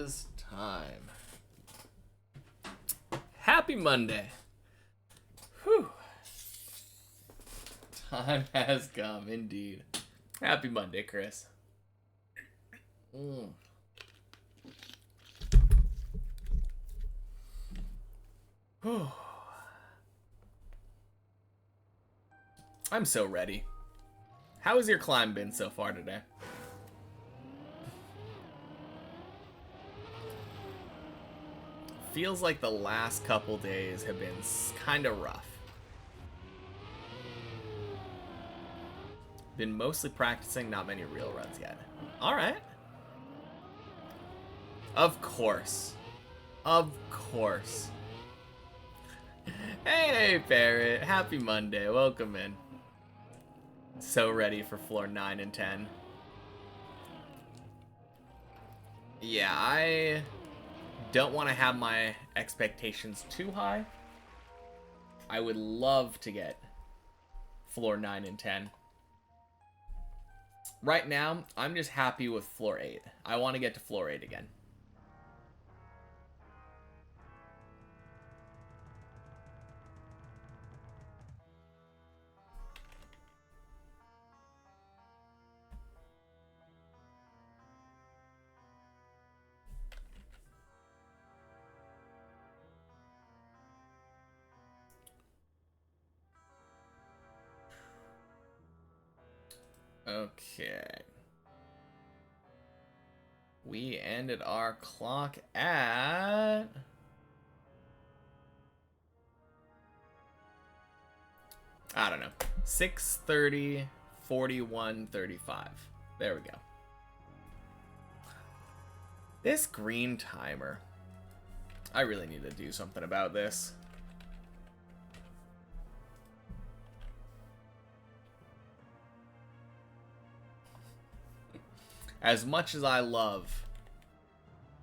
is time. Happy Monday. Whew. Time has come, indeed. Happy Monday, Chris. Whew. I'm so ready. How has your climb been so far today? Feels like the last couple days have been kind of rough. Been mostly practicing, not many real runs yet. Alright. Of course. Of course. Hey, Parrot. Happy Monday. Welcome in. So ready for floor 9 and 10. Yeah, I don't want to have my expectations too high. I would love to get floor 9 and 10. Right now, I'm just happy with floor 8. I want to get to floor 8 again. Okay. We ended our clock at... I don't know. 6:30, 41:35. There we go. This green timer. I really need to do something about this. As much as I love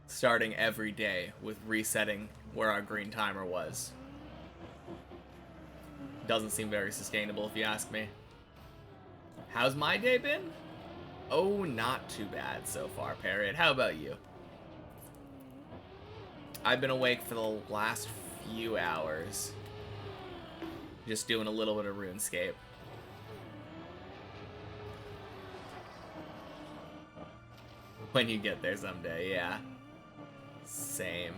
starting every day with resetting where our green timer was, doesn't seem very sustainable if you ask me. How's my day been? Oh, not too bad so far, Parrot. How about you? I've been awake for the last few hours. Just doing a little bit of RuneScape. When you get there someday, yeah. Same.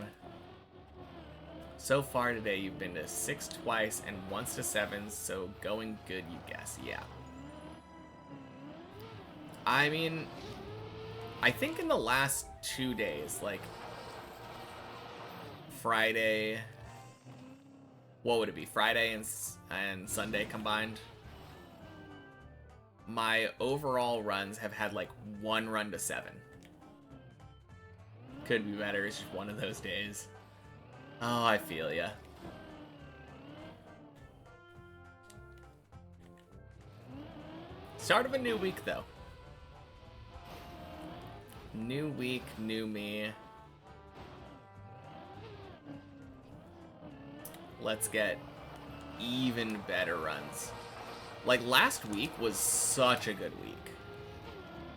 So far today, you've been to 6 twice and once to 7, so going good, you guess. Yeah. I mean, I think in the last 2 days, like Friday, what would it be? Friday and Sunday combined? My overall runs have had like 1 run to 7. Could be better, it's just one of those days. Oh, I feel ya. Start of a new week, though. New week, new me. Let's get even better runs. Like, last week was such a good week.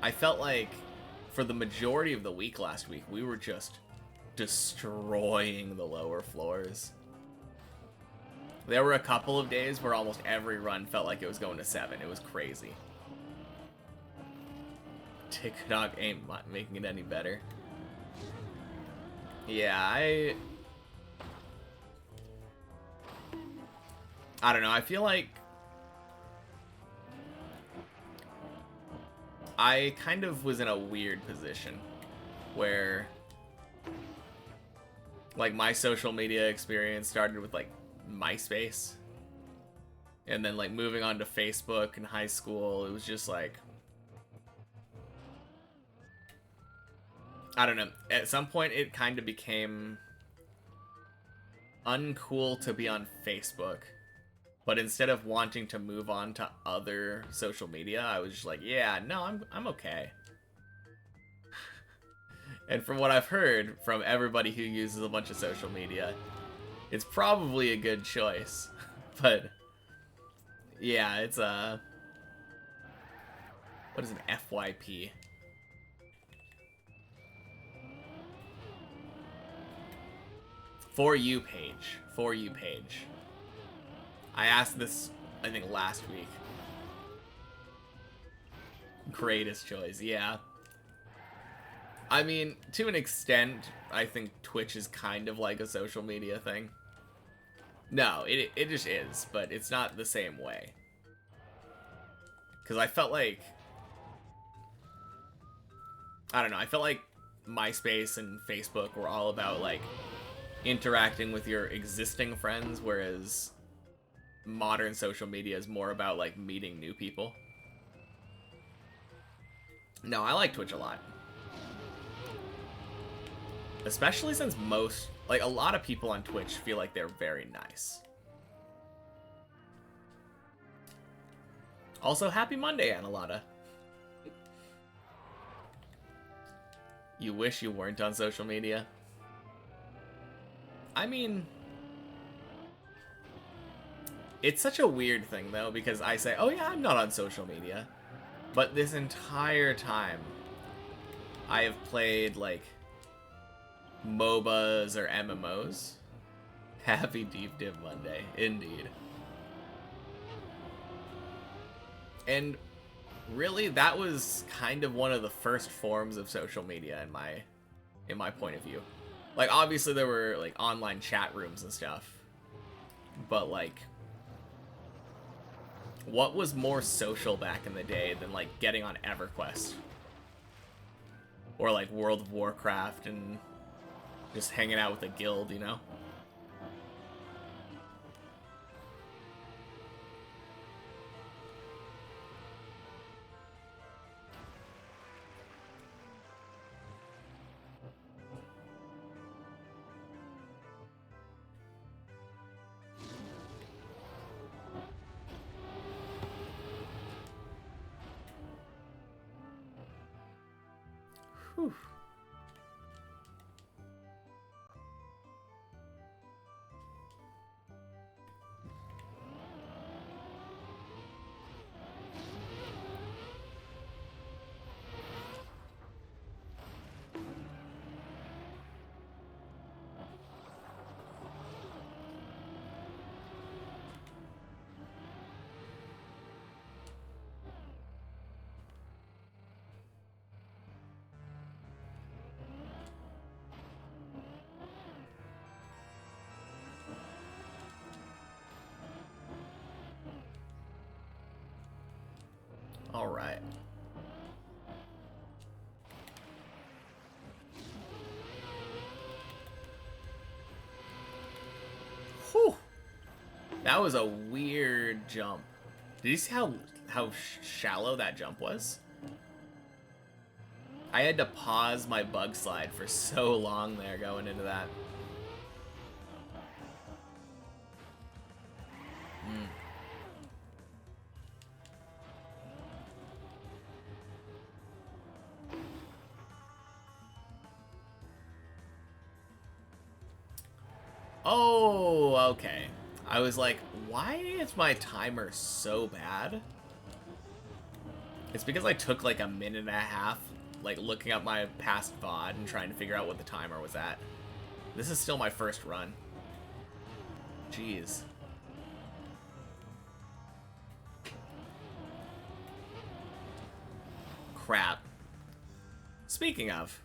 I felt like for the majority of the week last week, we were just destroying the lower floors. There were a couple of days where almost every run felt like it was going to 7. It was crazy. TikTok ain't making it any better. Yeah, I don't know. I feel like I kind of was in a weird position where, like, my social media experience started with, like, MySpace. And then, like, moving on to Facebook in high school, it was just, like, I don't know. At some point, it kind of became uncool to be on Facebook. But instead of wanting to move on to other social media, I was just like, yeah, no, I'm okay. And from what I've heard from everybody who uses a bunch of social media, it's probably a good choice. But yeah, it's what is an FYP? For You page. For You page. I asked this, I think, last week. Greatest choice, yeah. I mean, to an extent, I think Twitch is kind of like a social media thing. No, it just is, but it's not the same way. Because I felt like... I don't know, I felt like MySpace and Facebook were all about, like, interacting with your existing friends, whereas modern social media is more about, like, meeting new people. No, I like Twitch a lot. Especially since most, like, a lot of people on Twitch feel like they're very nice. Also, happy Monday, Annalada. You wish you weren't on social media? I mean... It's such a weird thing, though, because I say, oh yeah, I'm not on social media. But this entire time, I have played, like, MOBAs or MMOs. Happy Deep Div Monday, indeed. And really, that was kind of one of the first forms of social media in my point of view. Like, obviously there were, like, online chat rooms and stuff. But, like, what was more social back in the day than, like, getting on EverQuest? Or, like, World of Warcraft and just hanging out with a guild, you know? Whew. All right. Whew. That was a weird jump. Did you see how shallow that jump was? I had to pause my bug slide for so long there going into that. Mm. Oh, okay. I was like, why is my timer so bad? It's because I took like a minute and a half, like looking up my past VOD and trying to figure out what the timer was at. This is still my first run. Jeez. Crap. Speaking of...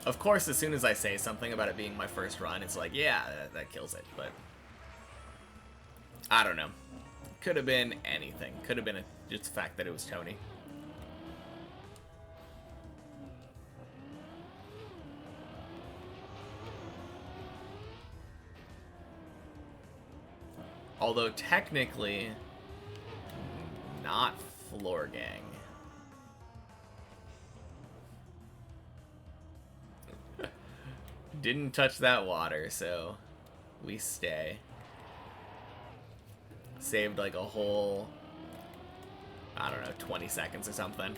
Of course, as soon as I say something about it being my first run, it's like, yeah, that kills it, but... I don't know. Could have been anything. Could have been just the fact that it was Tony. Although, technically, not Floor Gang. Didn't touch that water, so we stay. Saved like a whole, I don't know, 20 seconds or something.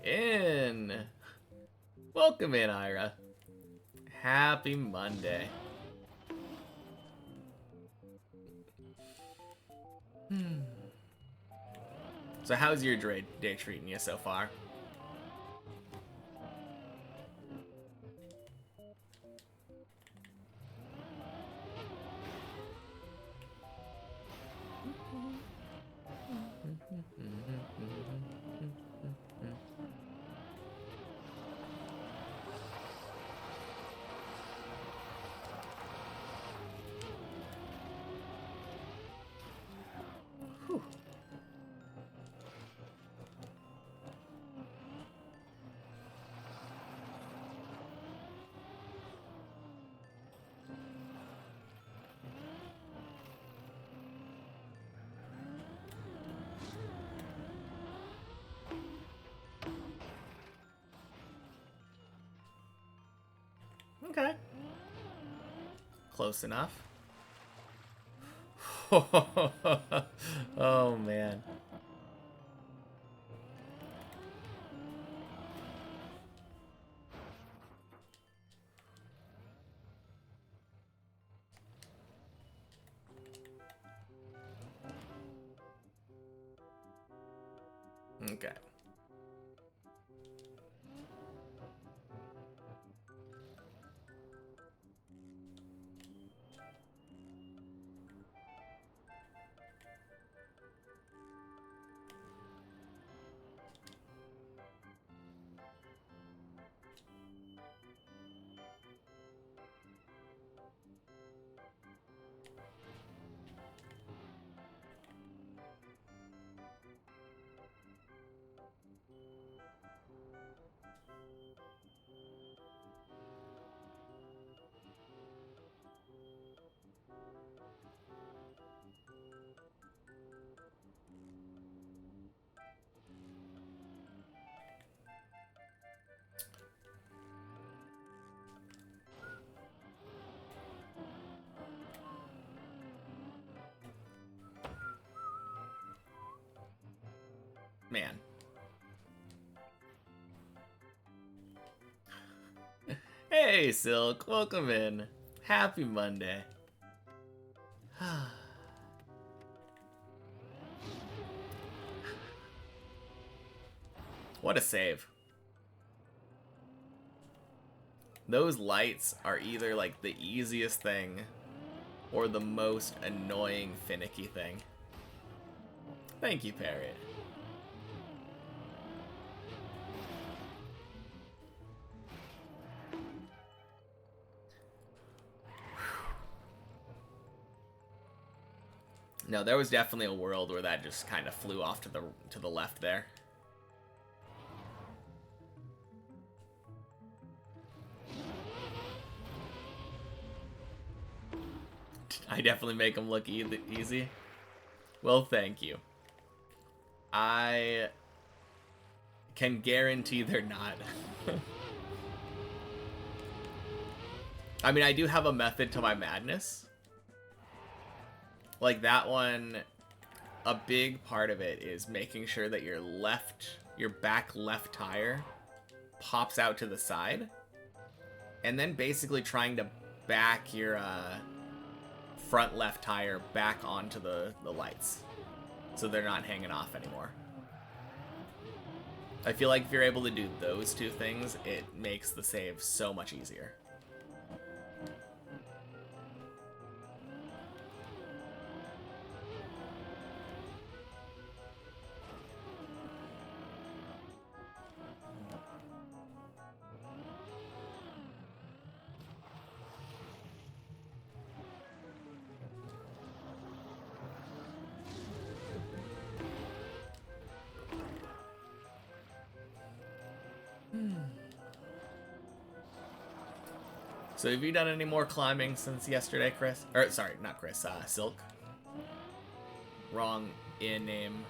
In. Welcome in, Ira. Happy Monday. So how's your day treating you so far? Whew. Okay. Close enough. Oh, man. Okay. Man. Hey, Silk. Welcome in. Happy Monday. What a save. Those lights are either like the easiest thing or the most annoying finicky thing. Thank you, Parrot. No, there was definitely a world where that just kind of flew off to the left there. I definitely make them look easy. Well, thank you. I can guarantee they're not. I mean, I do have a method to my madness. Like that one, a big part of it is making sure that your back left tire pops out to the side. And then basically trying to back your front left tire back onto the lights. So they're not hanging off anymore. I feel like if you're able to do those two things, it makes the save so much easier. So have you done any more climbing since yesterday, Chris? Or, sorry, not Chris, Silk. Wrong in name.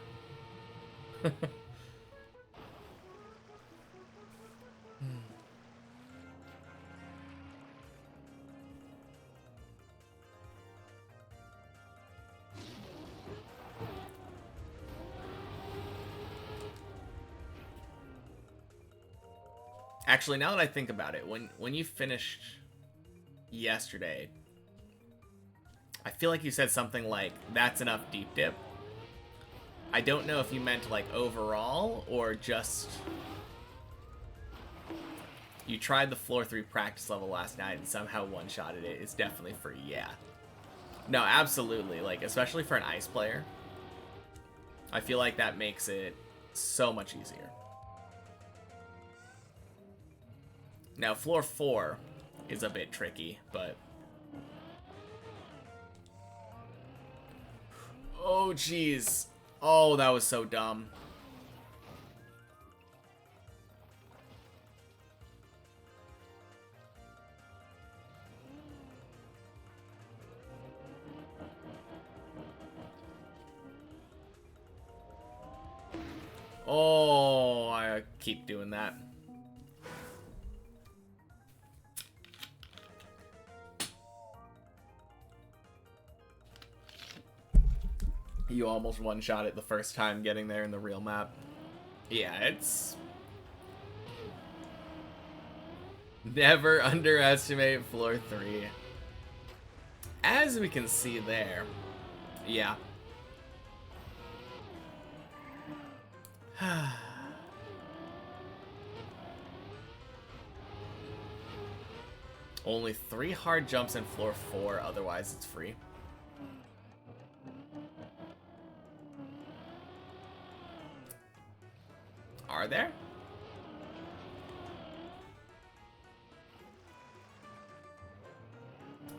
Actually, now that I think about it, when you finished yesterday, I feel like you said something like, that's enough deep dip. I don't know if you meant like overall or just you tried the floor 3 practice level last night and somehow one-shotted it. It's definitely free, yeah. No, absolutely, like especially for an ice player. I feel like that makes it so much easier. Now, floor 4 is a bit tricky, but... Oh, jeez. Oh, that was so dumb. Oh, I keep doing that. You almost one-shot it the first time getting there in the real map. Yeah, it's... Never underestimate floor 3. As we can see there. Yeah. Only 3 hard jumps in floor 4, otherwise it's free. Are there?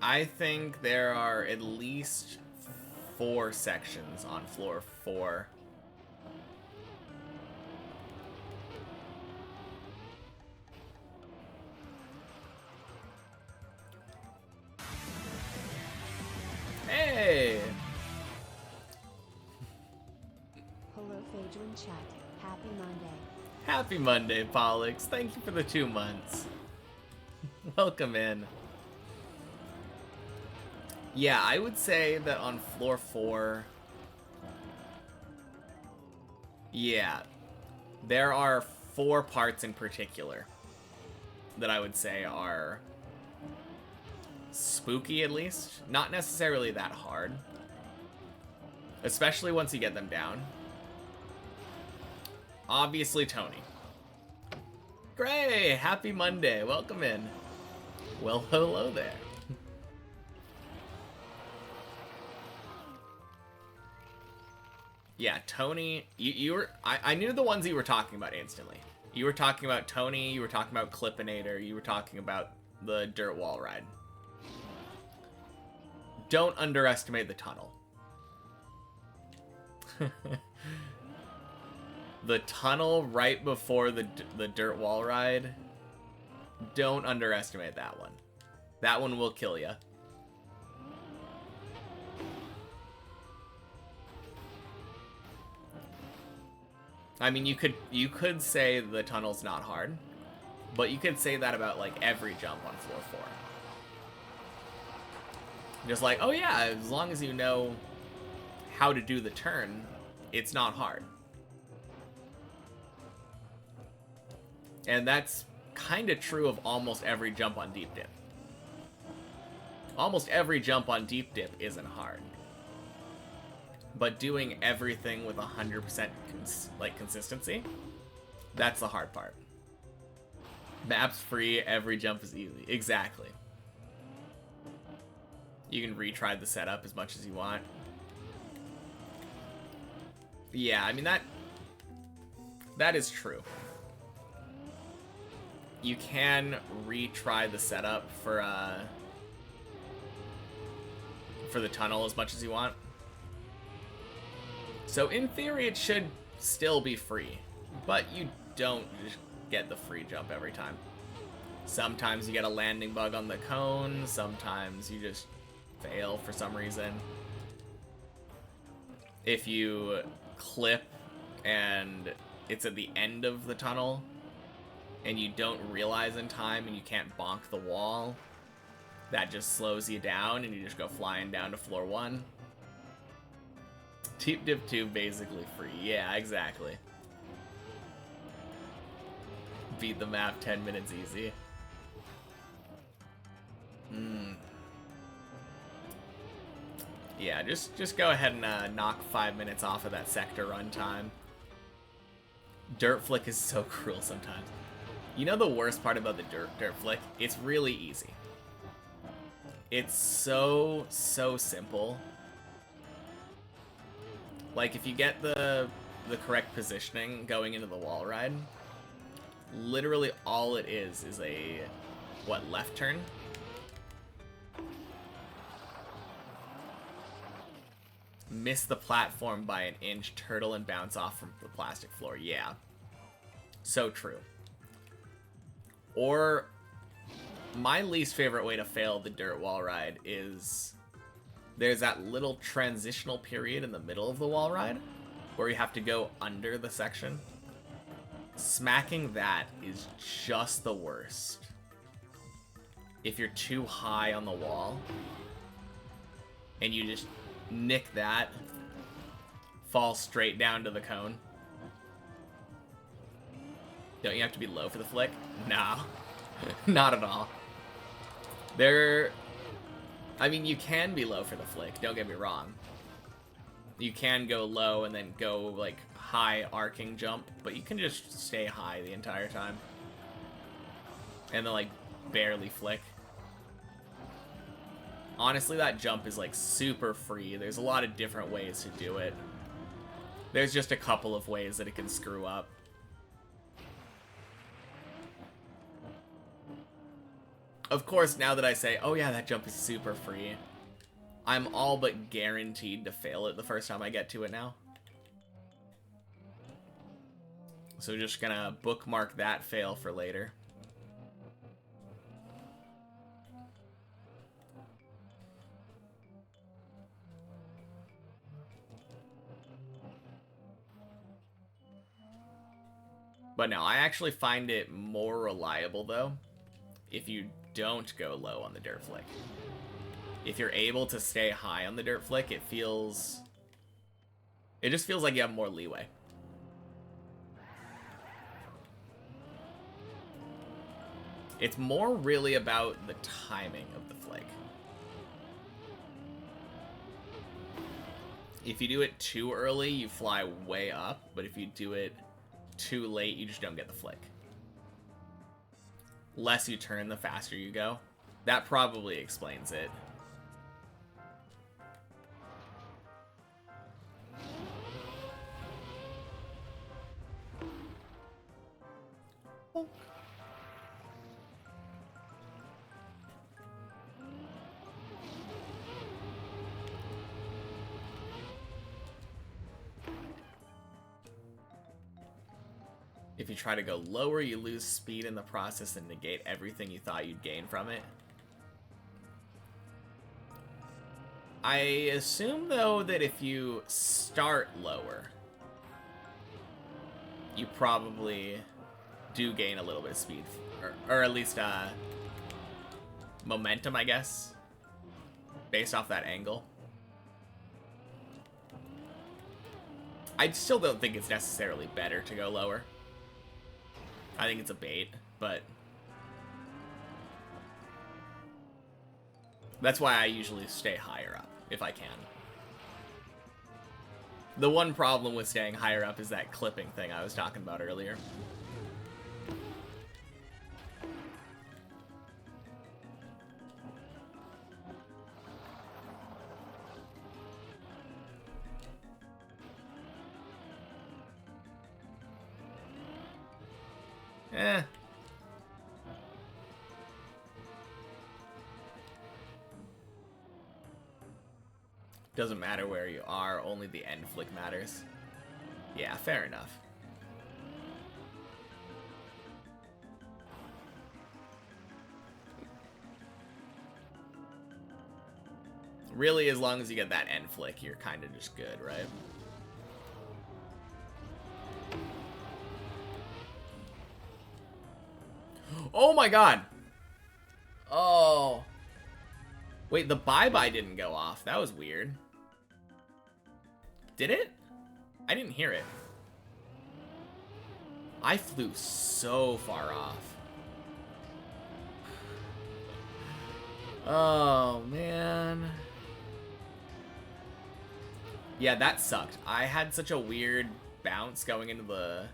I think there are at least 4 sections on floor 4. Hey! Hello, Phaedra in chat. Happy Monday. Happy Monday, Pollux. Thank you for the 2 months. Welcome in. Yeah, I would say that on floor 4... Yeah. There are 4 parts in particular that I would say are spooky, at least. Not necessarily that hard. Especially once you get them down. Obviously, Tony. Gray! Happy Monday. Welcome in. Well, hello there. Yeah, Tony, you were... I knew the ones you were talking about instantly. You were talking about Tony, you were talking about Clippinator, you were talking about the dirt wall ride. Don't underestimate the tunnel. The tunnel right before the dirt wall ride, don't underestimate that one. That one will kill you. I mean, you could say the tunnel's not hard, but you could say that about like every jump on floor 4. Just like, oh yeah, as long as you know how to do the turn, it's not hard. And that's kind of true of almost every jump on deep dip. Almost every jump on deep dip isn't hard. But doing everything with 100% consistency, that's the hard part. Map's free, every jump is easy. Exactly. You can retry the setup as much as you want. Yeah, I mean, that is true. You can retry the setup for the tunnel as much as you want. So in theory, it should still be free, but you don't just get the free jump every time. Sometimes you get a landing bug on the cone, sometimes you just fail for some reason. If you clip and it's at the end of the tunnel and you don't realize in time and you can't bonk the wall, that just slows you down and you just go flying down to floor 1. Teep Dip 2 basically free. Yeah, exactly. Beat the map 10 minutes easy. Yeah, just go ahead and knock 5 minutes off of that sector runtime. Dirt Flick is so cruel sometimes. You know the worst part about the Dirt Flick? It's really easy. It's so simple. Like, if you get the correct positioning going into the wall ride, literally all it is a, what, left turn? Miss the platform by an inch, turtle, and bounce off from the plastic floor. Yeah. So true. Or, my least favorite way to fail the dirt wall ride is there's that little transitional period in the middle of the wall ride where you have to go under the section. Smacking that is just the worst. If you're too high on the wall and you just nick that, fall straight down to the cone. Don't you have to be low for the flick? No. Not at all. I mean, you can be low for the flick, don't get me wrong. You can go low and then go, like, high arcing jump, but you can just stay high the entire time. And then, like, barely flick. Honestly, that jump is, like, super free. There's a lot of different ways to do it. There's just a couple of ways that it can screw up. Of course, now that I say, oh yeah, that jump is super free, I'm all but guaranteed to fail it the first time I get to it now. So just gonna bookmark that fail for later. But no, I actually find it more reliable, though, if you don't go low on the dirt flick. If you're able to stay high on the dirt flick, it just feels like you have more leeway. It's more really about the timing of the flick. If you do it too early, you fly way up, but if you do it too late, you just don't get the flick. Less you turn, the faster you go. That probably explains it. If you try to go lower, you lose speed in the process and negate everything you thought you'd gain from it. I assume, though, that if you start lower, you probably do gain a little bit of speed. Or at least momentum, I guess, based off that angle. I still don't think it's necessarily better to go lower. I think it's a bait, but that's why I usually stay higher up, if I can. The one problem with staying higher up is that clipping thing I was talking about earlier. Doesn't matter where you are, only the end flick matters. Yeah, fair enough. Really, as long as you get that end flick, you're kind of just good, right? Oh my god! Oh. Wait, the bye-bye didn't go off. That was weird. Did it? I didn't hear it. I flew so far off. Oh, man. Yeah, that sucked. I had such a weird bounce going into the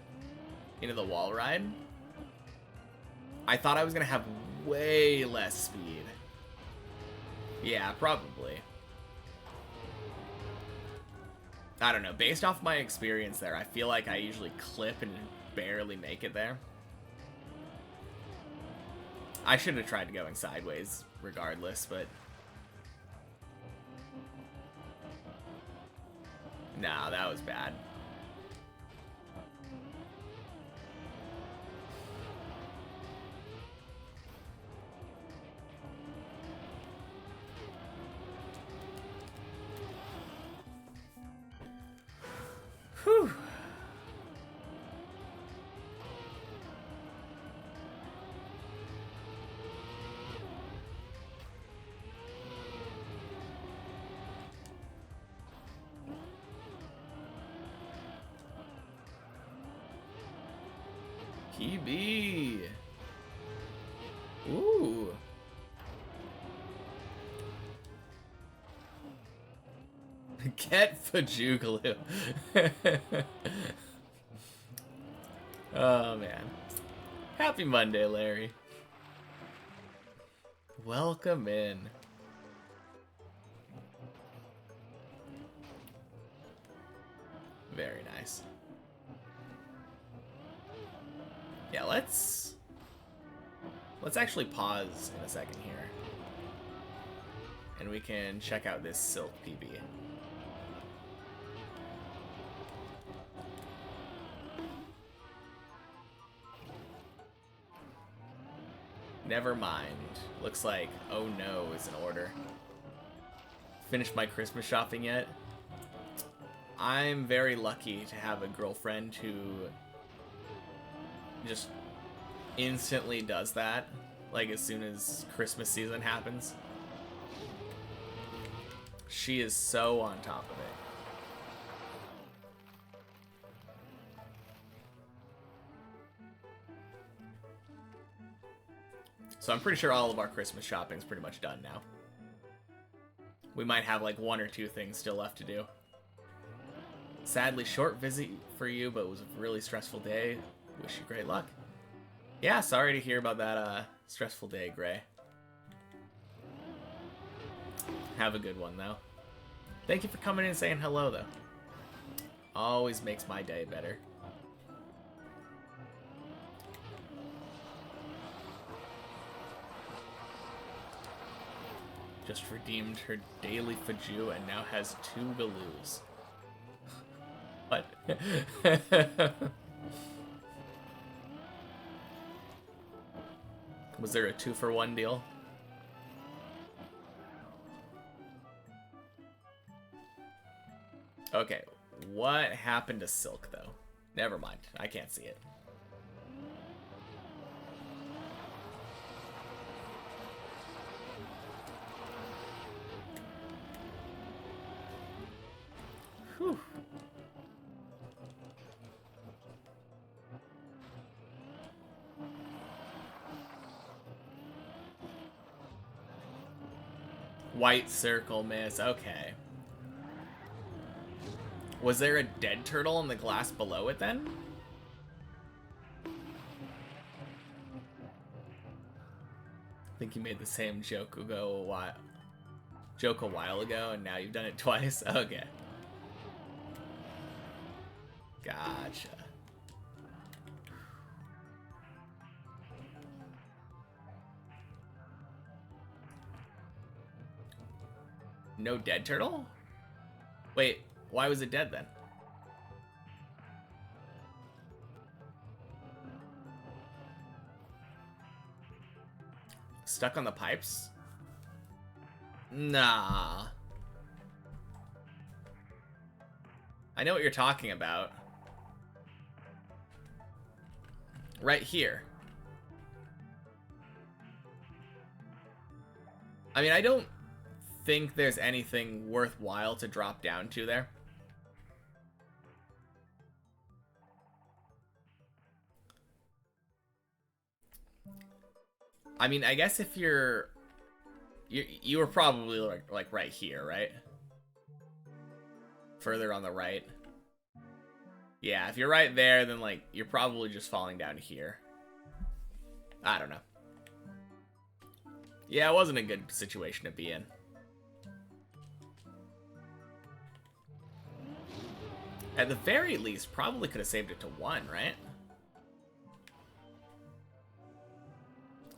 wall ride. I thought I was gonna have way less speed. Yeah, probably. I don't know. Based off my experience there, I feel like I usually clip and barely make it there. I should have tried going sideways regardless, but... Nah, that was bad. Whew. PB. Ooh. Get Fajugaloo. Oh, man. Happy Monday, Larry. Welcome in. Very nice. Yeah, let's actually pause in a second here. And we can check out this Silk PB. Never mind. Looks like oh no is in order. Finished my Christmas shopping yet? I'm very lucky to have a girlfriend who just instantly does that, like as soon as Christmas season happens. She is so on top of it. So I'm pretty sure all of our Christmas shopping's pretty much done now. We might have like one or two things still left to do. Sadly, short visit for you, but it was a really stressful day. Wish you great luck. Yeah, sorry to hear about that stressful day, Gray. Have a good one, though. Thank you for coming in and saying hello, though. Always makes my day better. Just redeemed her daily Faju and now has 2 Galoos. What? Was there a 2-for-1 deal? Okay, what happened to Silk, though? Never mind, I can't see it. Whew. White circle miss, okay. Was there a dead turtle in the glass below it then? I think you made the same joke a while ago, and now you've done it twice? Okay. Gotcha. No dead turtle? Wait, why was it dead then? Stuck on the pipes? Nah. I know what you're talking about. Right here. I mean, I don't think there's anything worthwhile to drop down to there. I mean, I guess if you were probably like right here, right? Further on the right. Yeah, if you're right there, then like you're probably just falling down here. I don't know. Yeah, it wasn't a good situation to be in. At the very least, probably could have saved it to 1, right?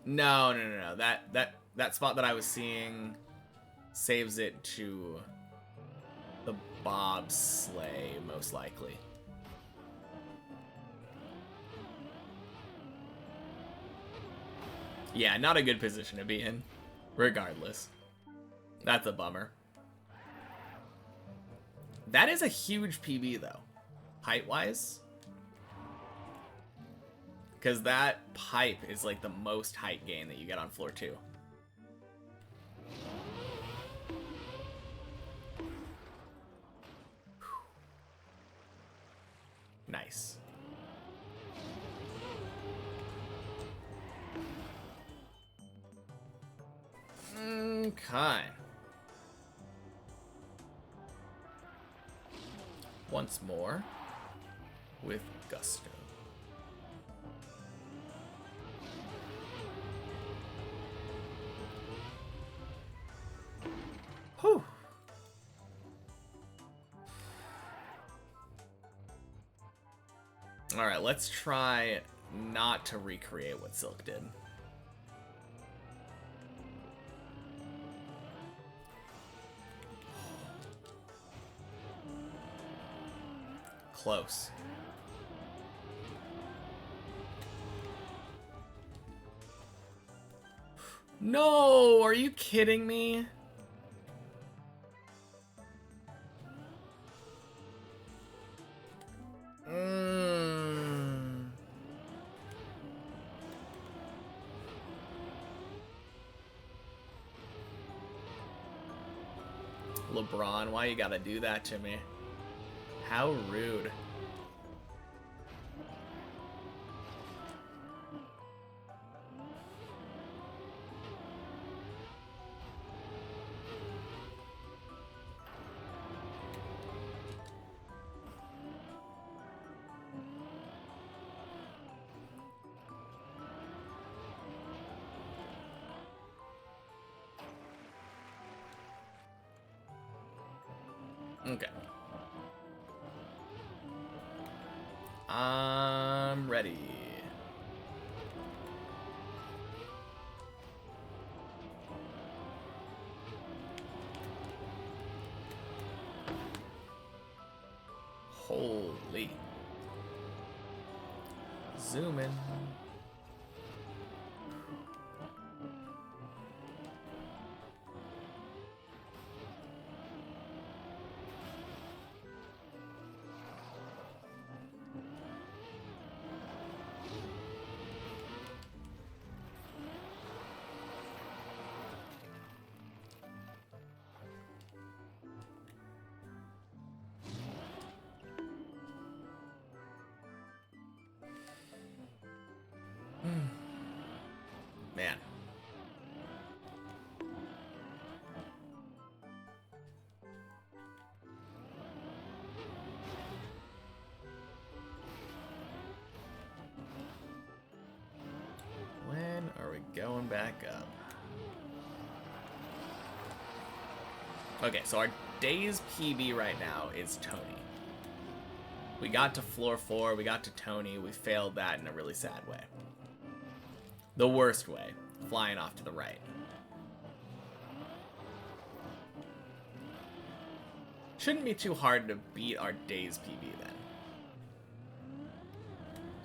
No. That spot that I was seeing saves it to the bobsleigh, most likely. Yeah, not a good position to be in, regardless. That's a bummer. That is a huge PB, though, height-wise. Because that pipe is like the most height gain that you get on floor 2. Nice. Okay. Once more with gusto. Whew. All right, let's try not to recreate what Silk did. Close. No, are you kidding me? LeBron, why you gotta do that to me? How rude. Okay. I'm ready. Holy. Zoom in. Man. When are we going back up? Okay, so our day's PB right now is Tony. We got to floor 4, we got to Tony, we failed that in a really sad way. The worst way, flying off to the right. Shouldn't be too hard to beat our day's PB then.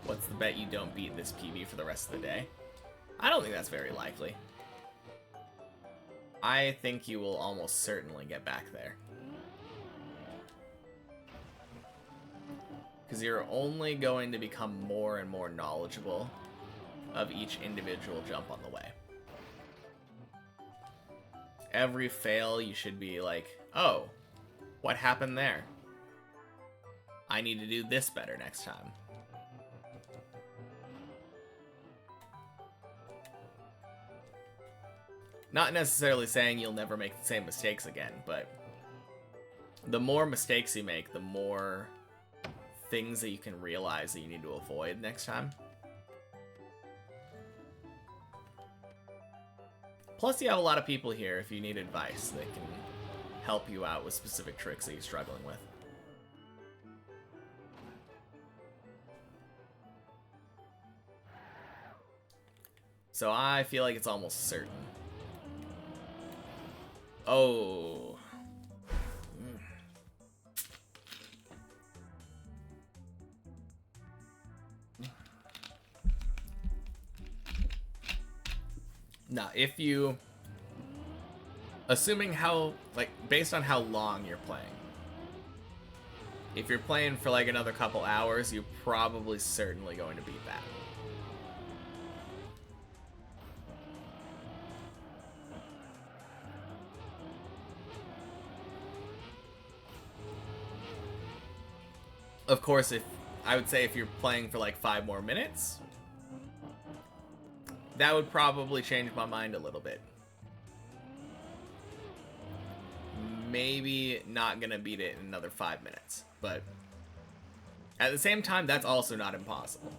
What's the bet you don't beat this PB for the rest of the day? I don't think that's very likely. I think you will almost certainly get back there. because you're only going to become more and more knowledgeable of each individual jump on the way. Every fail, you should be like, oh, what happened there? I need to do this better next time. Not necessarily saying you'll never make the same mistakes again, but the more mistakes you make, the more things that you can realize that you need to avoid next time. Plus, you have a lot of people here if you need advice that can help you out with specific tricks that you're struggling with. So I feel like it's almost certain. Oh. Now, if you, assuming how, like, based on how long you're playing, if you're playing for like another couple hours, you're probably certainly going to beat that. Of course, I would say if you're playing for like 5 more minutes, that would probably change my mind a little bit. Maybe not gonna beat it in another 5 minutes, but at the same time, that's also not impossible.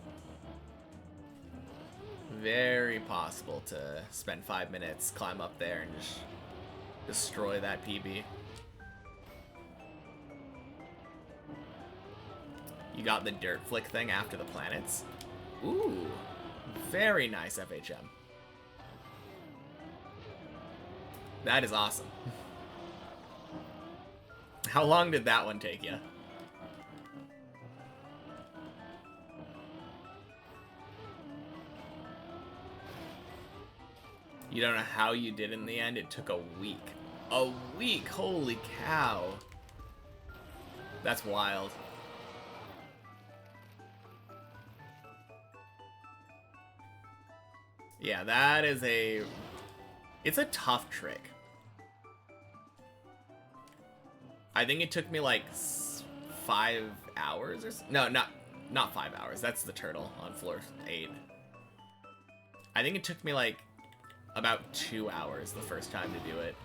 Very possible to spend 5 minutes, climb up there, and just destroy that PB. You got the dirt flick thing after the planets. Ooh, very nice FHM. That is awesome. How long did that one take you? You don't know how you did in the end? It took a week. A week? Holy cow. That's wild. Yeah, that is it's a tough trick. I think it took me like 5 hours or so. No, not 5 hours. That's the turtle on floor 8. I think it took me like about 2 hours the first time to do it.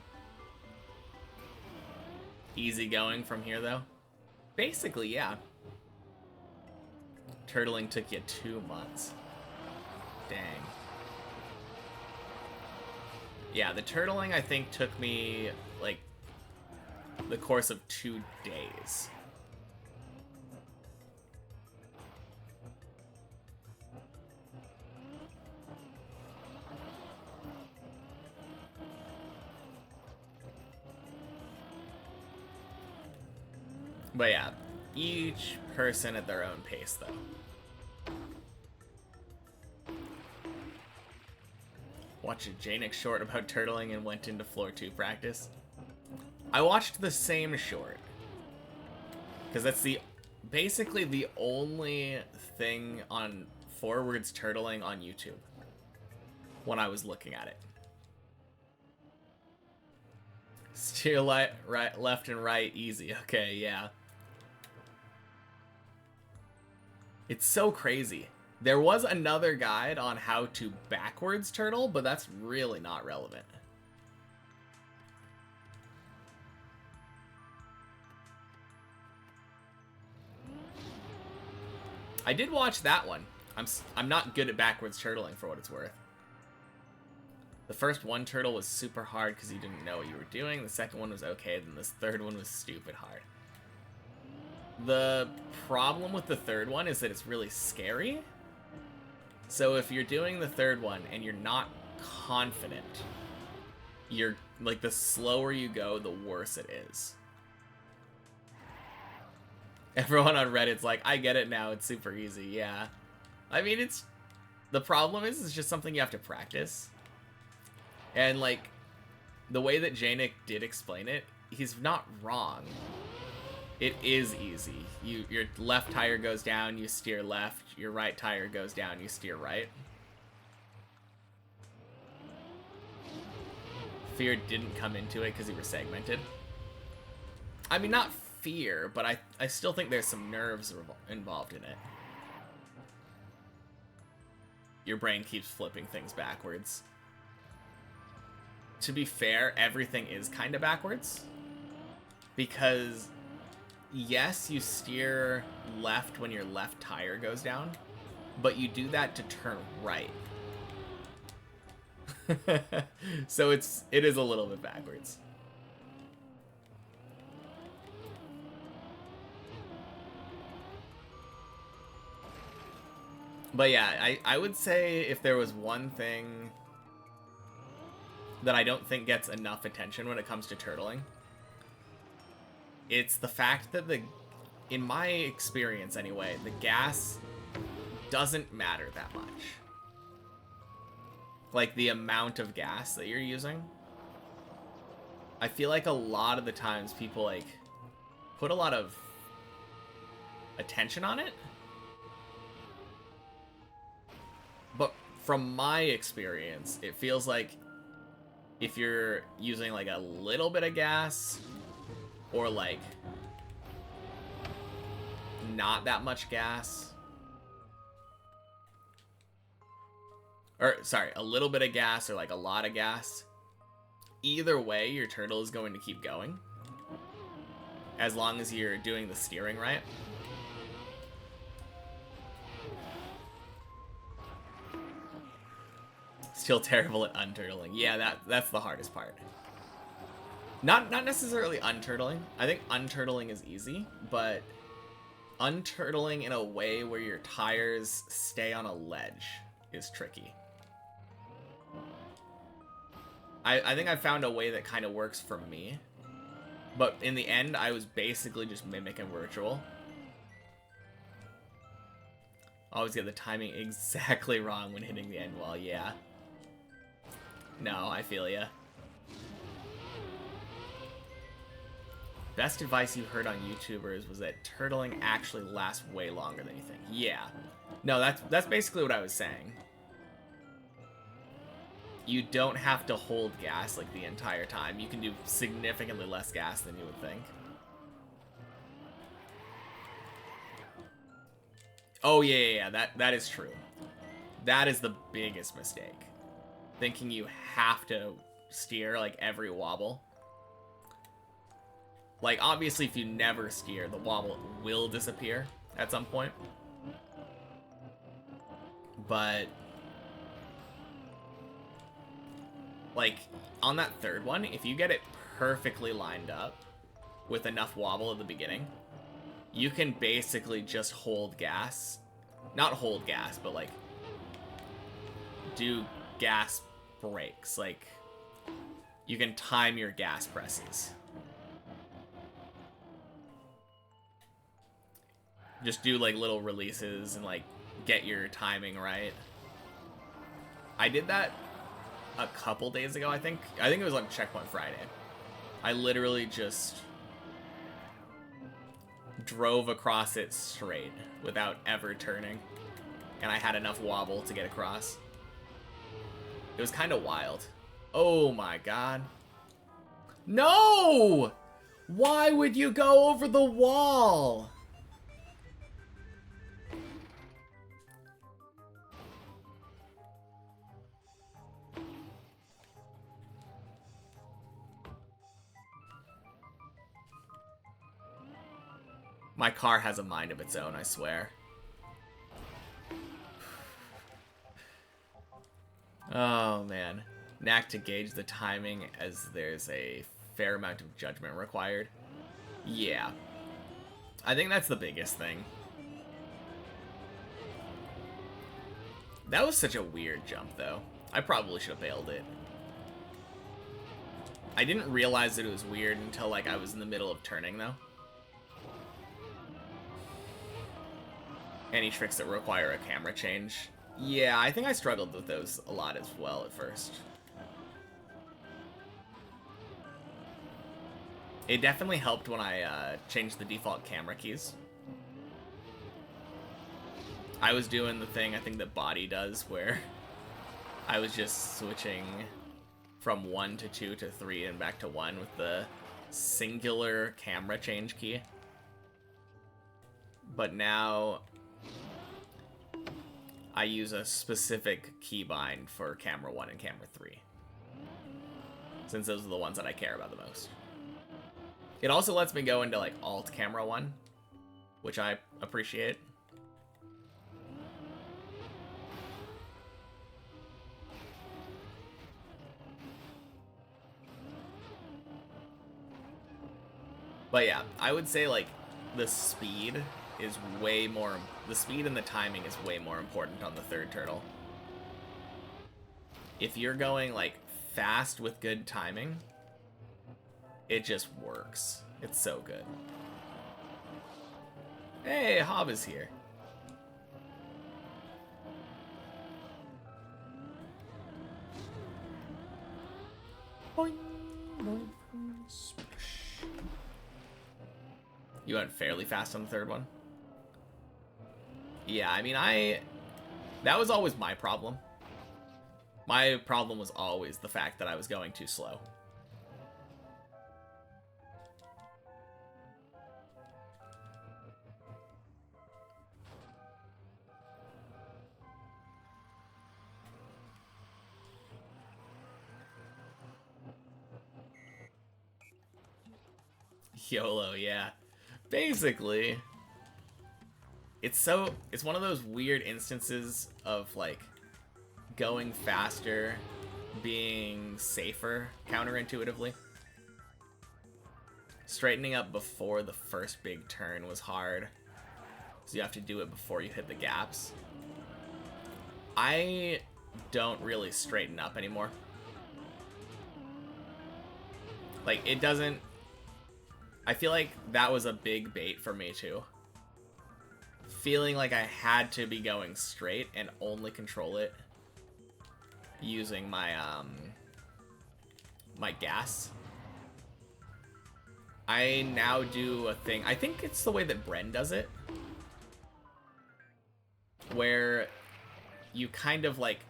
Easy going from here though. Basically, yeah. Turtling took you 2 months. Dang. Yeah, the turtling I think took me like the course of 2 days. But yeah, each person at their own pace though. Watched a Janik short about turtling and went into floor 2 practice. I watched the same short. Because that's basically the only thing on forwards turtling on YouTube. When I was looking at it. Steer right, left and right, easy. Okay, yeah. It's so crazy. There was another guide on how to backwards turtle, but that's really not relevant. I did watch that one. I'm not good at backwards turtling for what it's worth. The first one turtle was super hard because you didn't know what you were doing. The second one was okay, then this third one was stupid hard. The problem with the third one is that it's really scary. So if you're doing the third one and you're not confident, you're like, the slower you go, the worse it is. Everyone on Reddit's like, I get it now, it's super easy. Yeah. I mean, the problem is it's just something you have to practice. And like, the way that Janik did explain it, he's not wrong. It is easy. Your left tire goes down, you steer left. Your right tire goes down, you steer right. Fear didn't come into it because you were segmented. I mean, not fear, but I still think there's some nerves involved in it. Your brain keeps flipping things backwards. To be fair, everything is kind of backwards. Because, yes, you steer left when your left tire goes down, but you do that to turn right. So it is a little bit backwards. But yeah, I would say if there was one thing that I don't think gets enough attention when it comes to turtling, it's the fact that in my experience anyway, the gas doesn't matter that much. Like, the amount of gas that you're using. I feel like a lot of the times people, like, put a lot of attention on it. But from my experience, it feels like if you're using, like, a little bit of gas, or, like, not that much gas, or, sorry, a little bit of gas or, like, a lot of gas, either way, your turtle is going to keep going. As long as you're doing the steering right. Still terrible at unturtling. Yeah, that's the hardest part. Not necessarily unturtling. I think unturtling is easy, but unturtling in a way where your tires stay on a ledge is tricky. I think I found a way that kind of works for me, but in the end, I was basically just mimicking virtual. Always get the timing exactly wrong when hitting the end wall, yeah. No, I feel ya. Best advice you heard on YouTubers was that turtling actually lasts way longer than you think. Yeah. No, that's basically what I was saying. You don't have to hold gas like the entire time. You can do significantly less gas than you would think. Oh yeah, that is true. That is the biggest mistake. Thinking you have to steer like every wobble. Like, obviously, if you never steer, the wobble will disappear at some point. But, like, on that third one, if you get it perfectly lined up with enough wobble at the beginning, you can basically just hold gas. Not hold gas, but, like, do gas brakes. Like, you can time your gas presses. Just do, like, little releases and, like, get your timing right. I did that a couple days ago, I think. I think it was on Checkpoint Friday. I literally just drove across it straight without ever turning. And I had enough wobble to get across. It was kind of wild. Oh my god. No! Why would you go over the wall? My car has a mind of its own, I swear. Oh, man. Knack to gauge the timing as there's a fair amount of judgment required. Yeah. I think that's the biggest thing. That was such a weird jump, though. I probably should have bailed it. I didn't realize that it was weird until, like, I was in the middle of turning, though. Any tricks that require a camera change? Yeah, I think I struggled with those a lot as well at first. It definitely helped when I changed the default camera keys. I was doing the thing I think that Body does, where I was just switching from 1 to 2 to 3 and back to 1 with the singular camera change key. But now I use a specific keybind for camera 1 and camera 3, since those are the ones that I care about the most. It also lets me go into like alt camera 1, which I appreciate. But yeah, I would say like the speed is way more, the speed and the timing is way more important on the third turtle. If you're going like fast with good timing, it just works. It's so good. Hey, Hob is here. Boing, boing, splash. You went fairly fast on the third one? Yeah, I mean, that was always my problem. My problem was always the fact that I was going too slow. YOLO, yeah. Basically, it's one of those weird instances of like going faster being safer counterintuitively. Straightening up before the first big turn was hard, so you have to do it before you hit the gaps. I don't really straighten up anymore. Like, it doesn't... I feel like that was a big bait for me too. Feeling like I had to be going straight and only control it using my my gas. I now do a thing, I think it's the way that Bren does it, where you kind of like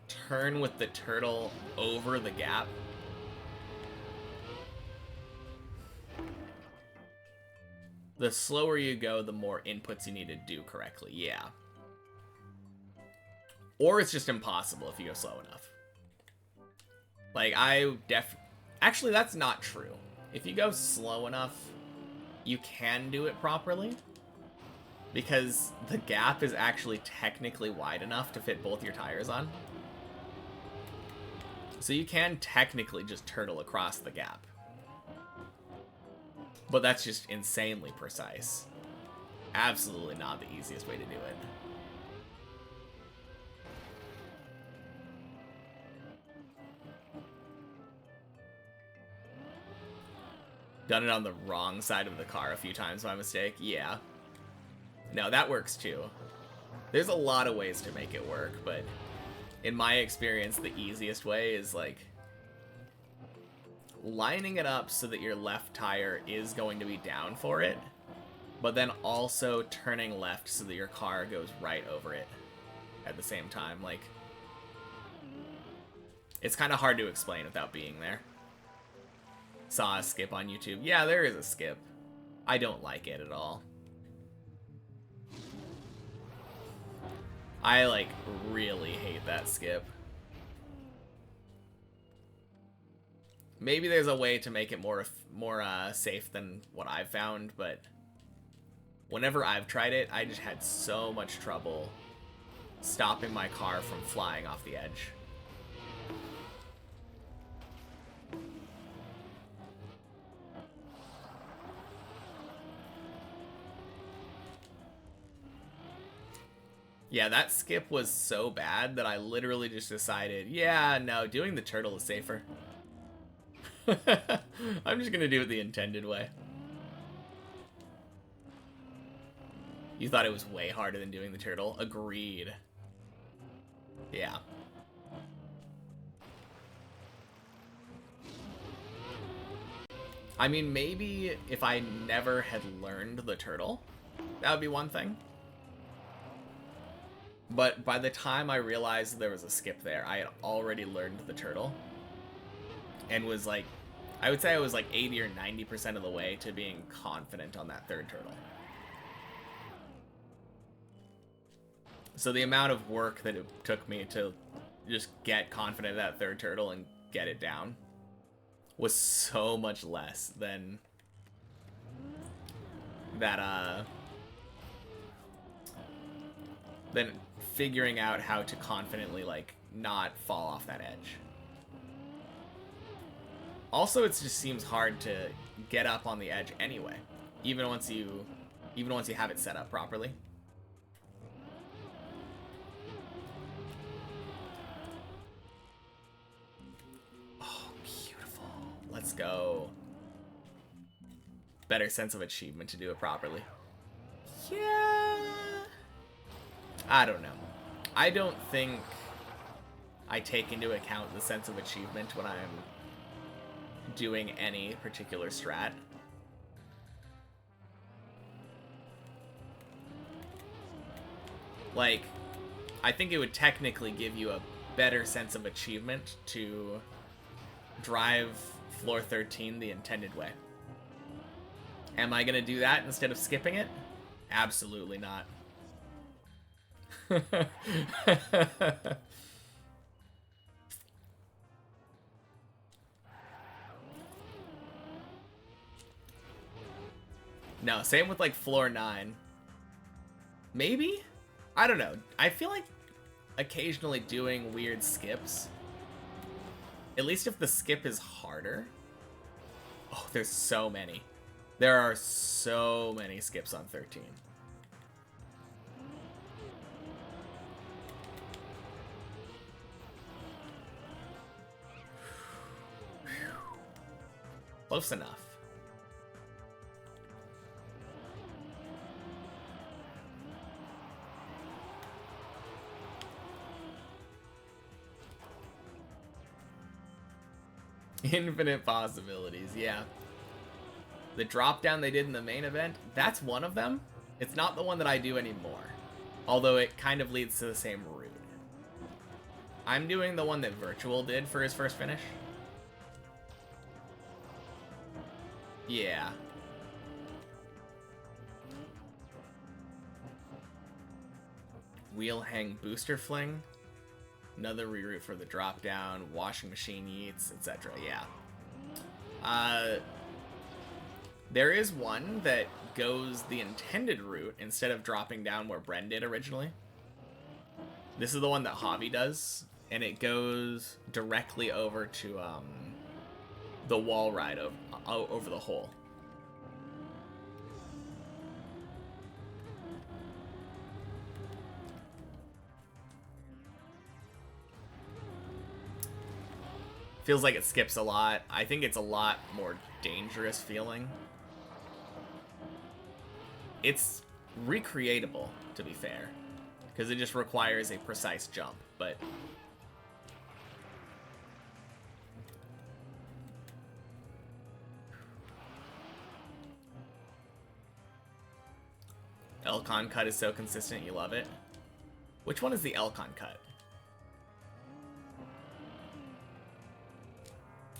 turn with the turtle over the gap. The slower you go, the more inputs you need to do correctly. Yeah. Or it's just impossible if you go slow enough. Like, actually, that's not true. If you go slow enough, you can do it properly, because the gap is actually technically wide enough to fit both your tires on. So you can technically just turtle across the gap. But that's just insanely precise. Absolutely not the easiest way to do it. Done it on the wrong side of the car a few times by mistake. Yeah. No, that works too. There's a lot of ways to make it work, but in my experience, the easiest way is like lining it up so that your left tire is going to be down for it, but then also turning left so that your car goes right over it at the same time. Like, it's kind of hard to explain without being there. Saw a skip on YouTube. Yeah, there is a skip. I don't like it at all. I, like, really hate that skip. Maybe there's a way to make it more safe than what I've found, but whenever I've tried it, I just had so much trouble stopping my car from flying off the edge. Yeah, that skip was so bad that I literally just decided, yeah, no, doing the turtle is safer. I'm just gonna do it the intended way. You thought it was way harder than doing the turtle? Agreed. Yeah. I mean, maybe if I never had learned the turtle, that would be one thing. But by the time I realized there was a skip there, I had already learned the turtle. And was like, I would say I was like 80 or 90% of the way to being confident on that third turtle. So the amount of work that it took me to just get confident in that third turtle and get it down was so much less than that, than figuring out how to confidently, like, not fall off that edge. Also, it just seems hard to get up on the edge anyway, even once you have it set up properly. Oh, beautiful. Let's go. Better sense of achievement to do it properly. Yeah. I don't know. I don't think I take into account the sense of achievement when I'm doing any particular strat. Like, I think it would technically give you a better sense of achievement to drive floor 13 the intended way. Am I gonna do that instead of skipping it? Absolutely not. No, same with like floor 9. Maybe? I don't know. I feel like occasionally doing weird skips, at least if the skip is harder. Oh, there's so many. There are so many skips on 13. Close enough. Infinite possibilities, yeah. The drop down they did in the main event, that's one of them. It's not the one that I do anymore, although it kind of leads to the same route. I'm doing the one that Virtual did for his first finish. Yeah. Wheel hang booster fling. Another reroute for the drop down, washing machine yeets, etc. Yeah. There is one that goes the intended route instead of dropping down where Bren did originally. This is the one that Javi does, and it goes directly over to the wall ride over the hole. Feels like it skips a lot. I think it's a lot more dangerous feeling. It's recreatable, to be fair, because it just requires a precise jump, but Elcon cut is so consistent, you love it. Which one is the Elcon cut?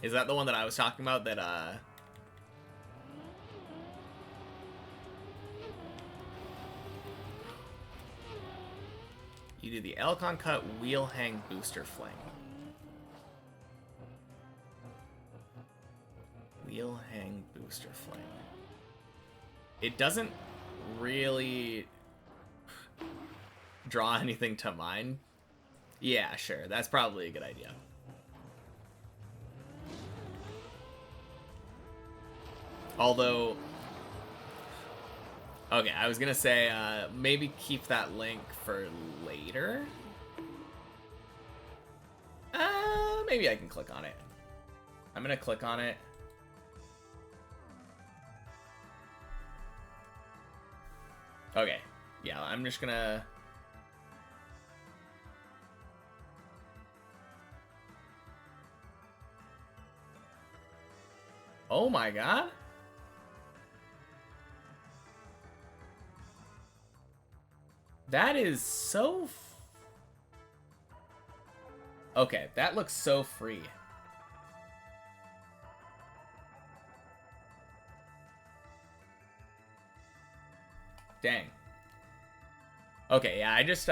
Is that the one that I was talking about that, you do the Elcon cut, wheel hang, booster fling. Wheel hang, booster fling. It doesn't really draw anything to mind. Yeah, sure. That's probably a good idea. Although, okay, I was gonna say, maybe keep that link for later. Maybe I can click on it. I'm gonna click on it. Okay, yeah, I'm just gonna... Oh my god. That is so... Okay, that looks so free. Dang. Okay, yeah, I just,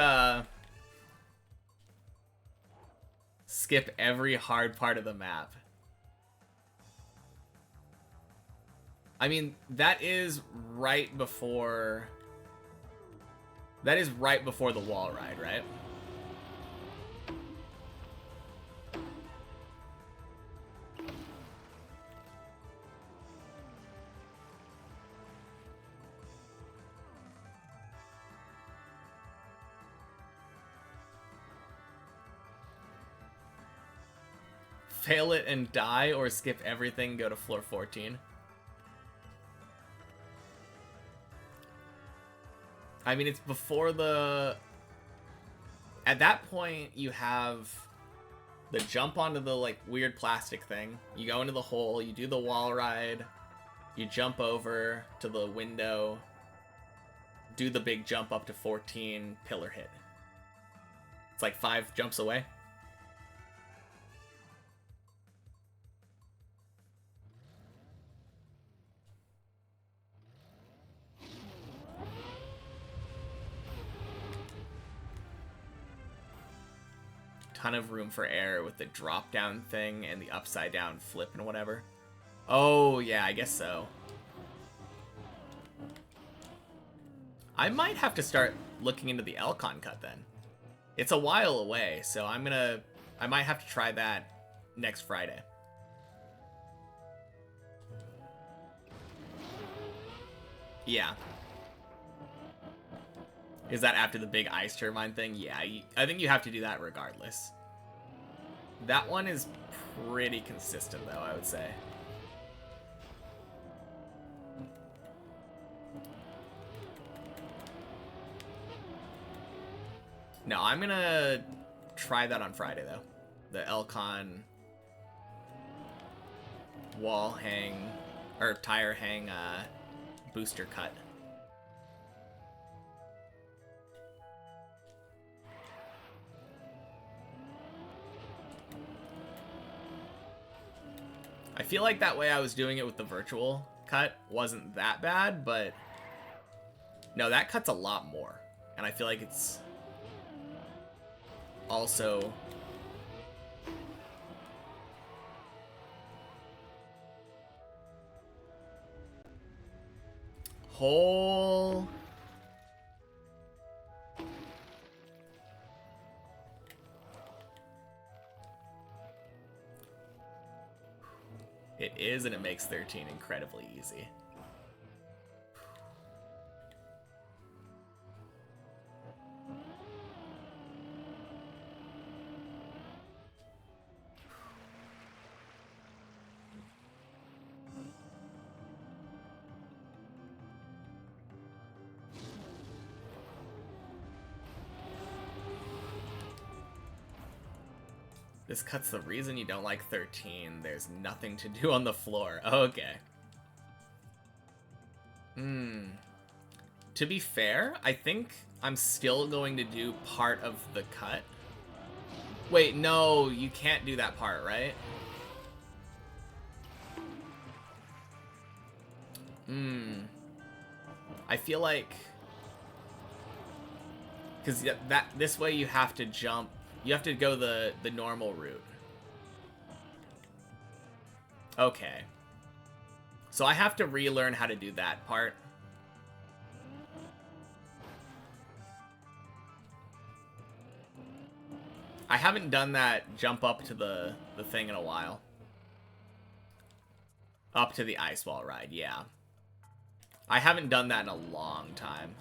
skip every hard part of the map. I mean, that is right before... That is right before the wall ride, right? Fail it and die, or skip everything, go to floor 14. I mean, it's before the... At that point, you have the jump onto the, like, weird plastic thing. You go into the hole, you do the wall ride, you jump over to the window, do the big jump up to 14, pillar hit. It's like 5 jumps away. Ton of room for error with the drop down thing and the upside down flip and whatever. Oh yeah, I guess so. I might have to start looking into the Elcon cut then. It's a while away, so I might have to try that next Friday. Yeah. Is that after the big ice turbine thing? Yeah, I think you have to do that regardless. That one is pretty consistent, though, I would say. No, I'm gonna try that on Friday, though. The Elcon wall hang, or tire hang booster cut. I feel like that way I was doing it with the virtual cut wasn't that bad, but no, that cuts a lot more. And I feel like it's also whole... It is, and it makes 13 incredibly easy. This cut's the reason you don't like 13. There's nothing to do on the floor. Okay. To be fair, I think I'm still going to do part of the cut. Wait, no, you can't do that part, right? I feel like... Because this way you have to jump... You have to go the normal route. Okay. So I have to relearn how to do that part. I haven't done that jump up to the thing in a while. Up to the ice wall ride, yeah. I haven't done that in a long time.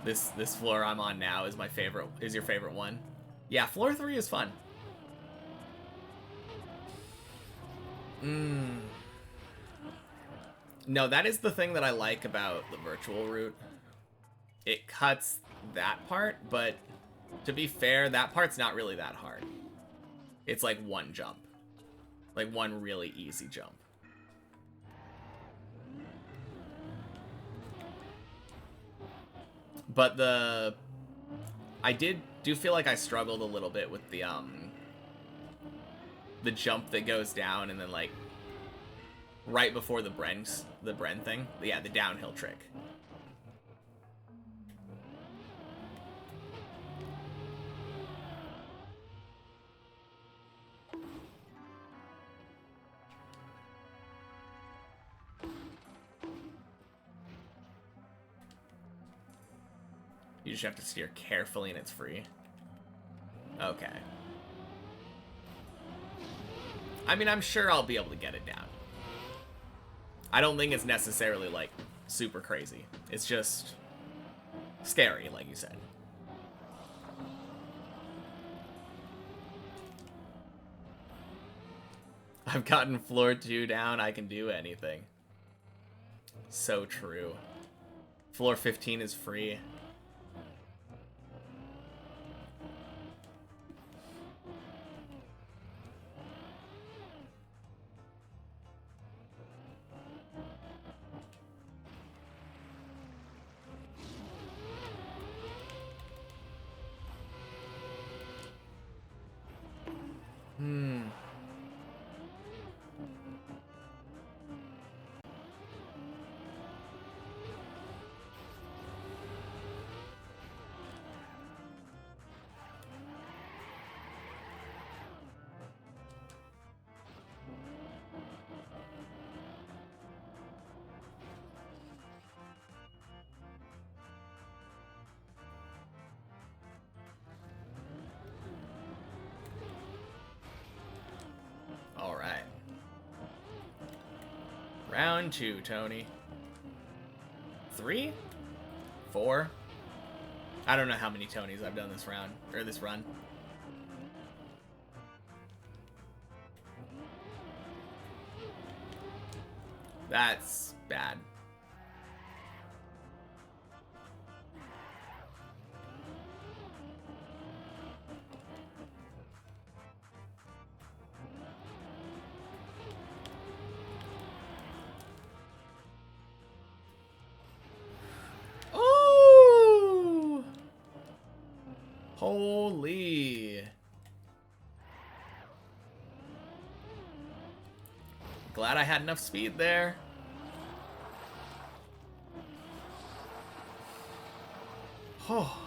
This floor I'm on now is my favorite. Is your favorite one? Yeah, floor 3 is fun. No, that is the thing that I like about the virtual route. It cuts that part, but to be fair, that part's not really that hard. It's like one jump. Like one really easy jump. But I do feel like I struggled a little bit with the jump that goes down and then like right before the Bren thing. Yeah, the downhill trick. You just have to steer carefully and it's free. Okay. I mean, I'm sure I'll be able to get it down. I don't think it's necessarily, like, super crazy. It's just scary, like you said. I've gotten floor 2 down. I can do anything. So true. Floor 15 is free. Alright. Round 2, Tony. 3? 4? I don't know how many Tonys I've done this round, or this run. That's bad. Oh! Holy. Glad I had enough speed there. Oh.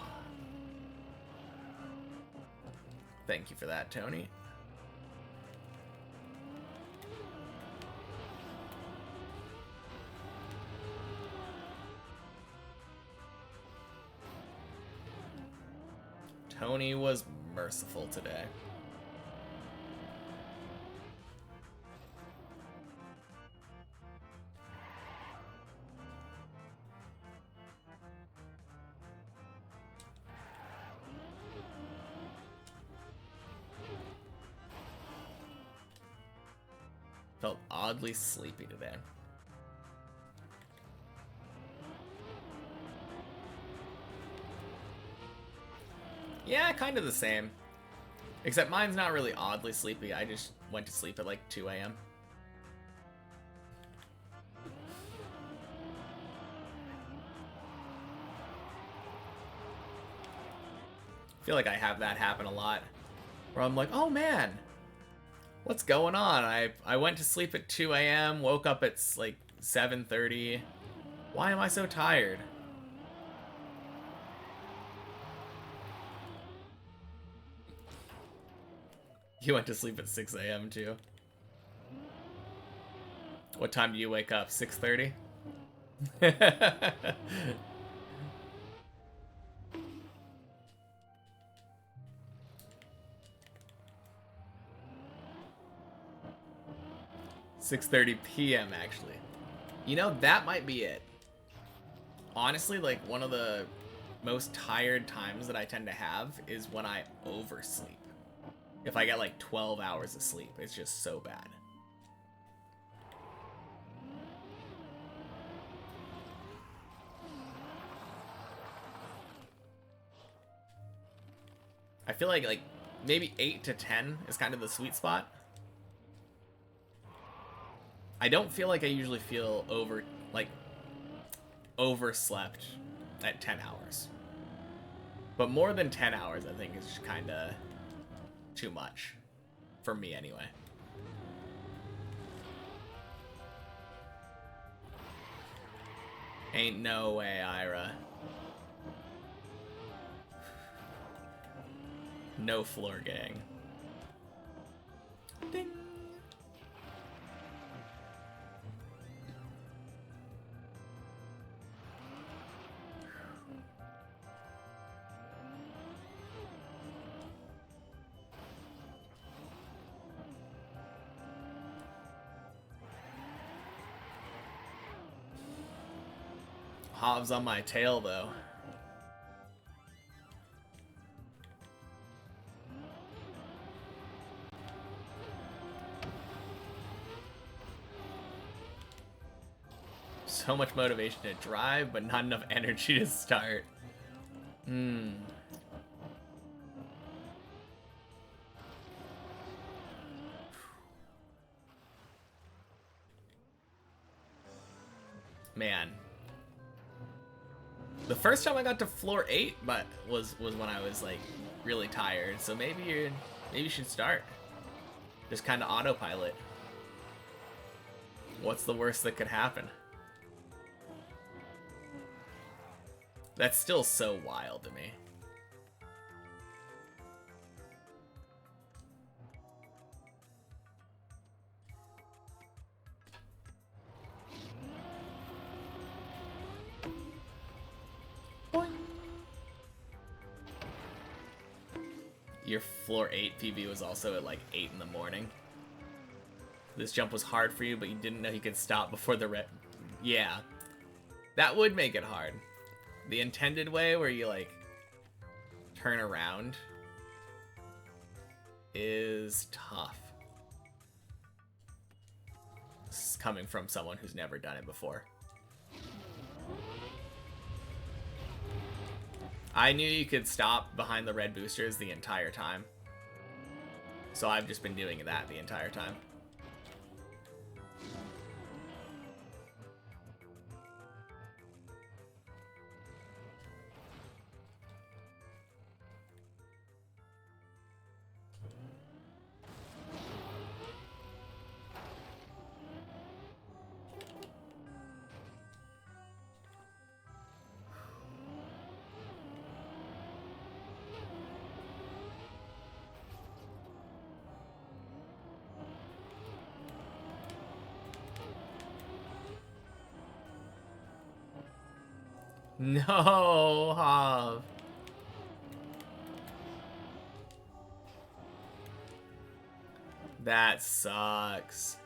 Thank you for that, Tony. Tony was merciful today. Felt oddly sleepy today. Yeah, kind of the same. Except mine's not really oddly sleepy. I just went to sleep at like 2 a.m. I feel like I have that happen a lot. Where I'm like, oh man, what's going on? I went to sleep at 2 a.m., woke up at like 7:30. Why am I so tired? You went to sleep at 6 a.m. too. What time do you wake up? 6:30? 6:30 p.m. actually. You know, that might be it. Honestly, like one of the most tired times that I tend to have is when I oversleep. If I get like 12 hours of sleep, it's just so bad. I feel like maybe 8 to 10 is kind of the sweet spot. I don't feel like I usually feel overslept at 10 hours. But more than 10 hours, I think, is kind of too much. For me, anyway. Ain't no way, Ira. No floor gang. Ding. Hobbs on my tail, though. So much motivation to drive, but not enough energy to start. Man. The first time I got to floor 8 but was when I was like really tired. So maybe you should start. Just kind of autopilot. What's the worst that could happen? That's still so wild to me. Your floor 8 PB was also at like 8 in the morning. This jump was hard for you, but you didn't know you could stop before the red. Yeah. That would make it hard. The intended way where you like turn around is tough. This is coming from someone who's never done it before. I knew you could stop behind the red boosters the entire time. So I've just been doing that the entire time. No, Hav. That sucks.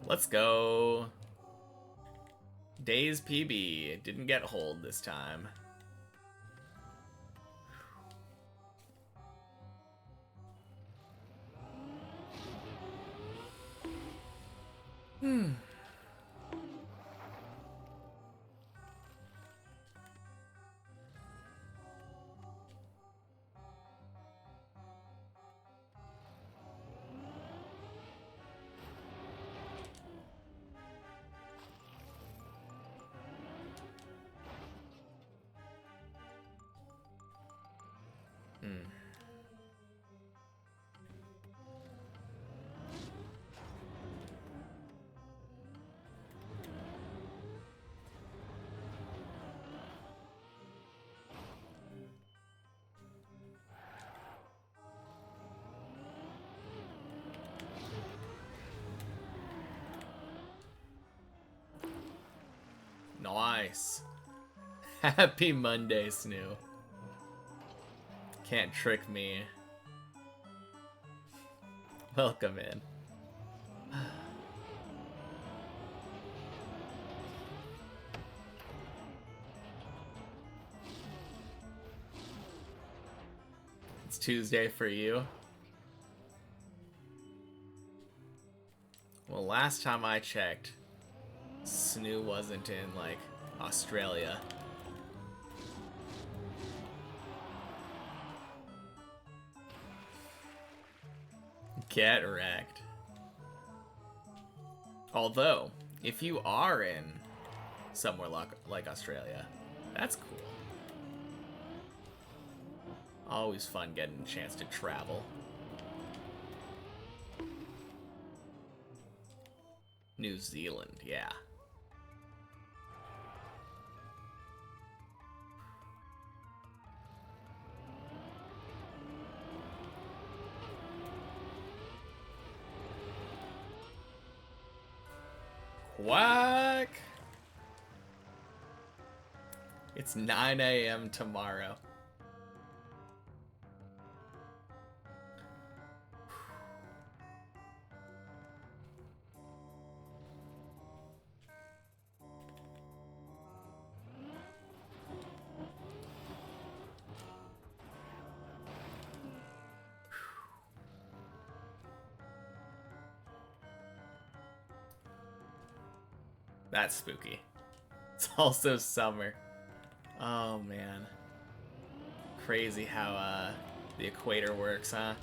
Let's go. Days PB. Didn't get hold this time. Nice. Happy Monday, Snoo. Can't trick me. Welcome in. Tuesday for you. Well, last time I checked, Snoo wasn't in, like, Australia. Get wrecked. Although, if you are in somewhere like Australia, that's cool. Always fun getting a chance to travel. New Zealand, yeah. Quack! It's 9 a.m. tomorrow. That's spooky. It's also summer. Oh, man. Crazy how the equator works, huh?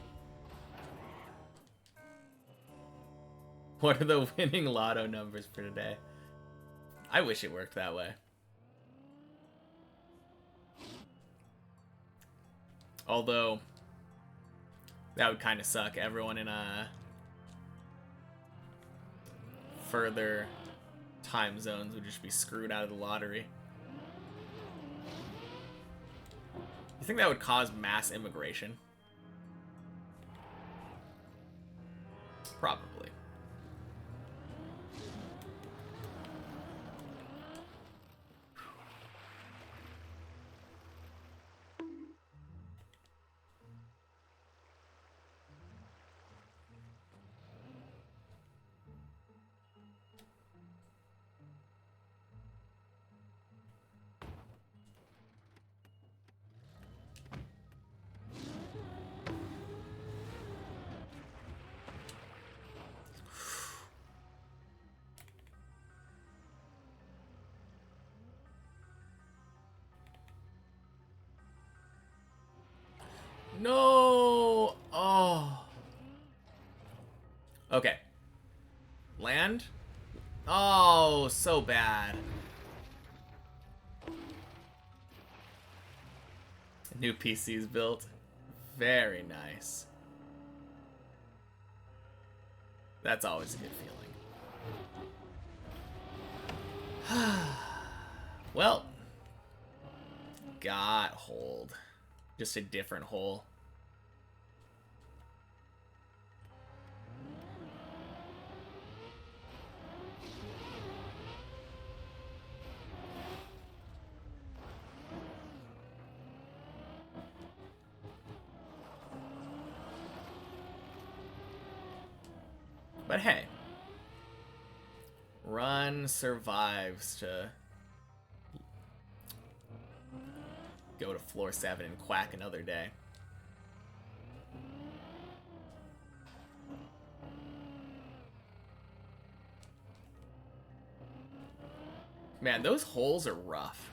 What are the winning lotto numbers for today? I wish it worked that way. Although, that would kind of suck. Everyone in further time zones would just be screwed out of the lottery. You think that would cause mass immigration? Probably. No! Oh. Okay. Land? Oh, so bad. A new PC's built. Very nice. That's always a good feeling. Well, got hold. Just a different hole. But hey, Run survives to go to floor 7 and quack another day. Man, those holes are rough.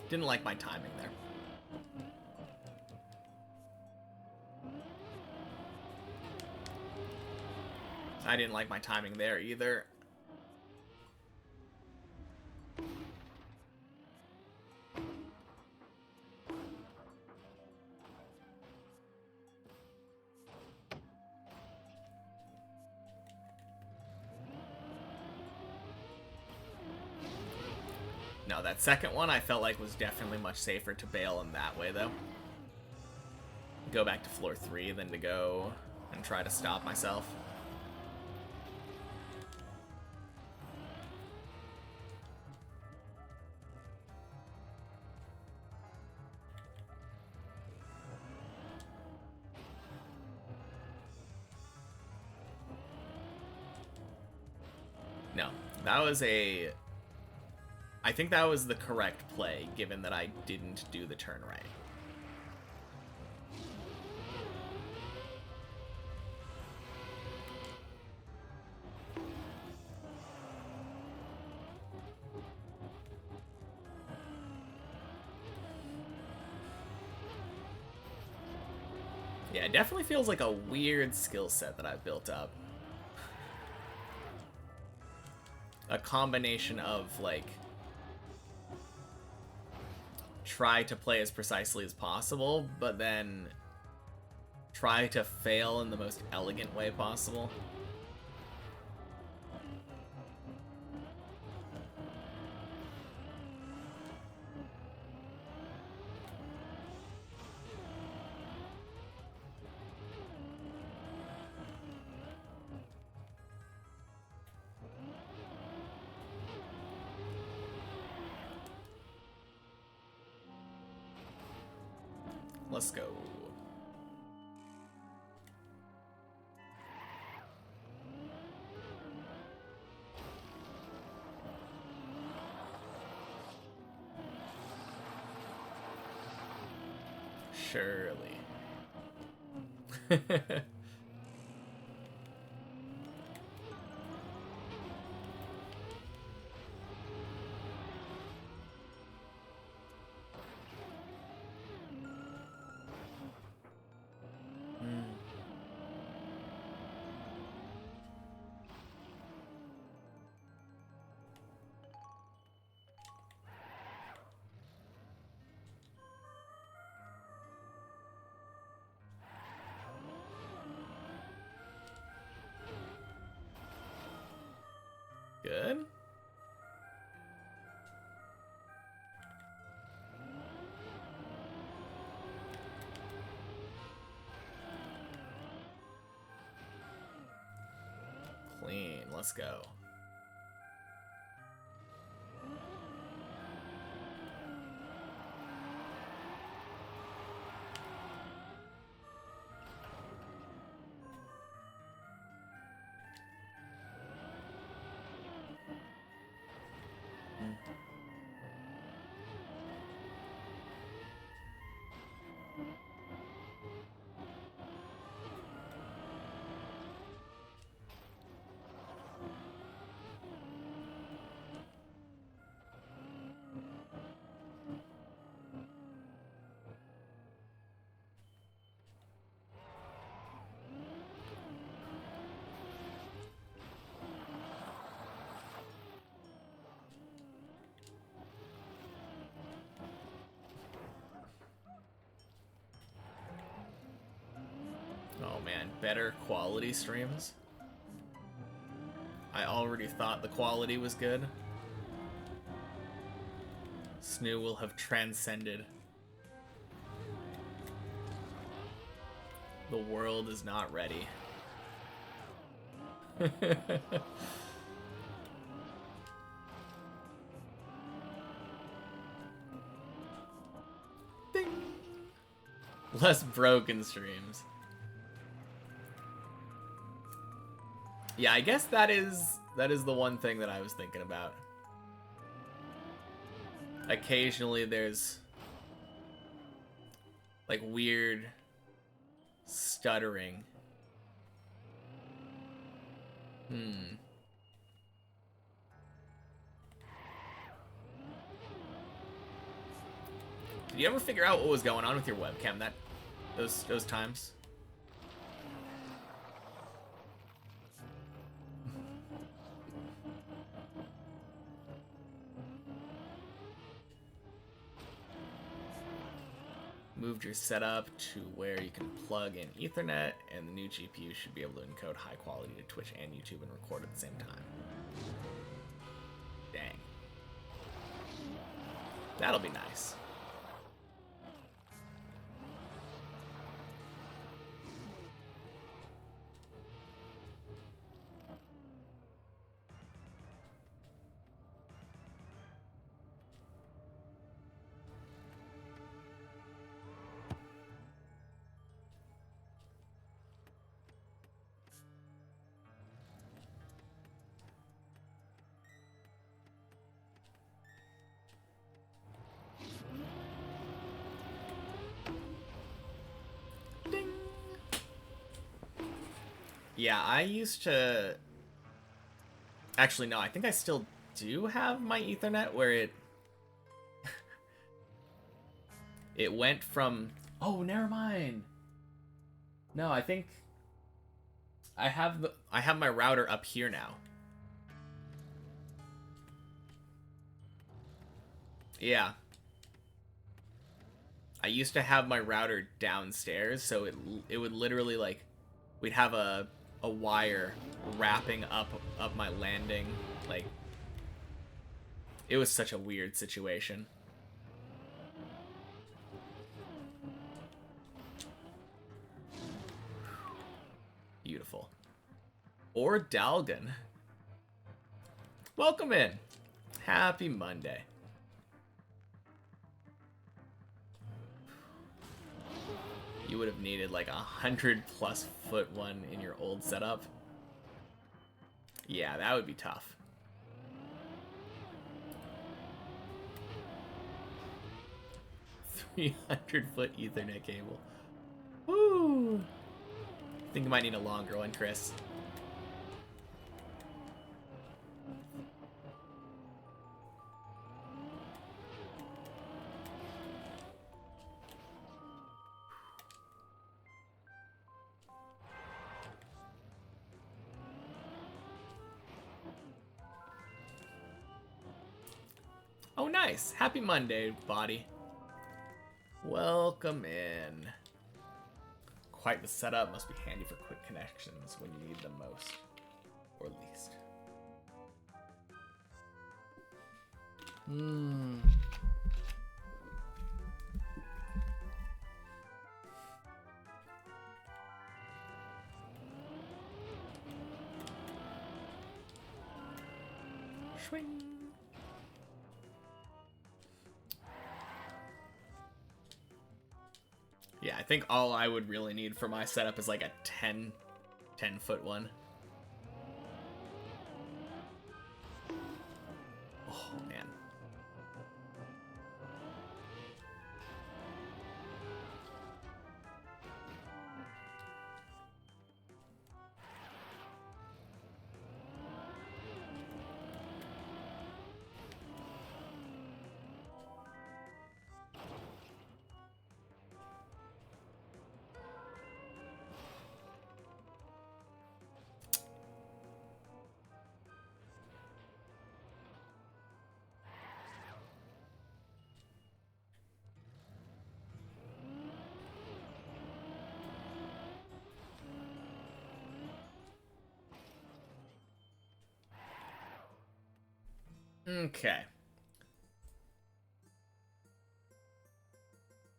Didn't like my timing there. I didn't like my timing there either. No, that second one I felt like was definitely much safer to bail in that way, though. Go back to floor 3 than to go and try to stop myself. No, that was a... I think that was the correct play, given that I didn't do the turn right. Yeah, it definitely feels like a weird skill set that I've built up. A combination of, like, try to play as precisely as possible, but then try to fail in the most elegant way possible. Let's go. Surely. Good. Clean. Let's go. Oh man, better quality streams? I already thought the quality was good. Snoo will have transcended. The world is not ready. Ding. Less broken streams. Yeah, I guess that is the one thing that I was thinking about. Occasionally there's like weird stuttering. Did you ever figure out what was going on with your webcam those times? moved your setup to where you can plug in Ethernet, and the new GPU should be able to encode high quality to Twitch and YouTube and record at the same time. Dang. That'll be nice. Yeah, I used to... Actually, no, I think I still do have my Ethernet where it... it went from... Oh, never mind. No, I think... I have my router up here now. Yeah. I used to have my router downstairs, so it would literally, like... We'd have a wire wrapping up my landing. Like, it was such a weird situation. Beautiful. Or Dalgan. Welcome in. Happy Monday. You would have needed like 100+ foot one in your old setup. Yeah, that would be tough. $300-foot Ethernet cable. Woo! I think you might need a longer one, Chris. Oh, nice. Happy Monday, body. Welcome in. Quite the setup. Must be handy for quick connections when you need them most. Or least. Swing. Yeah, I think all I would really need for my setup is like a 10-foot one. Oh, man. Okay.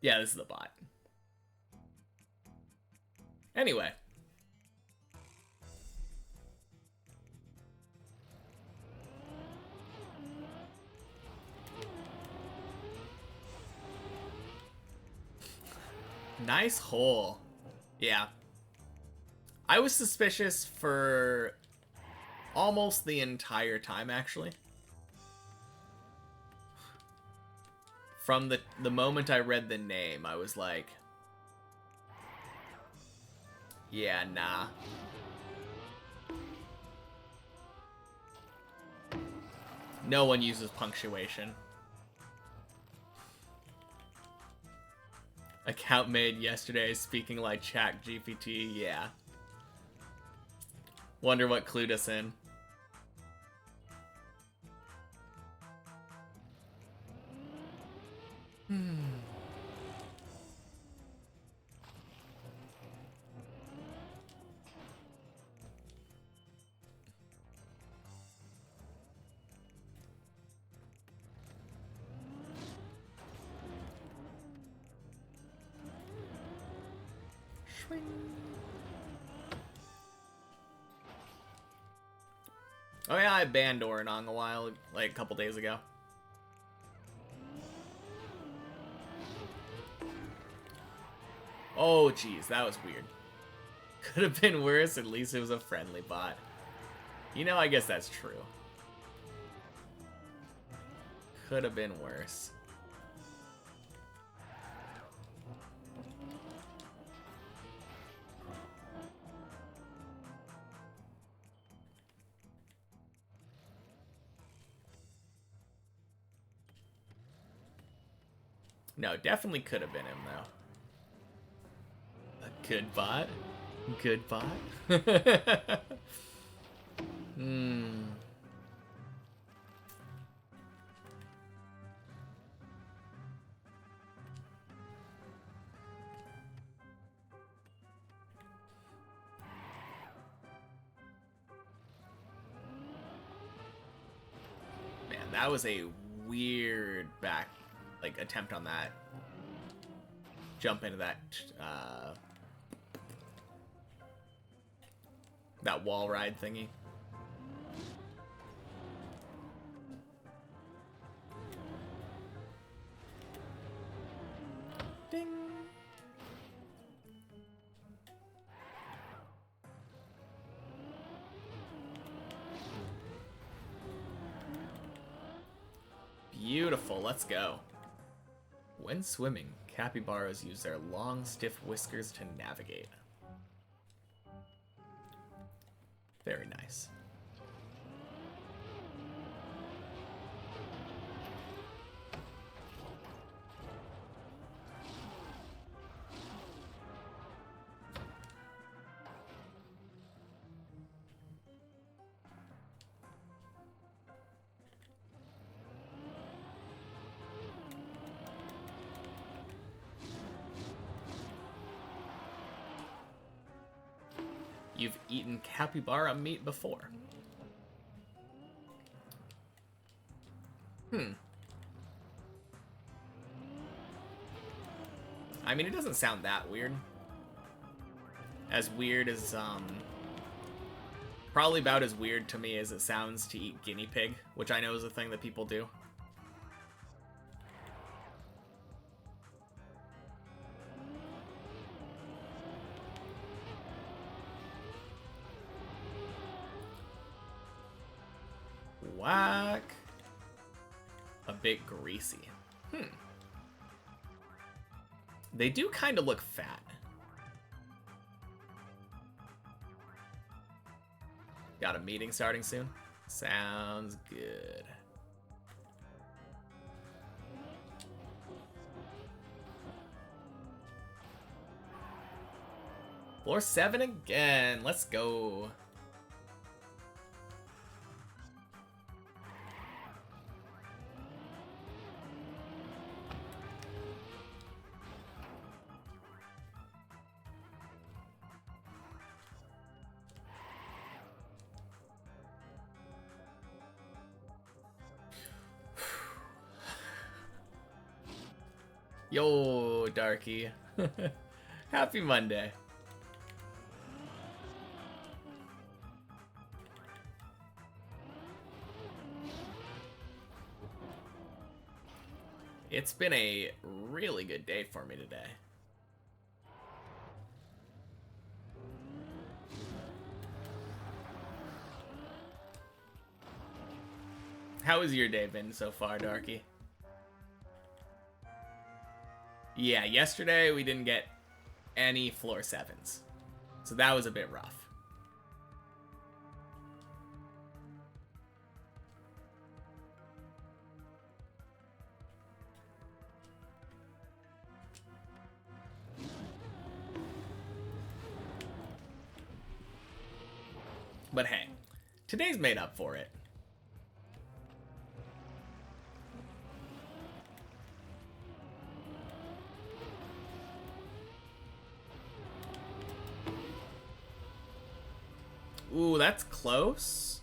Yeah, this is the bot. Anyway. Nice hole. Yeah. I was suspicious for almost the entire time, actually. From the moment I read the name, I was like, yeah, nah. No one uses punctuation. Account made yesterday, speaking like ChatGPT, yeah. Wonder what clued us in. Swing. Oh yeah, I banned Orenon a while, like a couple days ago. Oh jeez, that was weird. Could have been worse, at least it was a friendly bot. You know, I guess that's true. Could have been worse. No, definitely could have been him, though. A good bot? Good bot? Hmm. Man, that was a weird back, like, attempt on that. Jump into that, that wall ride thingy. Ding. Beautiful, let's go. When swimming, capybaras use their long, stiff whiskers to navigate. Very nice. You've eaten capybara meat before. I mean, it doesn't sound that weird. As weird as, probably about as weird to me as it sounds to eat guinea pig, which I know is a thing that people do. Whack. A bit greasy. They do kind of look fat. Got a meeting starting soon? Sounds good. Floor 7 again. Let's go. Yo, Darky. Happy Monday. It's been a really good day for me today. How has your day been so far, Darky? Yeah, yesterday we didn't get any floor 7s. So that was a bit rough. But hey, today's made up for it. Ooh, that's close.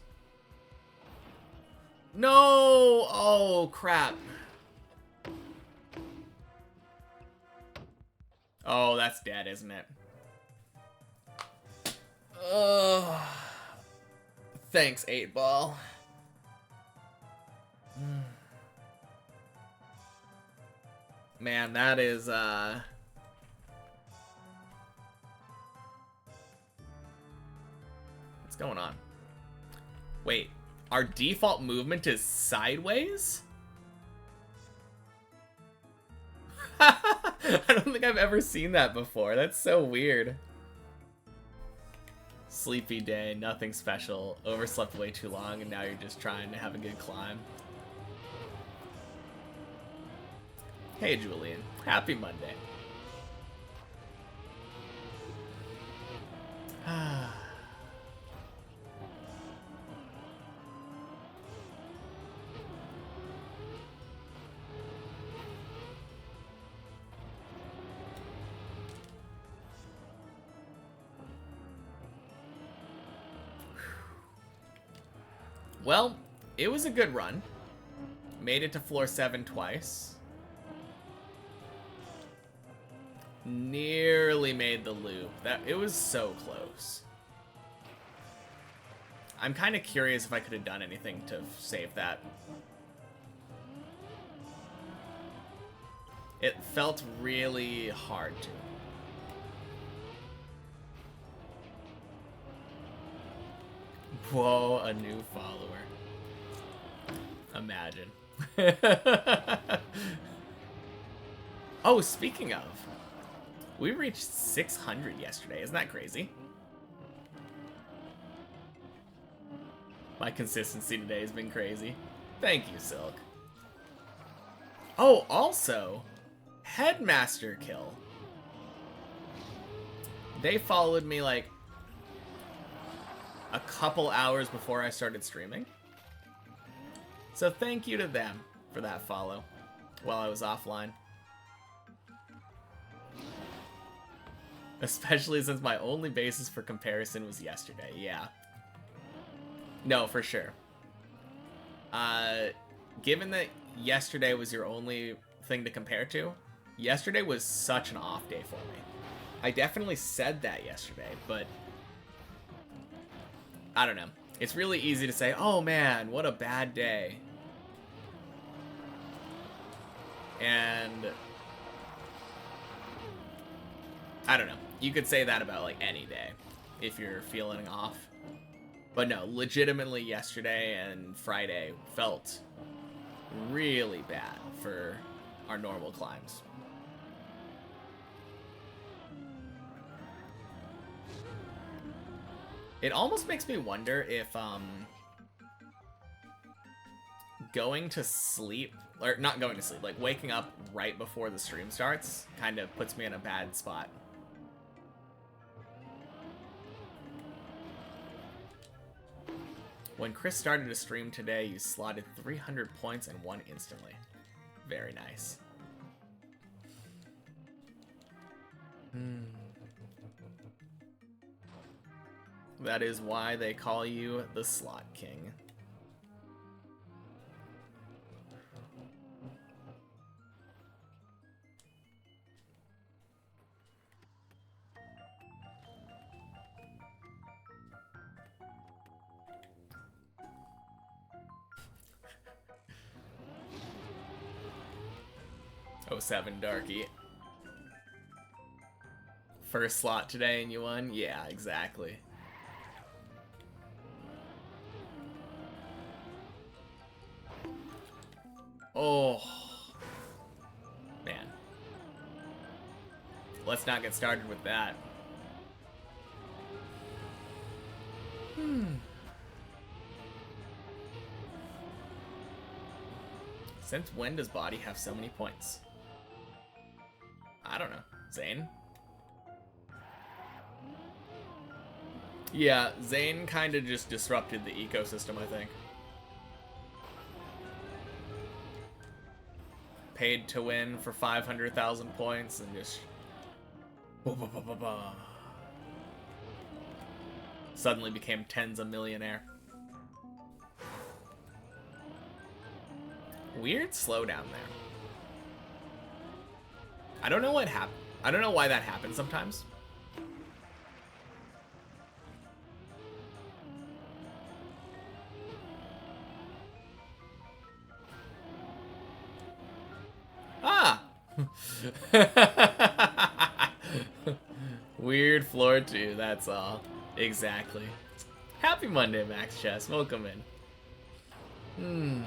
No! Oh, crap. Oh, that's dead, isn't it? Thanks, 8 Ball. Man, that is, what's going on? Wait, our default movement is sideways? I don't think I've ever seen that before. That's so weird. Sleepy day, nothing special. Overslept way too long, and now you're just trying to have a good climb. Hey, Julian. Happy Monday. Well, it was a good run. Made it to floor 7 twice. Nearly made the loop. It was so close. I'm kind of curious if I could have done anything to save that. It felt really hard to. Whoa, a new follower. Imagine. Oh, speaking of, we reached 600 yesterday. Isn't that crazy? My consistency today has been crazy. Thank you, Silk. Oh, also, Headmaster Kill. They followed me like a couple hours before I started streaming. So thank you to them for that follow while I was offline. Especially since my only basis for comparison was yesterday. Yeah. No, for sure. Given that yesterday was your only thing to compare to, yesterday was such an off day for me. I definitely said that yesterday, but I don't know. It's really easy to say, oh man, what a bad day. And I don't know. You could say that about like any day if you're feeling off. But no, legitimately yesterday and Friday felt really bad for our normal climbs. It almost makes me wonder if going to sleep, or not going to sleep, like waking up right before the stream starts kind of puts me in a bad spot. When Chris started to stream today, you slotted 300 points and won instantly. Very nice. That is why they call you the Slot King. Oh, 07 Darky. First slot today and you won? Yeah, exactly. Oh. Man. Let's not get started with that. Since when does Body have so many points? I don't know. Zane? Yeah, Zane kind of just disrupted the ecosystem, I think. Paid to win for 500,000 points and just... suddenly became tens a millionaire. Weird slowdown there. I don't know what happened. I don't know why that happens sometimes. Weird floor 2, that's all. Exactly. Happy Monday, Max Chess. Welcome in.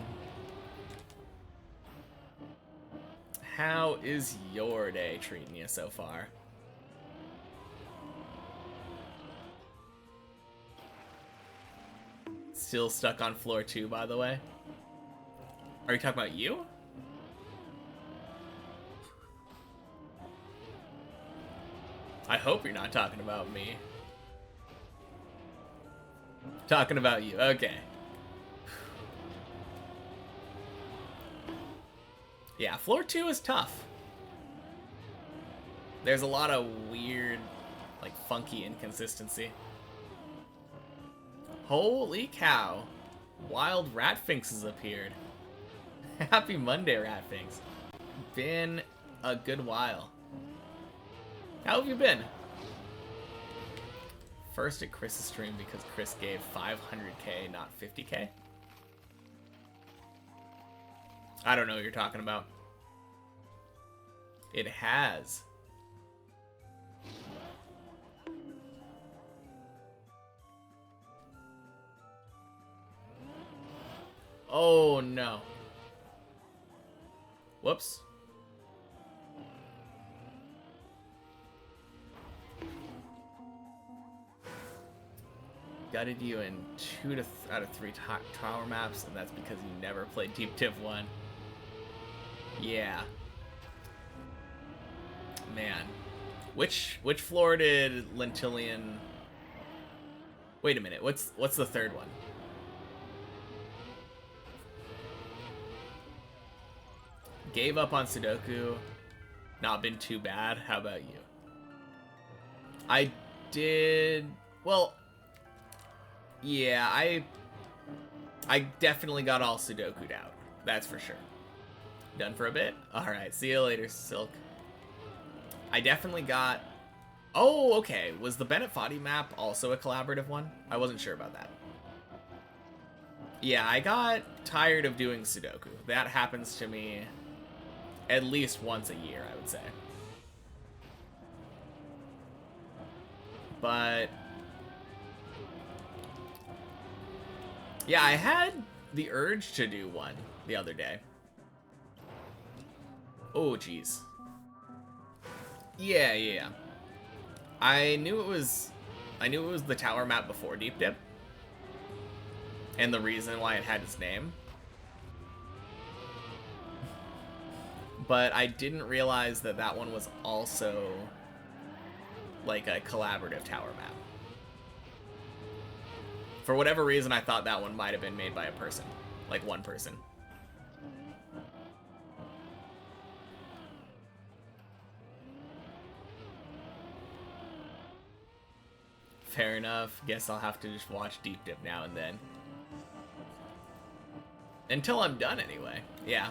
How is your day treating you so far? Still stuck on floor 2, by the way. Are you talking about you? I hope you're not talking about me. Talking about you, okay. Yeah, floor 2 is tough. There's a lot of weird, like, funky inconsistency. Holy cow. Wild Ratfinks has appeared. Happy Monday, Ratfinks. Been a good while. How have you been? First at Chris's stream because Chris gave 500k, not 50k. I don't know what you're talking about. It has. Oh no. Whoops. Gutted you in 2 out of 3 tower maps, and that's because you never played Deep Div 1. Yeah. Man. Which floor did Lentillion... Wait a minute, what's the third one? Gave up on Sudoku. Not been too bad. How about you? I did... Well... Yeah, I definitely got all Sudoku'd out. That's for sure. Done for a bit? Alright, see you later, Silk. I definitely got... Oh, okay. Was the Bennett Foddy map also a collaborative one? I wasn't sure about that. Yeah, I got tired of doing Sudoku. That happens to me at least once a year, I would say. But... yeah, I had the urge to do one the other day. Oh, jeez. Yeah. I knew it was the tower map before Deep Dip. And the reason why it had its name. But I didn't realize that that one was also like a collaborative tower map. For whatever reason, I thought that one might have been made by a person. Like one person. Fair enough. Guess I'll have to just watch Deep Dip now and then. Until I'm done, anyway. Yeah.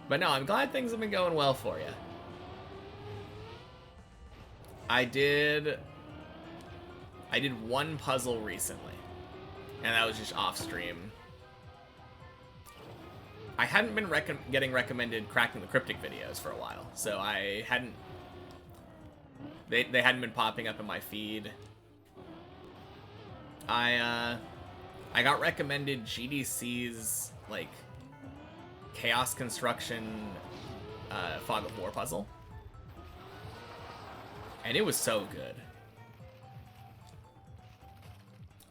But no, I'm glad things have been going well for you. I did one puzzle recently, and that was just off stream. I hadn't been getting recommended Cracking the Cryptic videos for a while, so I hadn't... They hadn't been popping up in my feed. I got recommended GDC's, like, Chaos Construction Fog of War puzzle. And it was so good.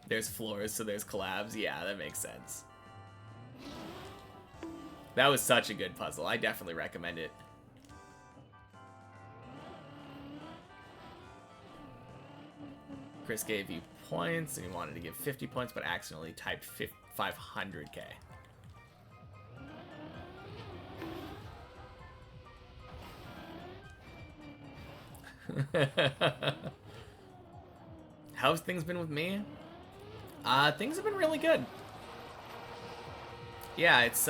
There's floors, so there's collabs. Yeah, that makes sense. That was such a good puzzle. I definitely recommend it. Chris gave you points, and he wanted to give 50 points, but accidentally typed 500k. How's things been with me? Things have been really good. Yeah, it's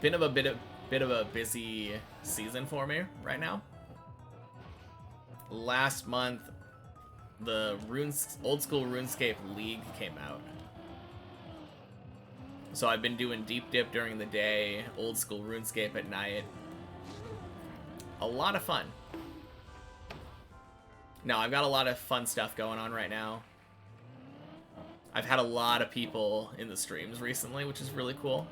been a bit of a busy season for me right now. Last month, the old school RuneScape League came out. So I've been doing Deep Dip during the day, old school RuneScape at night. A lot of fun. No, I've got a lot of fun stuff going on right now. I've had a lot of people in the streams recently, which is really cool.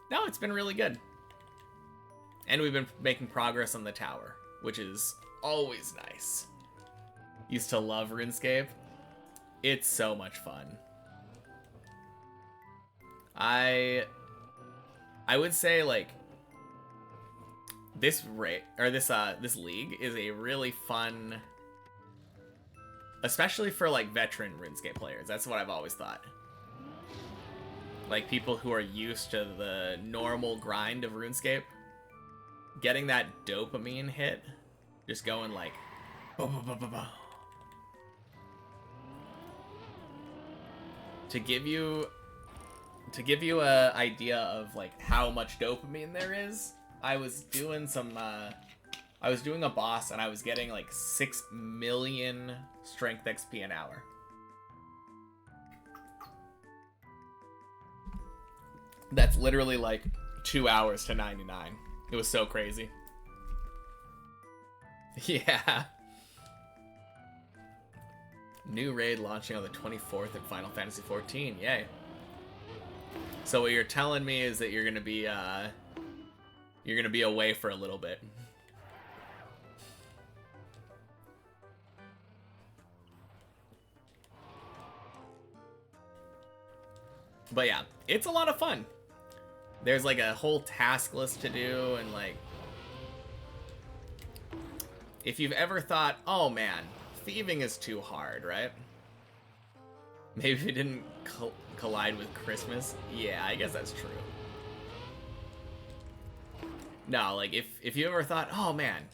No, it's been really good. And we've been making progress on the tower, which is always nice. Used to love RuneScape. It's so much fun. I would say, like, this league is a really fun, especially for like veteran RuneScape players. That's what I've always thought. Like people who are used to the normal grind of RuneScape, getting that dopamine hit, just going like, bah, bah, bah, bah, bah. To give you a idea of like how much dopamine there is, I was doing a boss and I was getting like 6 million strength XP an hour. That's literally like 2 hours to 99. It was so crazy. Yeah. New raid launching on the 24th in Final Fantasy XIV. Yay. So what you're telling me is that you're gonna be away for a little bit. But yeah, it's a lot of fun. There's like a whole task list to do, and like, if you've ever thought, oh man, thieving is too hard, right? Maybe it didn't collide with Christmas. Yeah, I guess that's true. No, like if you ever thought, oh man,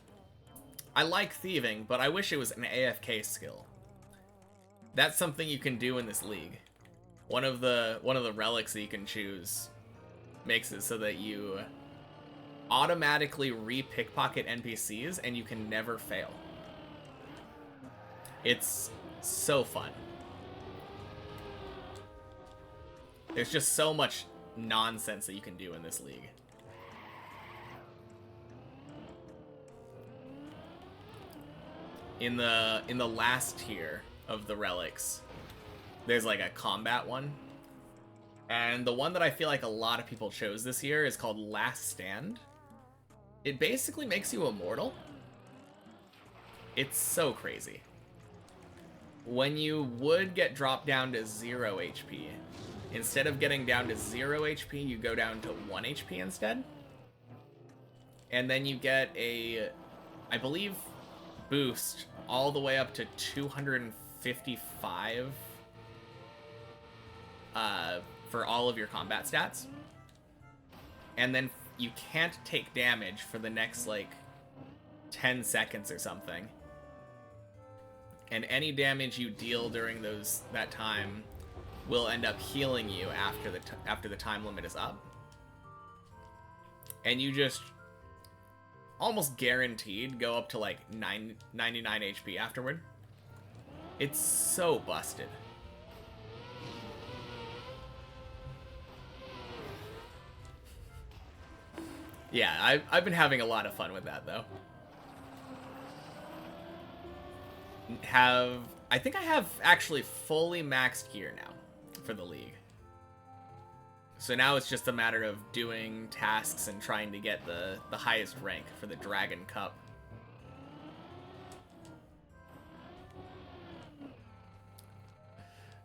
I like thieving, but I wish it was an AFK skill. That's something you can do in this league. One of the relics that you can choose makes it so that you automatically re-pickpocket NPCs and you can never fail. It's so fun. There's just so much nonsense that you can do in this league. In the last tier of the relics, there's like a combat one. And the one that I feel like a lot of people chose this year is called Last Stand. It basically makes you immortal. It's so crazy. When you would get dropped down to 0 HP, instead of getting down to 0 HP, you go down to 1 HP instead. And then you get a, I believe, boost all the way up to 255 for all of your combat stats. And then you can't take damage for the next like 10 seconds or something. And any damage you deal during that time will end up healing you after the time limit is up. And you just almost guaranteed go up to like 99 HP afterward. It's so busted. Yeah, I've been having a lot of fun with that though. I think I have actually fully maxed gear now for the league. So now it's just a matter of doing tasks and trying to get the highest rank for the Dragon Cup.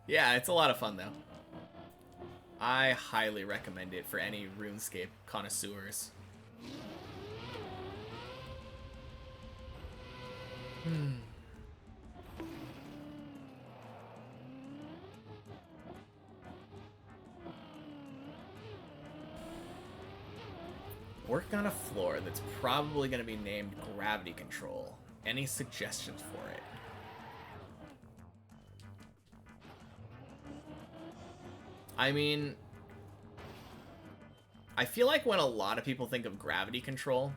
Yeah, it's a lot of fun though. I highly recommend it for any RuneScape connoisseurs. Working on a floor that's probably going to be named Gravity Control. Any suggestions for it? I mean, I feel like when a lot of people think of Gravity Control,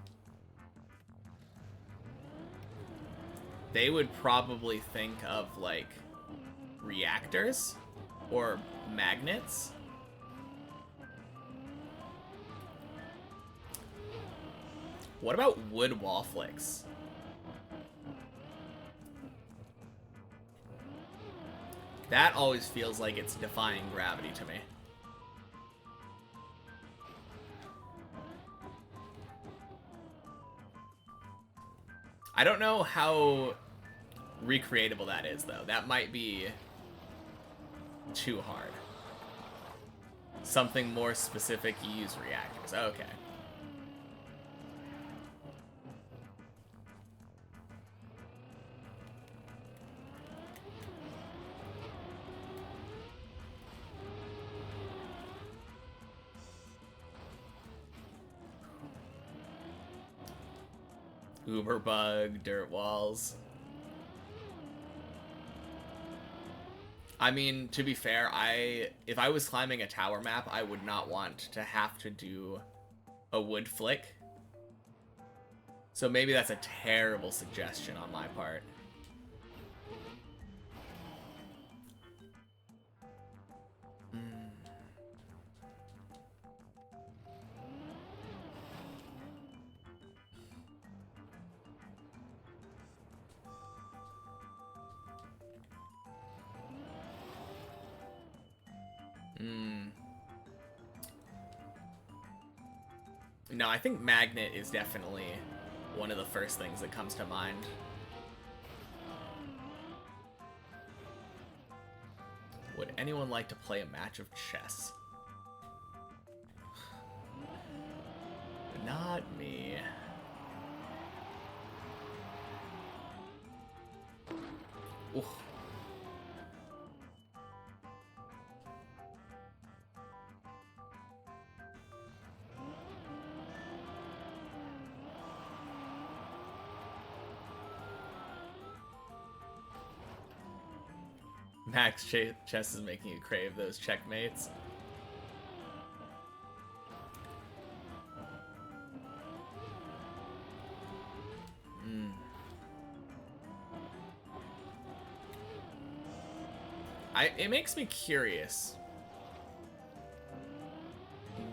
they would probably think of like reactors. Or magnets? What about wood wall flicks? That always feels like it's defying gravity to me. I don't know how recreatable that is, though. That might be too hard. Something more specific, you use reactors. Okay. Uber bug, dirt walls. I mean, to be fair, if I was climbing a tower map, I would not want to have to do a wood flick. So maybe that's a terrible suggestion on my part. No, I think magnet is definitely one of the first things that comes to mind. Would anyone like to play a match of chess? Not me. Oof. Max chess is making you crave those checkmates. It makes me curious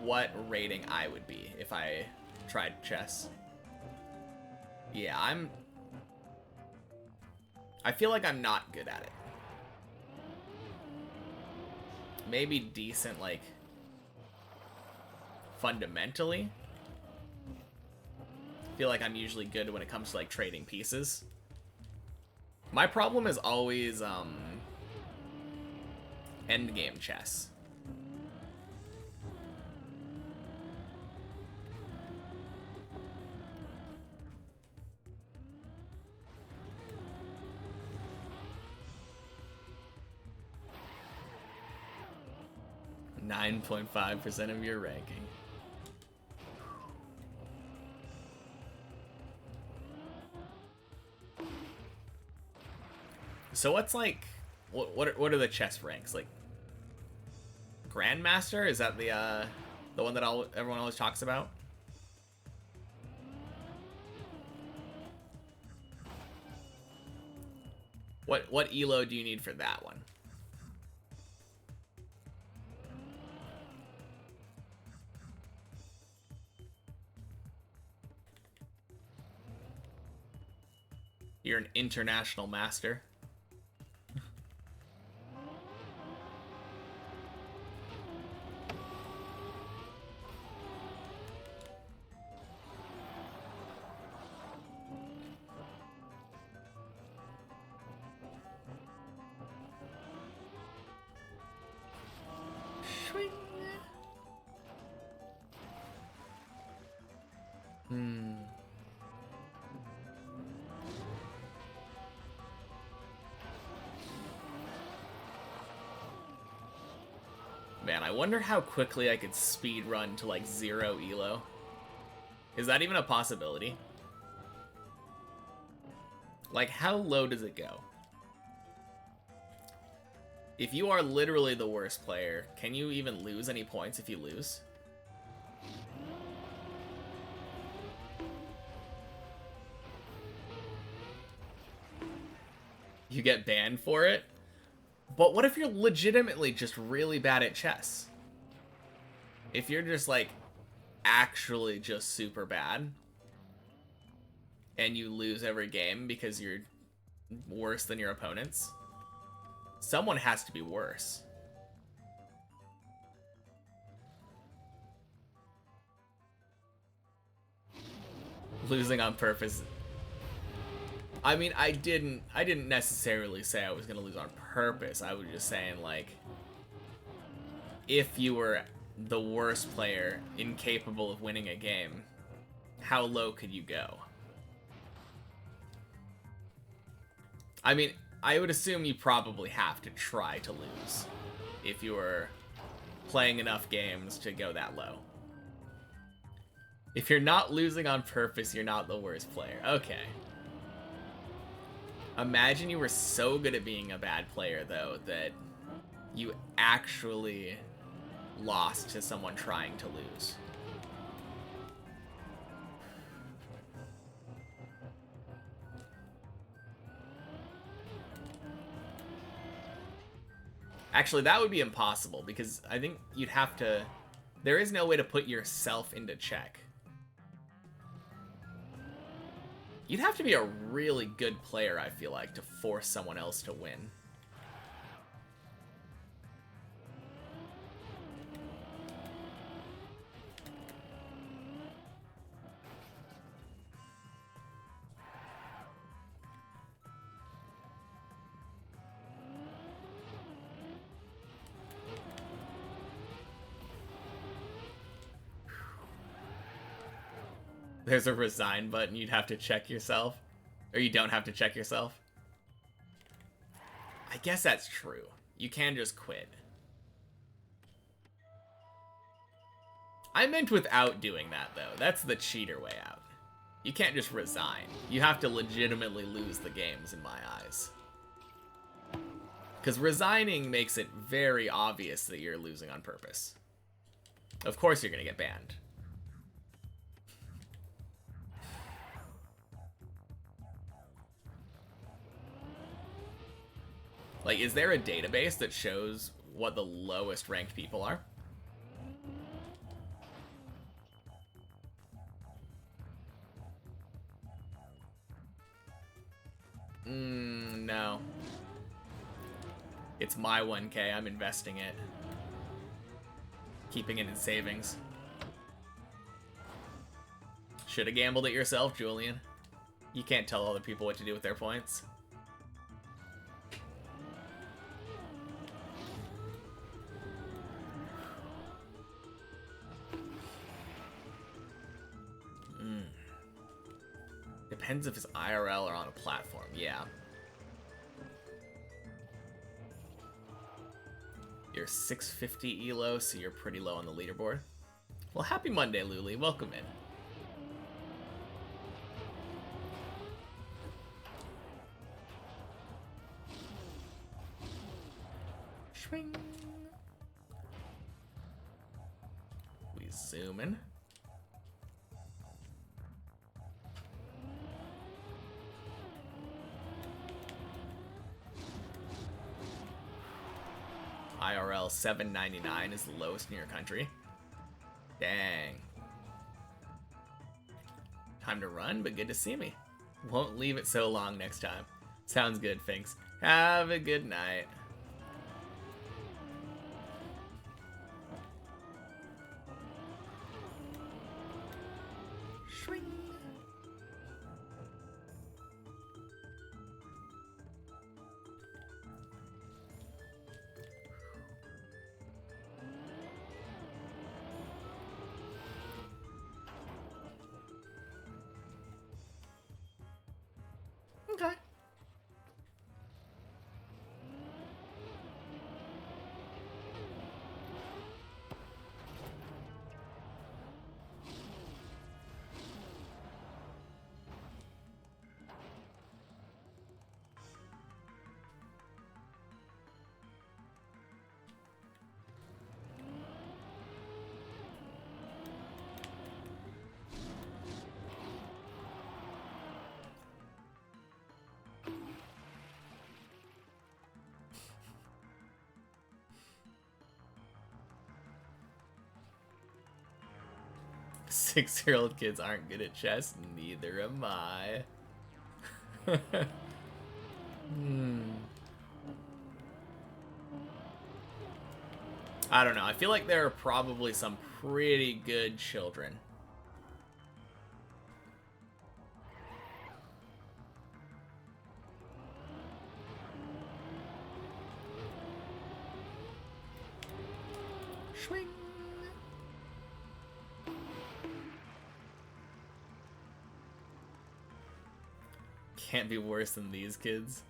what rating I would be if I tried chess. Yeah, I feel like I'm not good at it. Maybe decent, like, fundamentally. I feel like I'm usually good when it comes to, like, trading pieces. My problem is always, endgame chess. .5% of your ranking. So what's like, what are the chess ranks like? Grandmaster, is that the one that everyone always talks about? What elo do you need for that one? You're an international master. Man, I wonder how quickly I could speed run to like 0 elo. Is that even a possibility? Like, how low does it go? If you are literally the worst player, can you even lose any points if you lose? You get banned for it? But what if you're legitimately just really bad at chess? If you're just like actually just super bad and you lose every game because you're worse than your opponents, someone has to be worse. Losing on purpose. I mean, I didn't necessarily say I was gonna lose on purpose. I was just saying, like, if you were the worst player, incapable of winning a game, how low could you go? I mean, I would assume you probably have to try to lose if you were playing enough games to go that low. If you're not losing on purpose, you're not the worst player. Okay. Imagine you were so good at being a bad player, though, that you actually lost to someone trying to lose. Actually, that would be impossible, because I think you'd have to... There is no way to put yourself into check. You'd have to be a really good player, I feel like, to force someone else to win. There's a resign button, you'd have to check yourself. Or you don't have to check yourself. I guess that's true. You can just quit. I meant without doing that, though. That's the cheater way out. You can't just resign. You have to legitimately lose the games, in my eyes. Because resigning makes it very obvious that you're losing on purpose. Of course you're going to get banned. Like, is there a database that shows what the lowest ranked people are? No. It's my 1K, I'm investing it. Keeping it in savings. Should have gambled it yourself, Julian. You can't tell other people what to do with their points. Depends if it's IRL or on a platform, yeah. You're 650 elo, so you're pretty low on the leaderboard. Well, happy Monday, Luli. Welcome in. Swing. We zoom in. IRL 799 is the lowest in your country. Dang. Time to run, but good to see me. Won't leave it so long next time. Sounds good, Finks. Have a good night. Swing. Okay. 6-year-old kids aren't good at chess, neither am I. I don't know. I feel like there are probably some pretty good children. Swing. Can't be worse than these kids.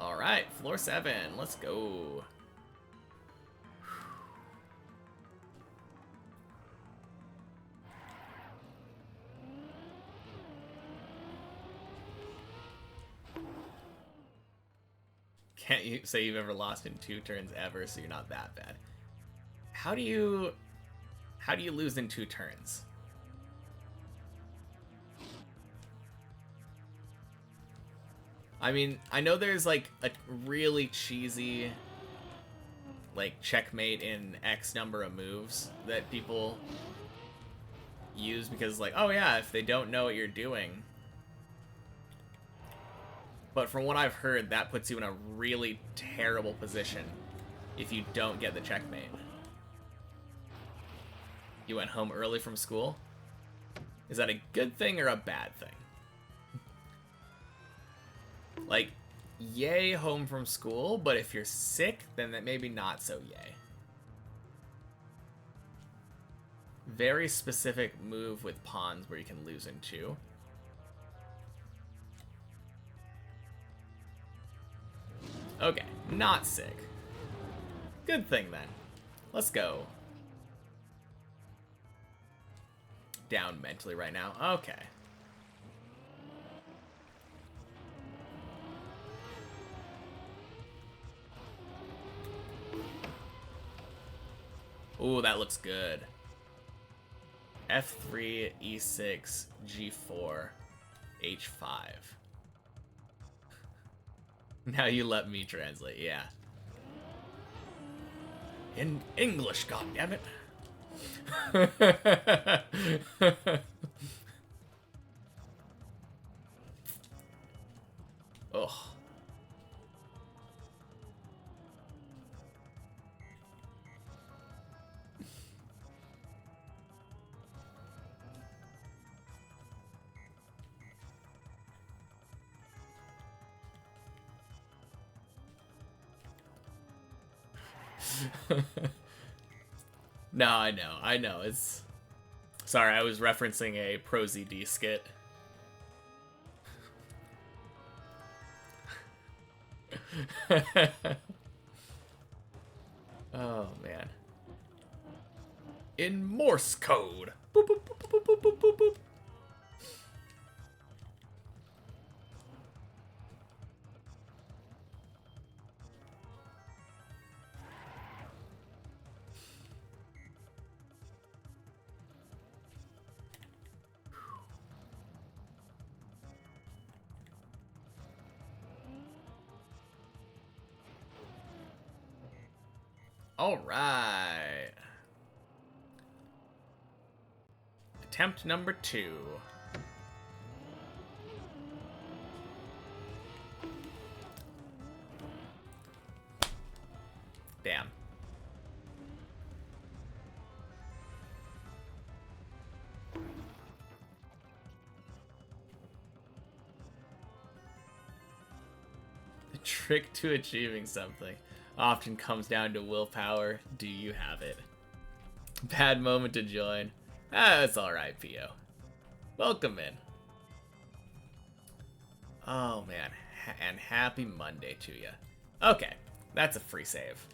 All right, floor 7. Let's go. Can't you say you've ever lost in 2 turns ever, so you're not that bad. How do you lose in 2 turns? I mean, I know there's like a really cheesy like checkmate in X number of moves that people use because like, oh yeah, if they don't know what you're doing. But from what I've heard, that puts you in a really terrible position if you don't get the checkmate. You went home early from school? Is that a good thing or a bad thing? Like, yay home from school, but if you're sick, then that maybe not so yay. Very specific move with pawns where you can lose in 2. Okay, not sick. Good thing then. Let's go. Down mentally right now. Okay. Ooh, that looks good. F3, E6, G4, H5. Now you let me translate, yeah. In English, goddammit. Ugh. No, I know. It's sorry, I was referencing a ProZD skit. Oh man. In Morse code. Boop, boop, boop, boop, boop, boop, boop, boop. All right. Attempt number 2. Damn. The trick to achieving something often comes down to willpower. Do you have it? Bad moment to join. Ah, it's alright, Pio. Welcome in. Oh, man. And happy Monday to you. Okay, that's a free save.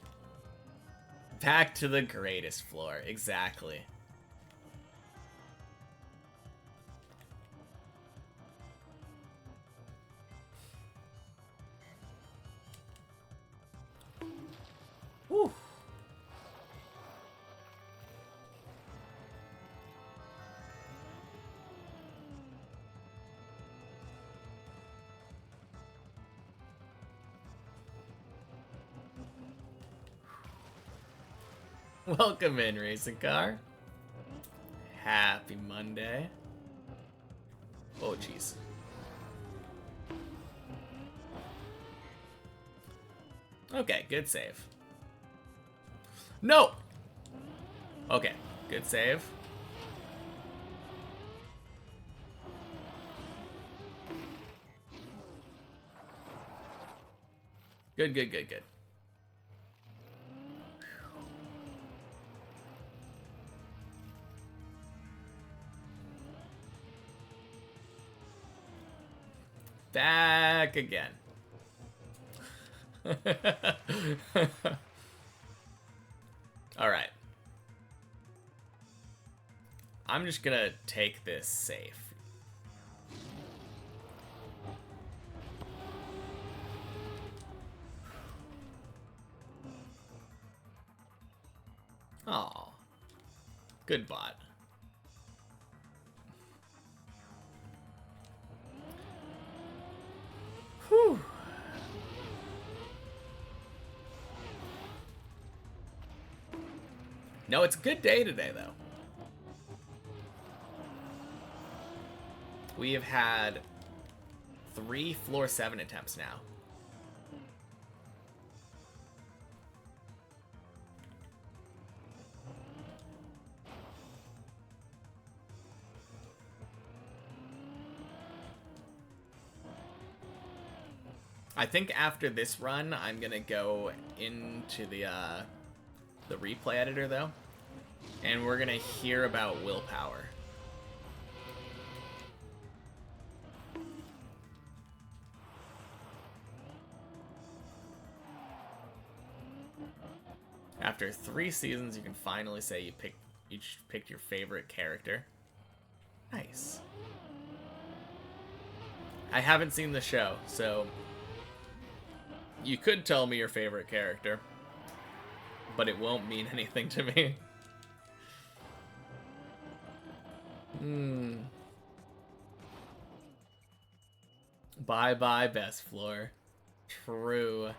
Back to the greatest floor. Exactly. Whew. Welcome in, racing car. Happy Monday. Oh, jeez. Okay, good save. No! Okay, good save. Good, good, good, good. Back again. All right. I'm just gonna take this safe. Oh, good bot. Whew. No, it's a good day today, though. We have had 3 floor 7 attempts now. I think after this run, I'm gonna go into the replay editor, though, and we're gonna hear about willpower. After 3 seasons, you can finally say you each picked your favorite character. Nice. I haven't seen the show, so you could tell me your favorite character, but it won't mean anything to me. Bye-bye, best floor. True.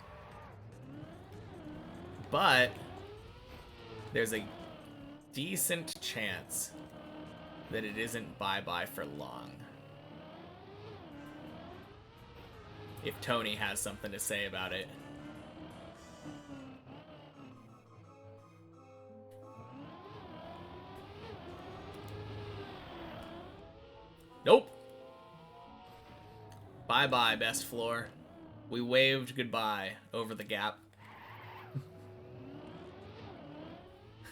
But there's a decent chance that it isn't bye-bye for long. If Tony has something to say about it. Nope. Bye-bye, best floor. We waved goodbye over the gap.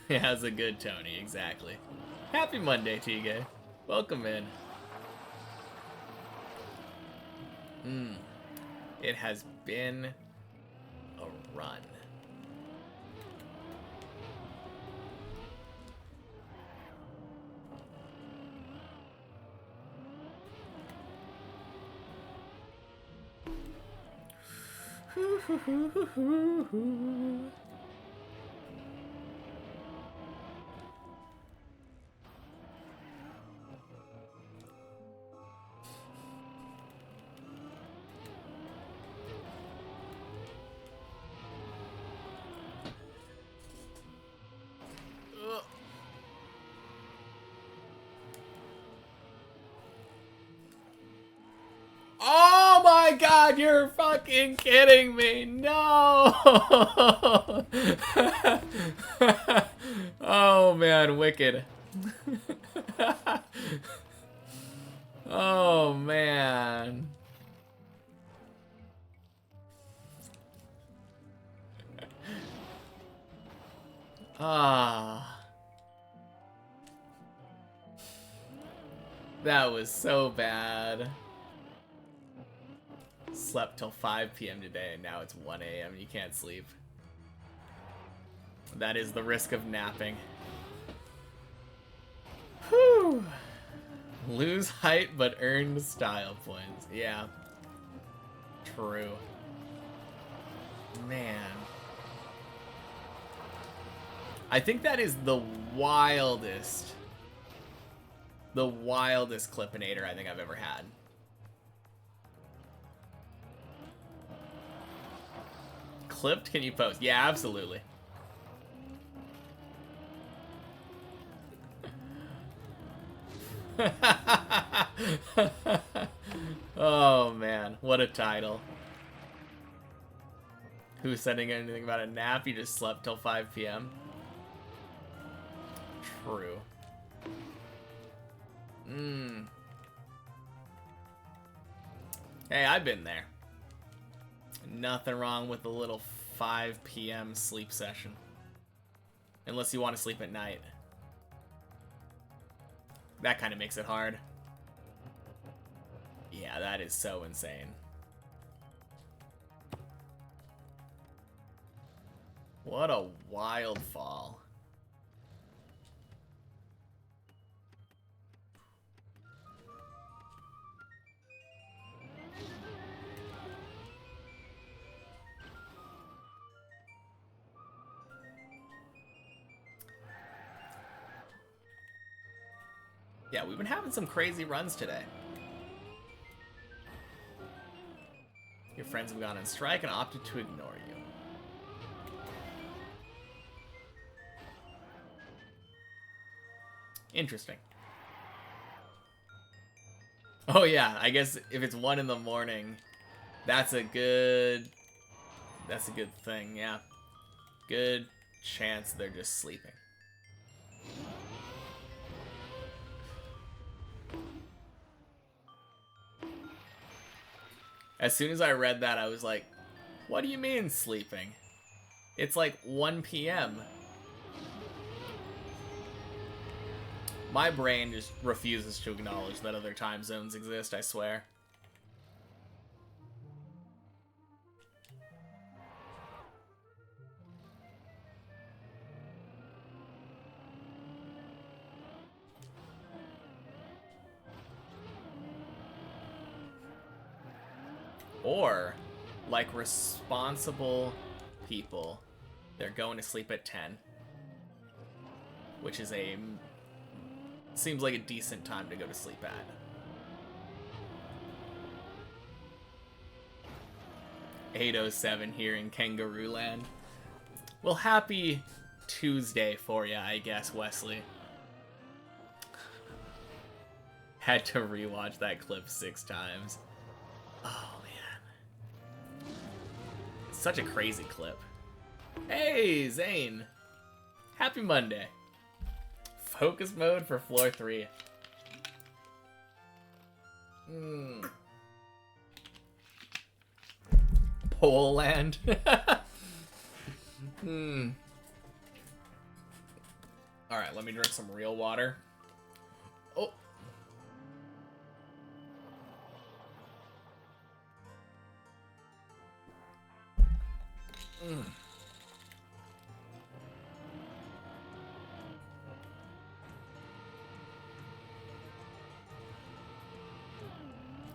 It has a good Tony, exactly. Happy Monday, Tige. Welcome in. It has been a run. Oh my god, you're fucking kidding me. No. Oh man, wicked. Oh man. Ah. That was so bad. Slept till 5 p.m. today, and now it's 1 a.m. You can't sleep. That is the risk of napping. Whew. Lose height, but earn style points. Yeah. True. Man. I think that is the wildest Clippinator I think I've ever had. Clipped? Can you post? Yeah, absolutely. Oh man, what a title. Who's sending anything about a nap? You just slept till 5 p.m.? True. Hey, I've been there. Nothing wrong with a little 5 p.m. sleep session. Unless you want to sleep at night. That kind of makes it hard. Yeah, that is so insane. What a wild fall. Yeah, we've been having some crazy runs today. Your friends have gone on strike and opted to ignore you. Interesting. Oh yeah, I guess if it's 1 in the morning, that's a good thing, yeah. Good chance they're just sleeping. As soon as I read that, I was like, what do you mean sleeping? It's like 1 p.m. My brain just refuses to acknowledge that other time zones exist, I swear. Or, like responsible people, they're going to sleep at 10. Which is seems like a decent time to go to sleep at. "8:07 here in Kangaroo Land." Well, happy Tuesday for you, I guess, Wesley. Had to rewatch that clip 6 times. Oh, man. It's such a crazy clip. Hey, Zane. Happy Monday. Focus mode for floor 3. Poland. Alright, let me drink some real water. Oh.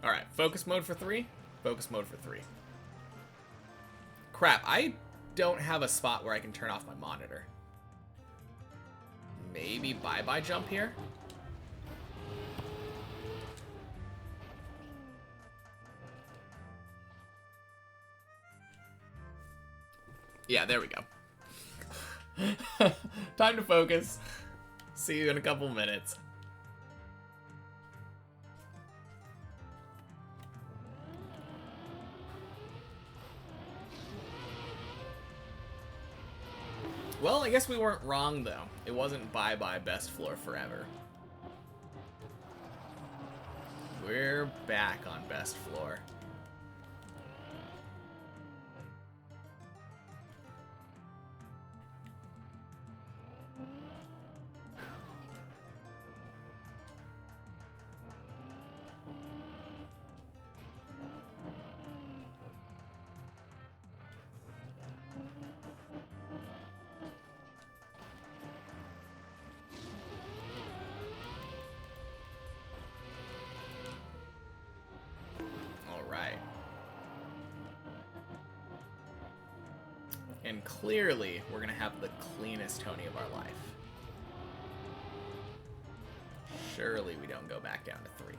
Alright, focus mode for 3. Focus mode for 3. Crap, I don't have a spot where I can turn off my monitor. Maybe bye-bye jump here? Yeah, there we go. Time to focus. See you in a couple minutes. Well, I guess we weren't wrong, though. It wasn't bye-bye best floor forever. We're back on best floor. And clearly, we're gonna have the cleanest Tony of our life. Surely we don't go back down to 3.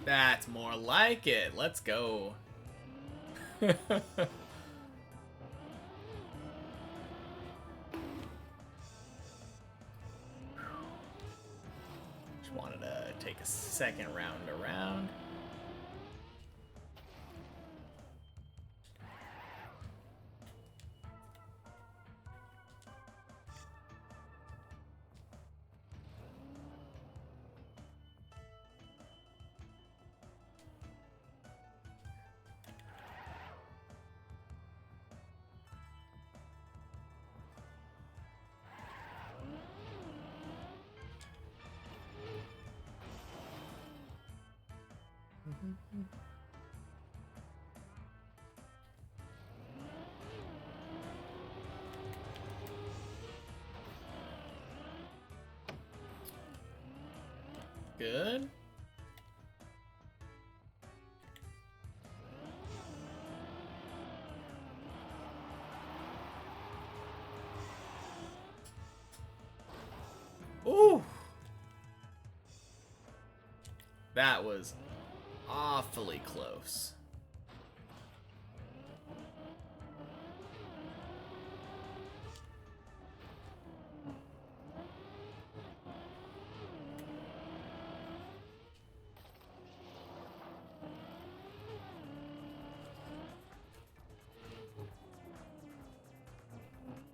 That's more like it. Let's go. Just wanted to take a second round around. Good. Ooh. That was awfully close.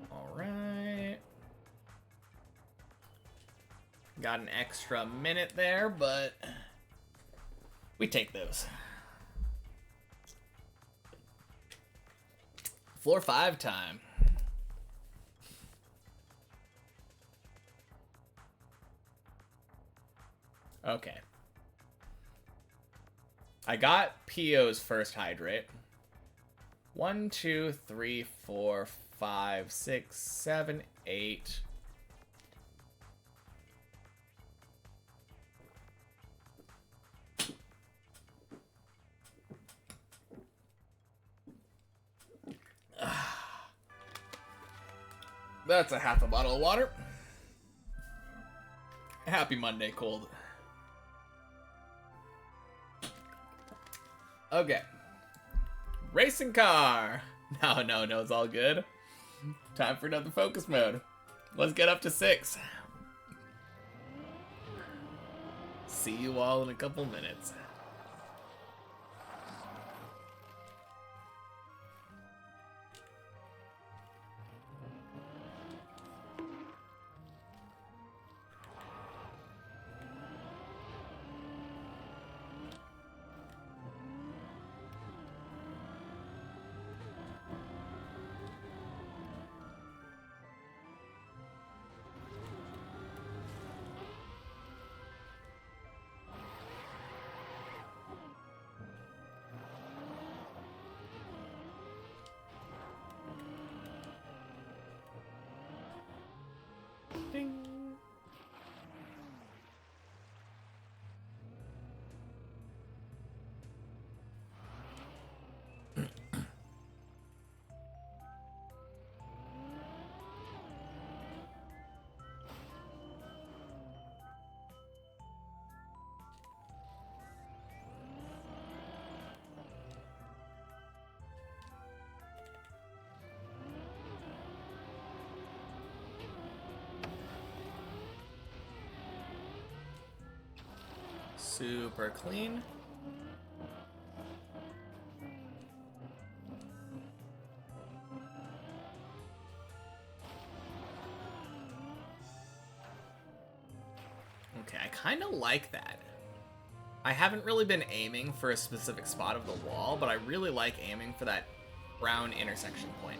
All right. Got an extra minute there, but we take those. Floor 5 time. Okay. I got Pio's first hydrate. 1, 2, 3, 4, 5, 6, 7, 8. That's a half a bottle of water. Happy Monday, cold. Okay. Racing car. No, it's all good. Time for another focus mode. Let's get up to 6. See you all in a couple minutes. Ding. Super clean. Okay, I kind of like that. I haven't really been aiming for a specific spot of the wall, but I really like aiming for that brown intersection point.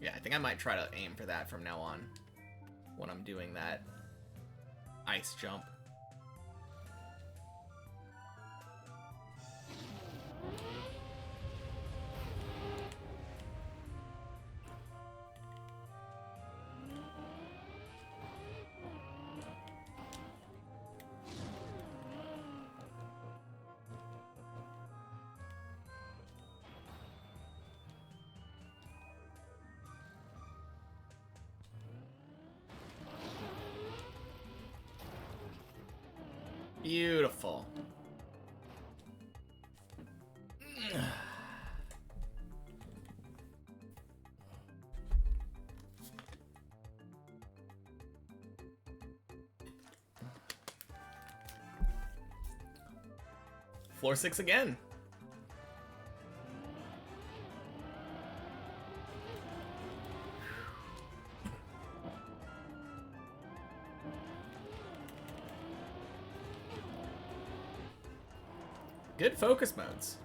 Yeah, I think I might try to aim for that from now on. when I'm doing that ice jump. Beautiful. Floor 6 again. Good focus modes.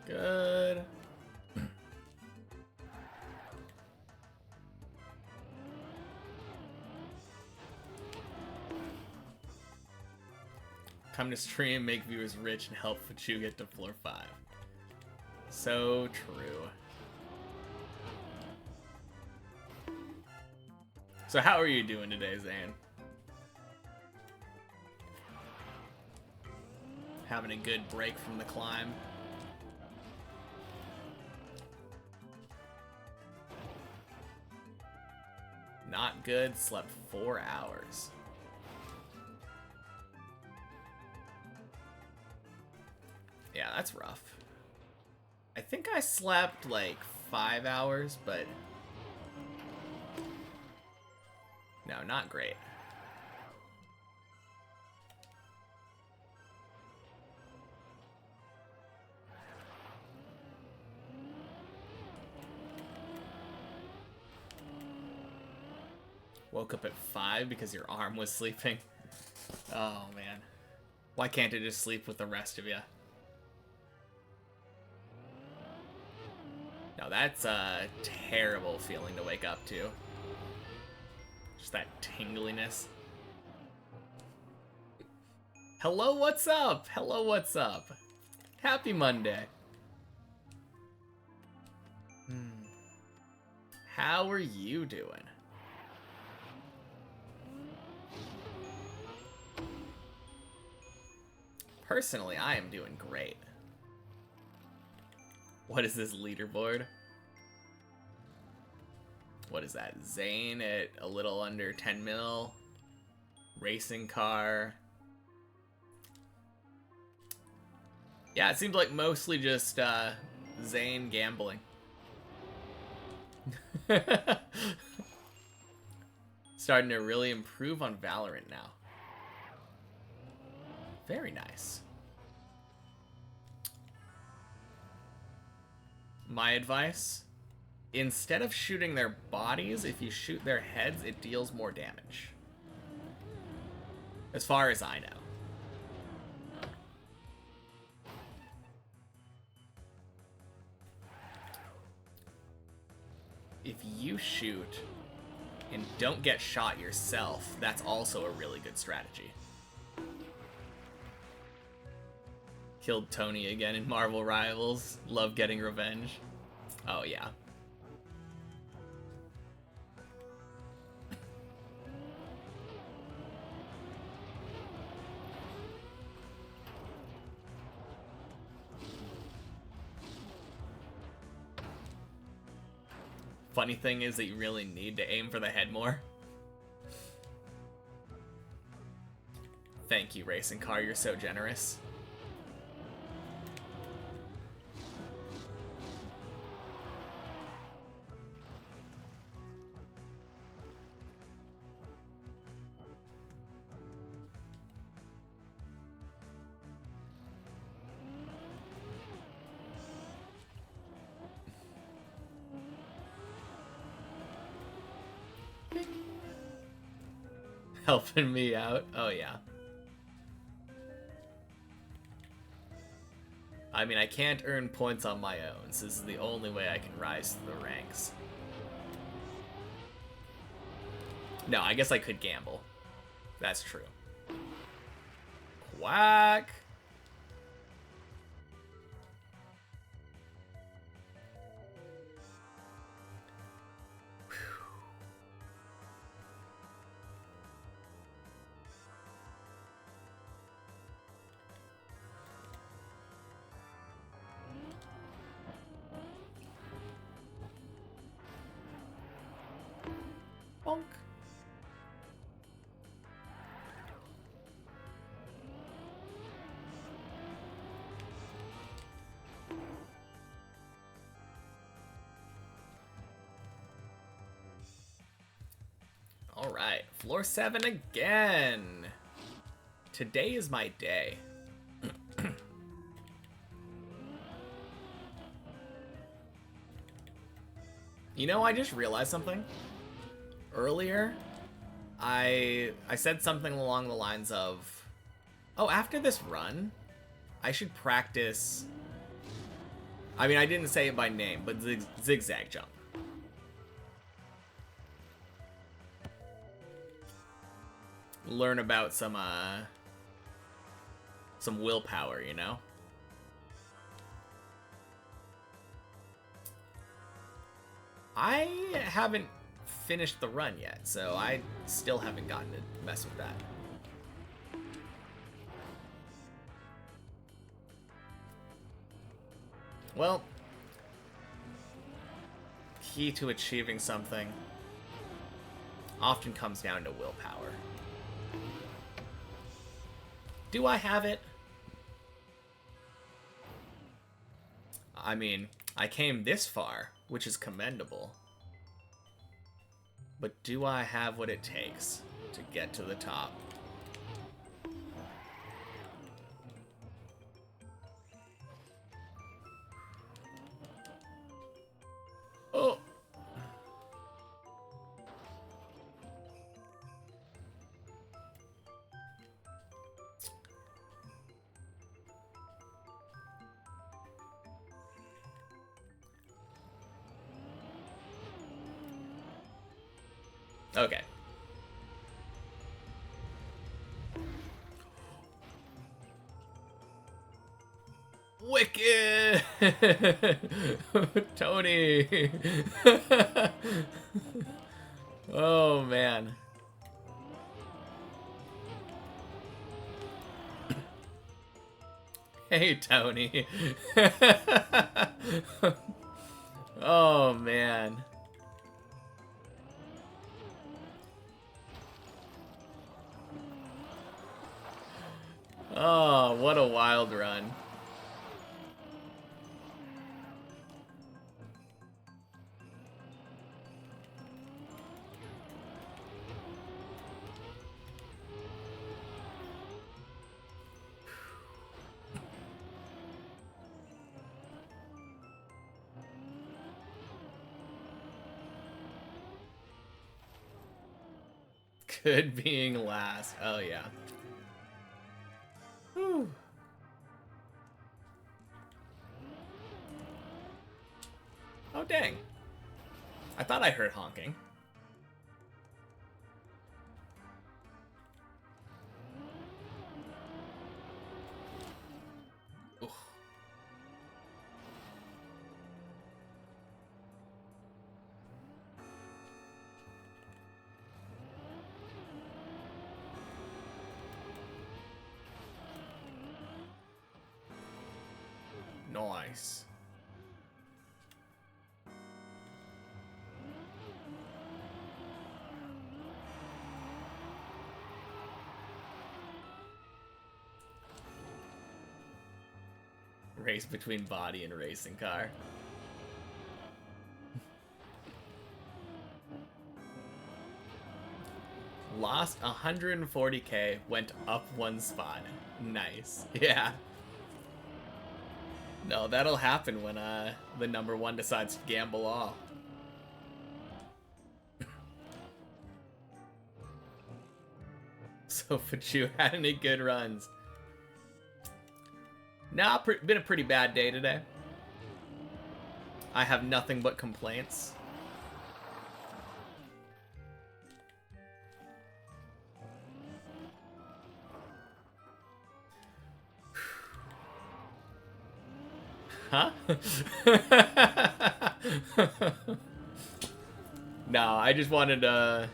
Good. Come to stream, make viewers rich, and help Fachu get to floor 5. So true. So how are you doing today, Zane? Having a good break from the climb? Not good, slept 4 hours. Yeah, that's rough. I think I slept like 5 hours, but no, not great. Woke up at 5 because your arm was sleeping. Oh man. Why can't it just sleep with the rest of you? No, that's a terrible feeling to wake up to. Just that tingliness. Hello, what's up? Hello, what's up? Happy Monday. How are you doing? Personally, I am doing great. What is this leaderboard? What is that? Zane at a little under 10 mil. Racing car. Yeah, it seems like mostly just Zane gambling. Starting to really improve on Valorant now. Very nice. My advice? Instead of shooting their bodies, if you shoot their heads, it deals more damage. As far as I know. If you shoot and don't get shot yourself, that's also a really good strategy. Killed Tony again in Marvel Rivals. Love getting revenge. Oh, yeah. Funny thing is that you really need to aim for the head more. Thank you, Racing Car. You're so generous. Helping me out. Oh, yeah. I mean, I can't earn points on my own, so this is the only way I can rise to the ranks. No, I guess I could gamble. That's true. Quack! Bonk. Alright, floor 7 again. Today is my day. You know, I just realized something. Earlier, I said something along the lines of, oh, after this run, I should practice... I mean, I didn't say it by name, but zigzag jump. Learn about some willpower, you know? I haven't finished the run yet, so I still haven't gotten to mess with that. Well, key to achieving something often comes down to willpower. Do I have it? I mean, I came this far, which is commendable. But do I have what it takes to get to the top? Oh! Okay. Wicked! Tony! Oh, man. Hey, Tony. Oh, man. Oh, what a wild run. Good being last. Oh, yeah. Whew. Oh, dang. I thought I heard honking. Oof. Nice. Race between body and racing car. Lost 140k, went up one spot. Nice. Yeah. No, that'll happen when the number one decides to gamble all. So Fachu had any good runs? Nah, been a pretty bad day today. I have nothing but complaints. Huh? No, I just wanted to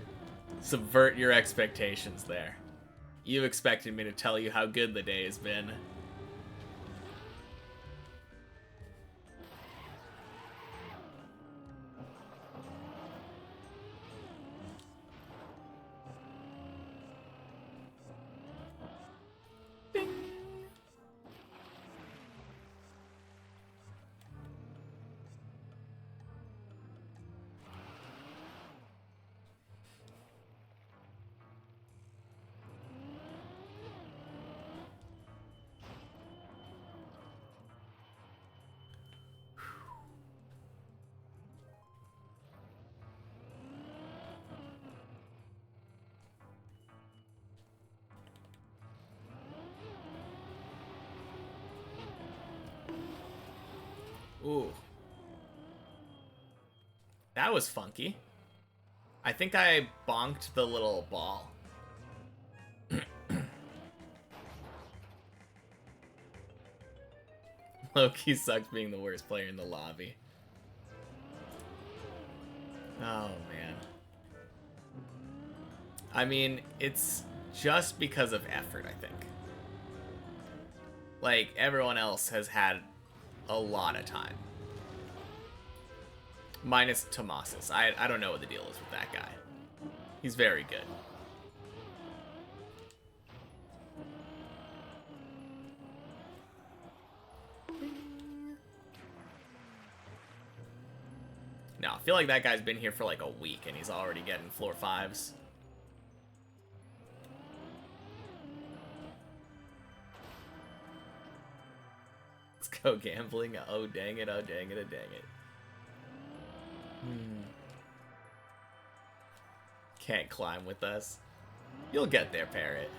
subvert your expectations there. You expected me to tell you how good the day has been. Bing. Ooh. That was funky. I think I bonked the little ball. Loki sucks being the worst player in the lobby. Oh, man. I mean, it's just because of effort, I think. Like, everyone else has had a lot of time. Minus Tomasis. I don't know what the deal is with that guy. He's very good. No, I feel like that guy's been here for like a week and he's already getting floor 5s. Let's go gambling. Oh, dang it. Oh, dang it. Oh, dang it. Can't climb with us. You'll get there, Parrot.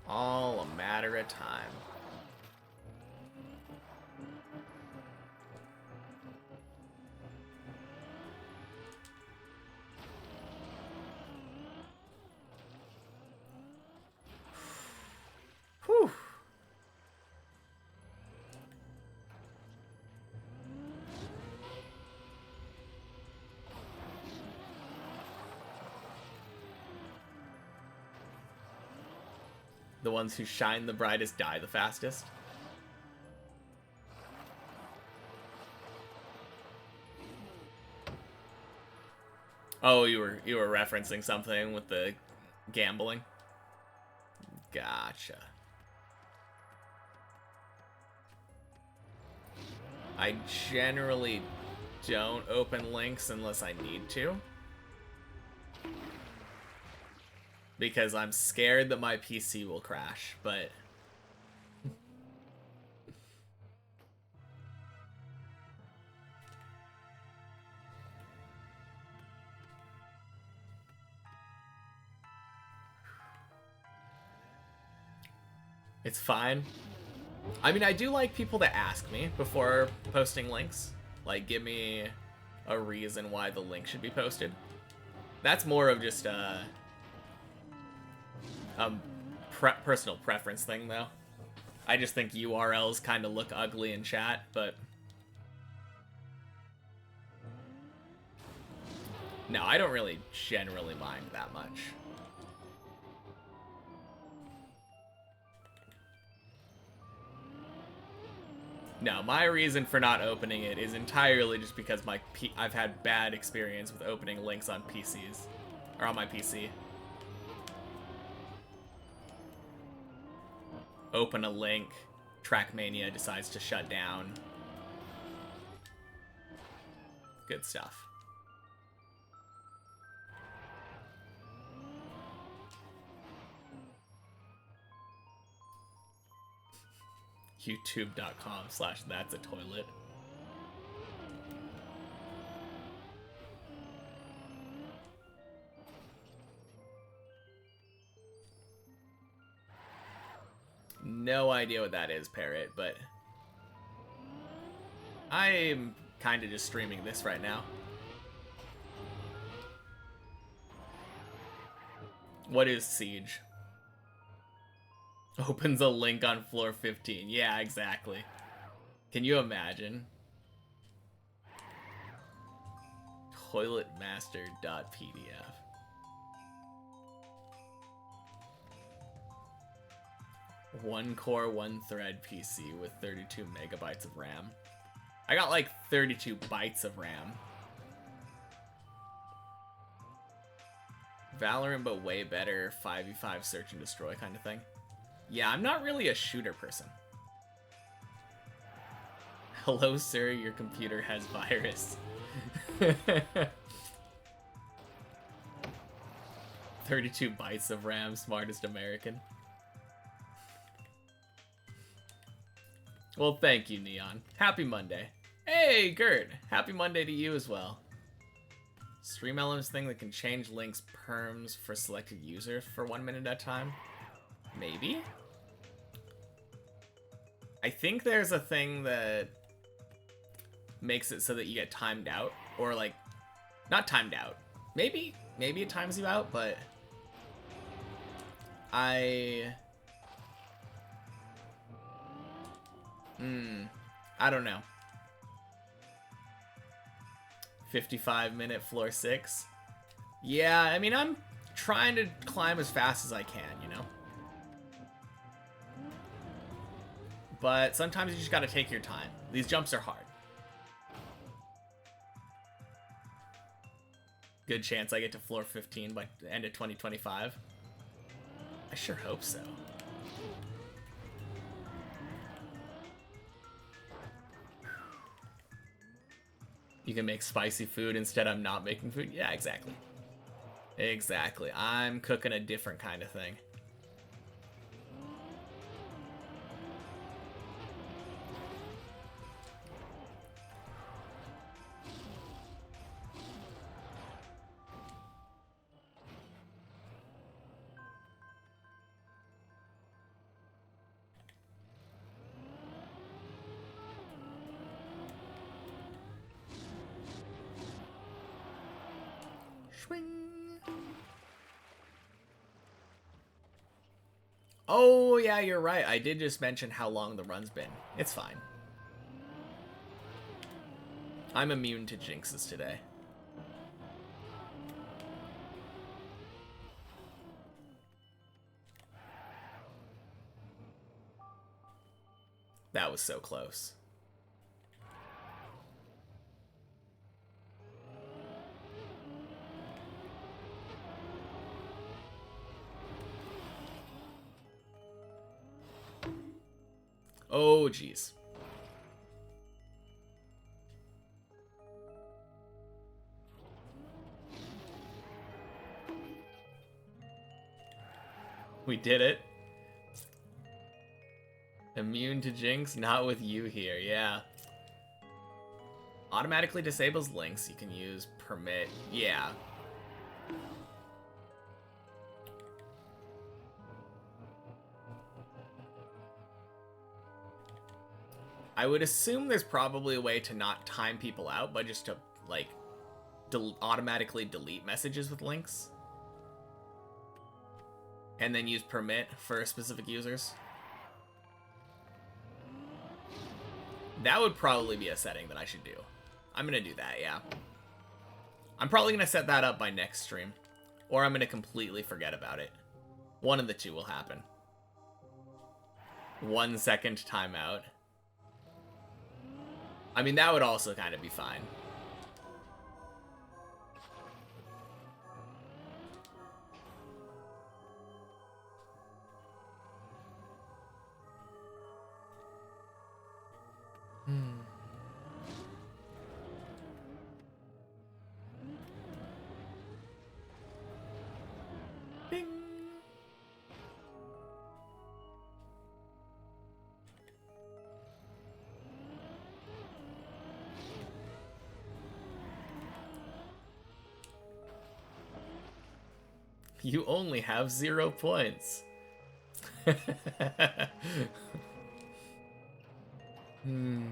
All a matter of time. Whew. The ones who shine the brightest die the fastest. Oh, you were referencing something with the gambling? Gotcha. I generally don't open links unless I need to. Because I'm scared that my PC will crash, but... It's fine. I mean, I do like people to ask me before posting links. Like, give me a reason why the link should be posted. That's more of just a personal preference thing, though. I just think URLs kind of look ugly in chat, but... No, I don't really generally mind that much. No, my reason for not opening it is entirely just because I've had bad experience with opening links on PCs. Or on my PC. Open a link, Trackmania decides to shut down. Good stuff. YouTube.com/that's a toilet. no idea what that is, Parrot, but I'm kind of just streaming this right now. What is Siege? Opens a link on floor 15. Yeah, exactly. Can you imagine? Toiletmaster.pdf. One core, one thread PC with 32 megabytes of RAM. I got like 32 bytes of RAM. Valorant, but way better 5v5 search and destroy kind of thing. Yeah, I'm not really a shooter person. Hello, sir, your computer has virus. 32 bytes of RAM, smartest American. Well, thank you, Neon. Happy Monday. Hey, Gert. Happy Monday to you as well. Stream Elements thing that can change links perms for selected users for 1 minute at a time? Maybe? I think there's a thing that makes it so that you get timed out. Or, like, not timed out. Maybe it times you out, but I don't know. 55-minute floor 6. Yeah, I mean, I'm trying to climb as fast as I can, you know? But sometimes you just gotta take your time. These jumps are hard. Good chance I get to floor 15 by the end of 2025. I sure hope so. You can make spicy food instead I'm not making food? Yeah, exactly. Exactly. I'm cooking a different kind of thing. Oh, yeah, you're right. I did just mention how long the run's been. It's fine. I'm immune to jinxes today. That was so close. Oh, jeez. We did it. Immune to jinx, not with you here, yeah. Automatically disables links. You can use permit. Yeah. I would assume there's probably a way to not time people out, but just to, like, automatically delete messages with links. And then use permit for specific users. That would probably be a setting that I should do. I'm gonna do that, yeah. I'm probably gonna set that up by next stream. Or I'm gonna completely forget about it. One of the two will happen. 1 second timeout. I mean, that would also kind of be fine. Bing. You only have 0 points. Hmm.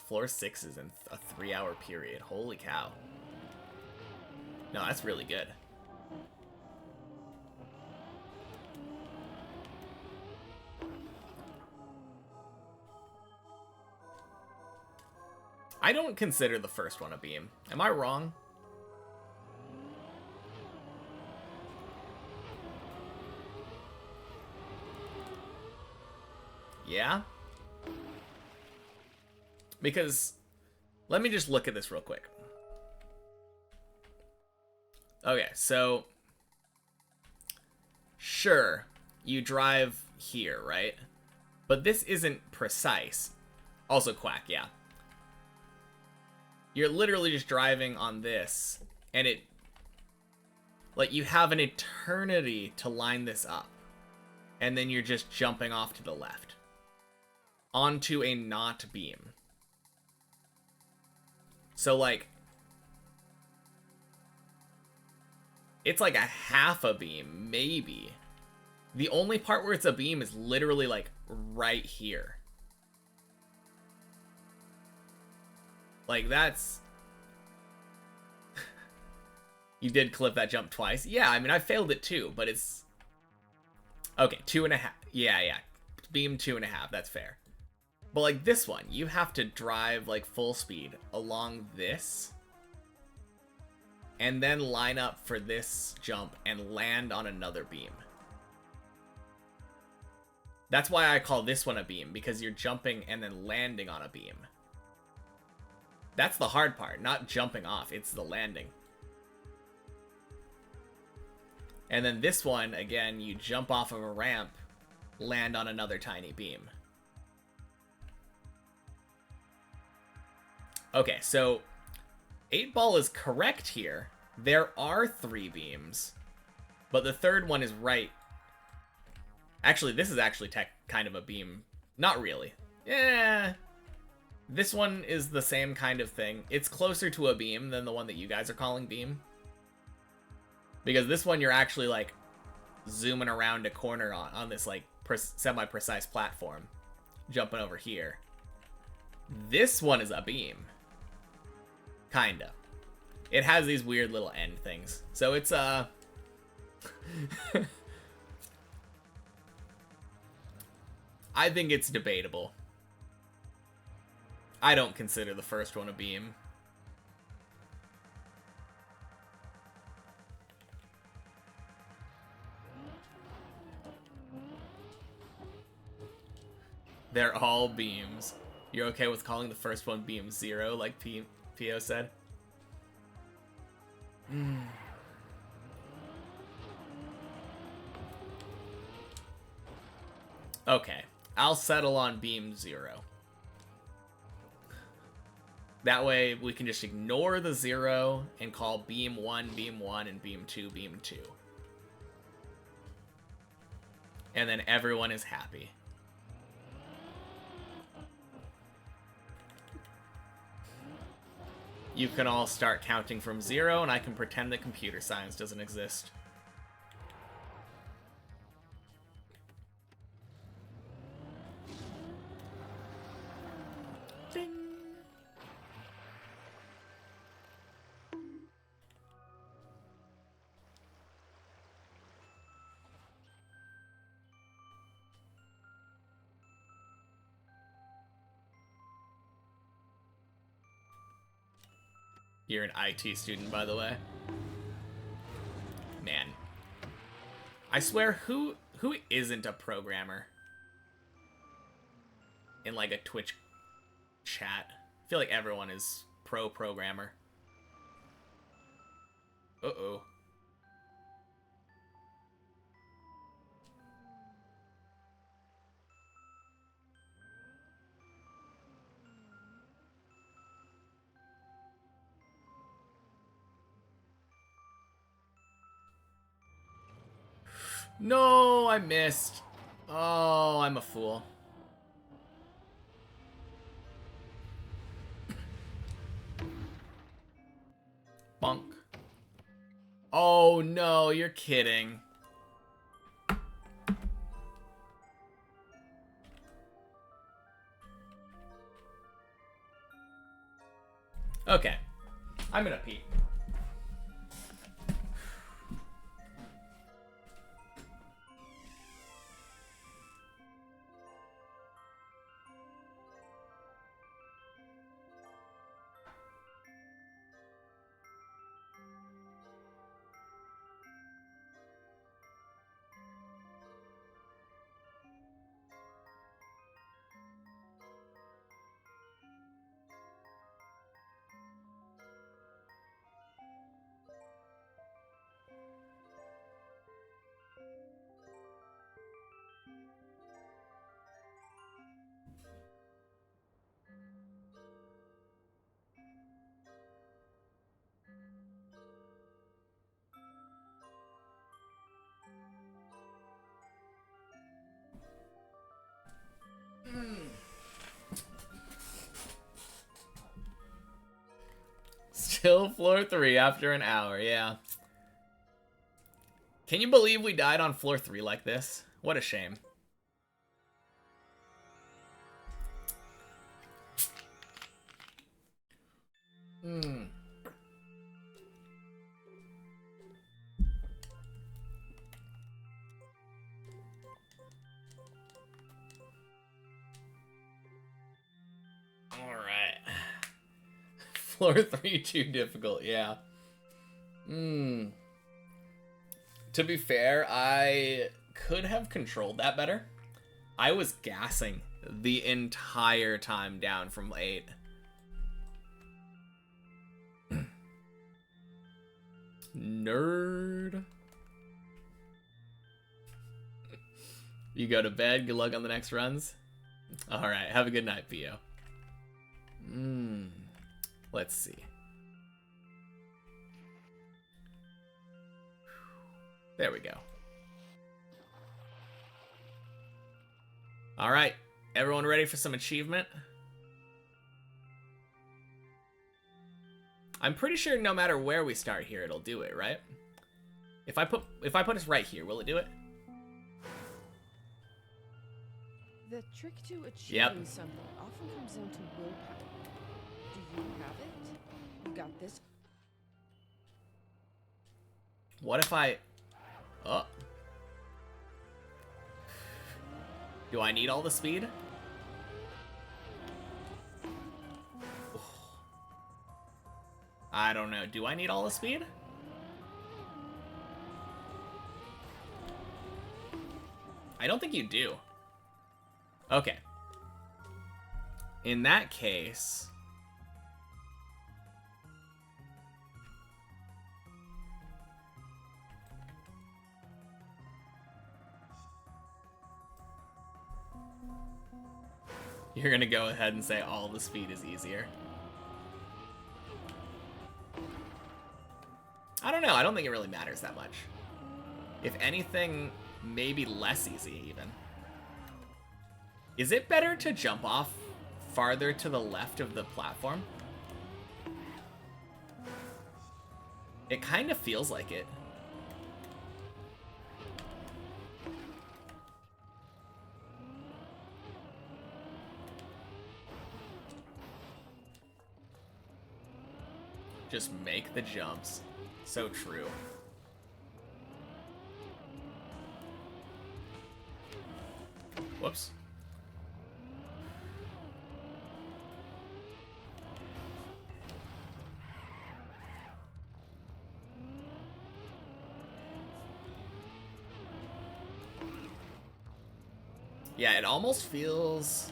Floor sixes in a 3-hour period. Holy cow. No, that's really good. I don't consider the first one a beam. Am I wrong? Yeah? Because, let me just look at this real quick. Okay, so, sure, you drive here, right? But this isn't precise. Also quack, yeah. You're literally just driving on this, and it, like, you have an eternity to line this up. And then you're just jumping off to the left. Onto a not beam. So, like, it's like a half a beam, maybe. The only part where it's a beam is literally, like, right here. Like, that's... You did clip that jump twice? Yeah, I mean, I failed it too, but it's... Okay, 2.5. Yeah. Beam 2.5, that's fair. But, like, this one, you have to drive, like, full speed along this. And then line up for this jump and land on another beam. That's why I call this one a beam, because you're jumping and then landing on a beam. That's the hard part, not jumping off, it's the landing. And then this one, again, you jump off of a ramp, land on another tiny beam. Okay, so 8-Ball is correct here. There are 3 beams, but the third one is right. Actually, this is actually kind of a beam. Not really. Yeah. This one is the same kind of thing. It's closer to a beam than the one that you guys are calling beam. Because this one you're actually, like, zooming around a corner on this, like, semi-precise platform. Jumping over here. This one is a beam. Kinda. It has these weird little end things. So it's, I think it's debatable. I don't consider the first one a beam. They're all beams. You're okay with calling the first one beam 0, like Pio said? Okay, I'll settle on beam 0. That way we can just ignore the 0 and call beam 1, and beam 2, beam 2. And then everyone is happy. You can all start counting from 0, and I can pretend that computer science doesn't exist. Ding. You're an IT student, by the way. Man. I swear, who isn't a programmer? In, like, a Twitch chat. I feel like everyone is pro-programmer. Uh-oh. No, I missed. Oh, I'm a fool. Bonk. Oh no, you're kidding. Okay. I'm gonna pee. Still floor 3 after an hour, yeah. Can you believe we died on floor 3 like this? What a shame. Alright. Floor 3 too difficult, yeah. To be fair, I could have controlled that better. I was gassing the entire time down from 8. Nerd. You go to bed. Good luck on the next runs. Alright, have a good night, Pio. Let's see. There we go. Alright, everyone ready for some achievement? I'm pretty sure no matter where we start here, it'll do it, right? If I put us right here, will it do it? The trick to achieving something often comes down to willpower. Do you have it? You got this? What if I... Oh. Do I need all the speed? I don't know. Do I need all the speed? I don't think you do. Okay. In that case... You're gonna go ahead and say all the speed is easier. I don't know. I don't think it really matters that much. If anything, maybe less easy even. Is it better to jump off farther to the left of the platform? It kind of feels like it. Just make the jumps. So true. Whoops. Yeah, it almost feels...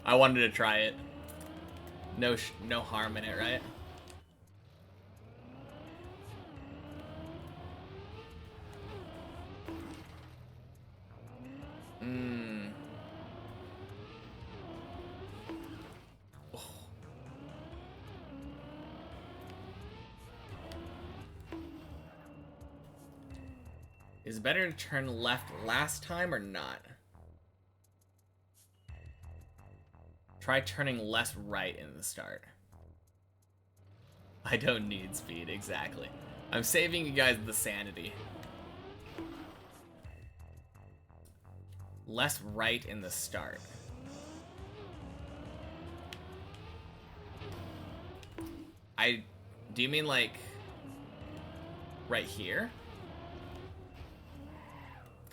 I wanted to try it. No harm in it, right? Oh. Is it better to turn left last time or not? Try turning less right in the start. I don't need speed, exactly. I'm saving you guys the sanity. Less right in the start. Do you mean like right here?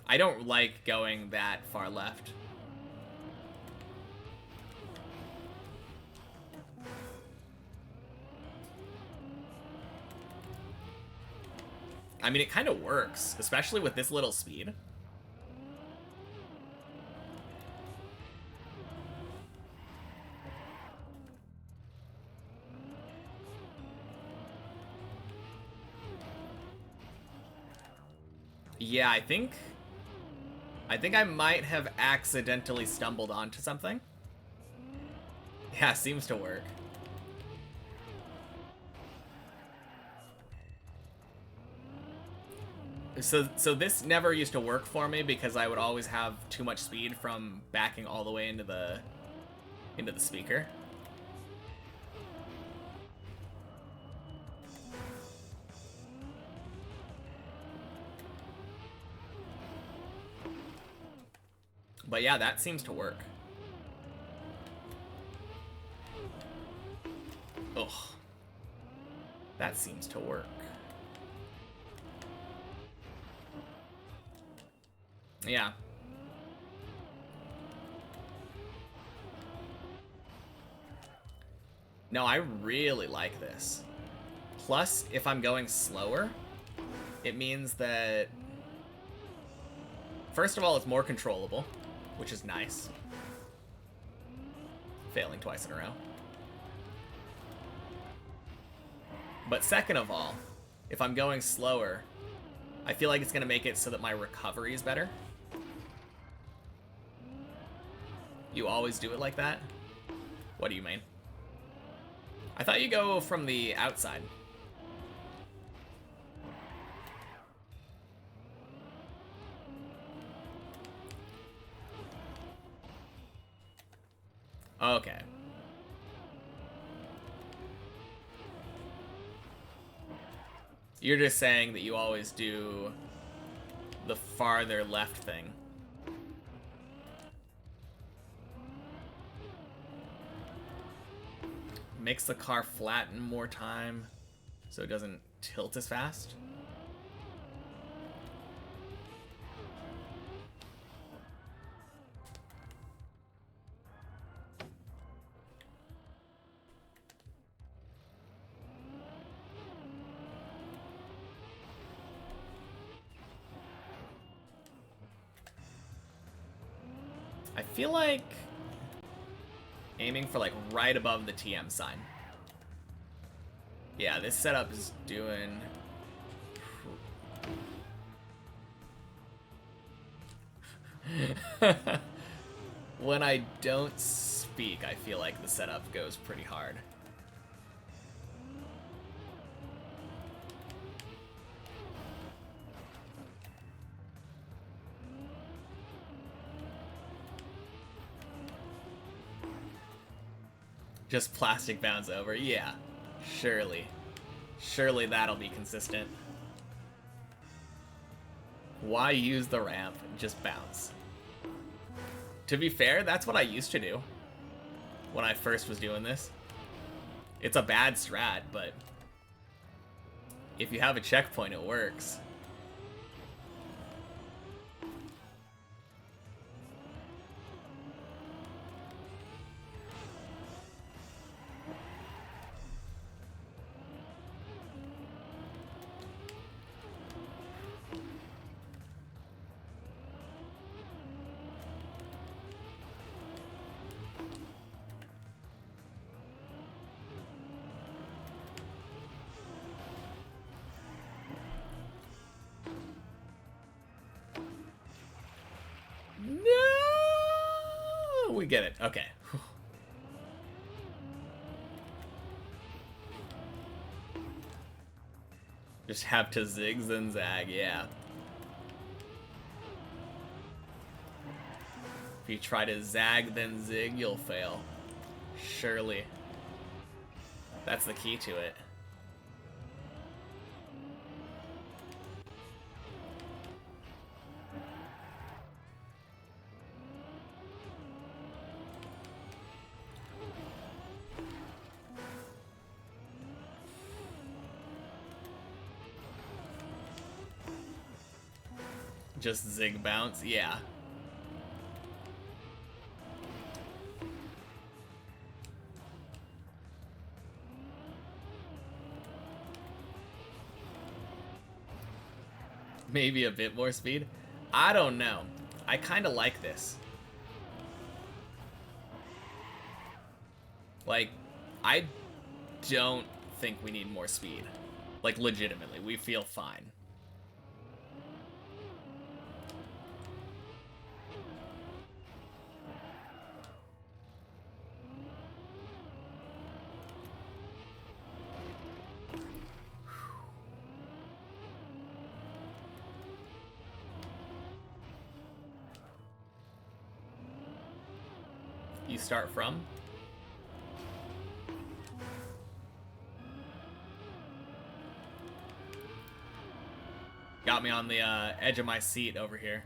I don't like going that far left. I mean, it kind of works, especially with this little speed. Yeah, I think I might have accidentally stumbled onto something. Yeah, seems to work. So this never used to work for me because I would always have too much speed from backing all the way into the speaker. But yeah, that seems to work. Ugh. That seems to work. Yeah. No, I really like this. Plus, if I'm going slower, it means that... First of all, it's more controllable, which is nice. Failing twice in a row. But second of all, if I'm going slower, I feel like it's going to make it so that my recovery is better. You always do it like that? What do you mean? I thought you go from the outside. Okay. You're just saying that you always do the farther left thing. Makes the car flatten more time so it doesn't tilt as fast. I feel like aiming for like right above the TM sign. Yeah, this setup is doing... When I don't speak, I feel like the setup goes pretty hard. Just plastic bounce over. Yeah, surely. Surely that'll be consistent. Why use the ramp? Just bounce. To be fair, that's what I used to do when I first was doing this. It's a bad strat, but if you have a checkpoint, it works. No! We get it. Okay. Just have to zig then zag, yeah. If you try to zag then zig, you'll fail. Surely. That's the key to it. Just zig bounce, yeah. Maybe a bit more speed? I don't know. I kind of like this. Like, I don't think we need more speed. Like, legitimately, we feel fine. You start from? Got me on the edge of my seat over here.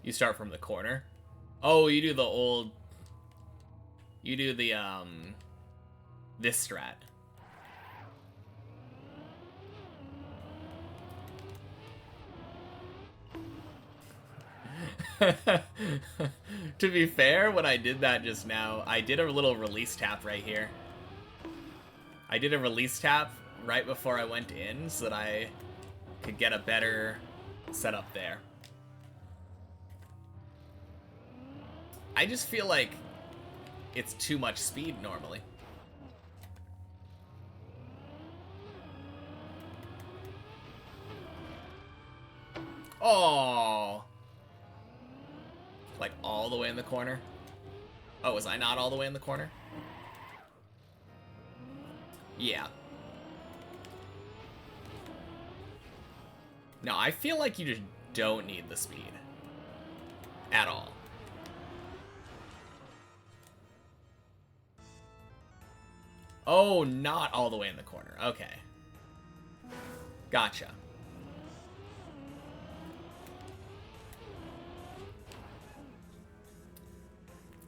You start from the corner. Oh, you do the old... You do the, this strat. To be fair, when I did that just now, I did a little release tap right here. I did a release tap right before I went in so that I could get a better setup there. I just feel like it's too much speed normally. Oh, like all the way in the corner. Oh, was I not all the way in the corner? Yeah. No, I feel like you just don't need the speed at all. Oh, not all the way in the corner. Okay. Gotcha.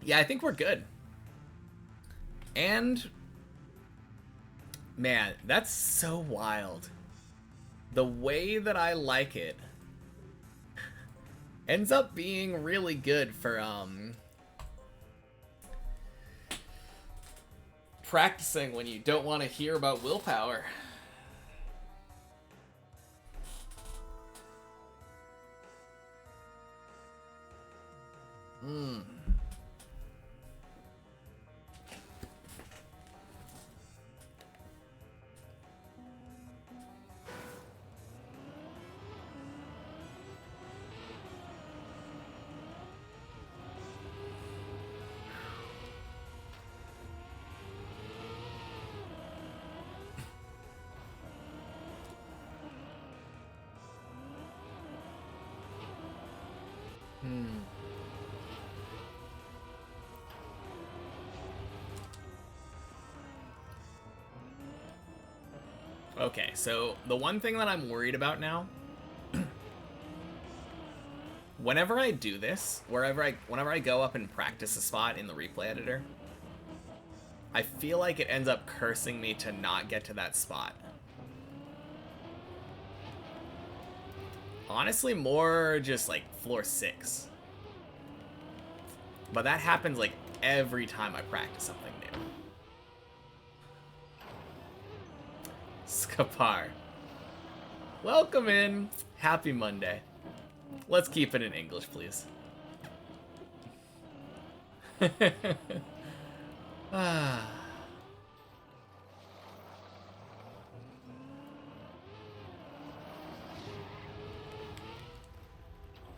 Yeah, I think we're good. And... man, that's so wild. The way that I like it ends up being really good for, practicing when you don't want to hear about willpower. Okay, so the one thing that I'm worried about now, whenever I do this, whenever I go up and practice a spot in the replay editor, I feel like it ends up cursing me to not get to that spot. Honestly, more just like floor 6. But that happens like every time I practice something new. Skapar. Welcome in. Happy Monday. Let's keep it in English, please. Ah.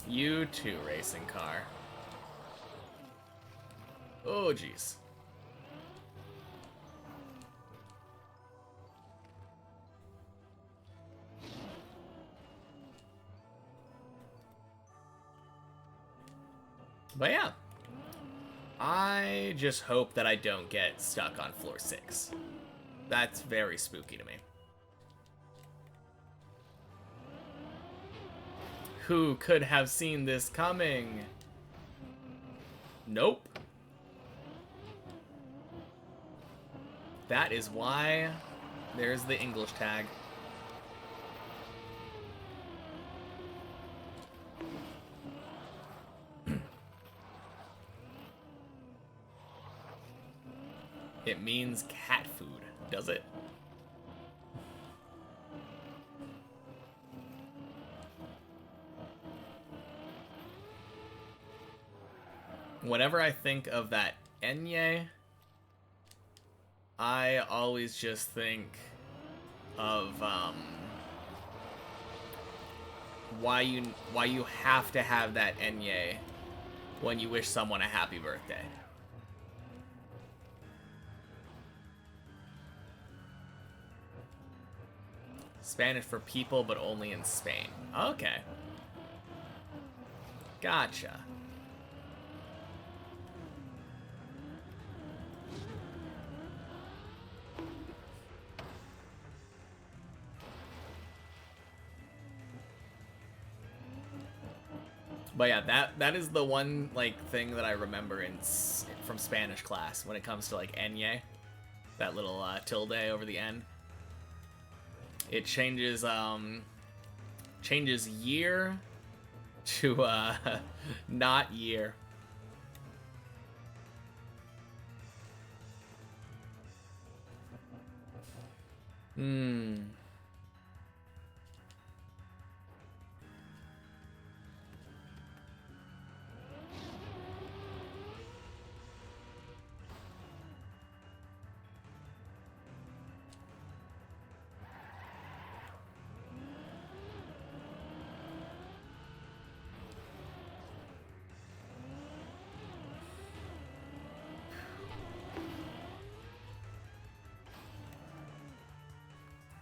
You too, racing car. Oh, jeez. But yeah. I just hope that I don't get stuck on floor 6. That's very spooky to me. Who could have seen this coming? Nope. That is why there's the English tag. It means cat food, does it? Whenever I think of that enye, I always just think of why you have to have that enye when you wish someone a happy birthday. Spanish for people, but only in Spain. Okay. Gotcha. But yeah, that is the one like thing that I remember from Spanish class when it comes to like enye, that little tilde over the end. It changes year to not year.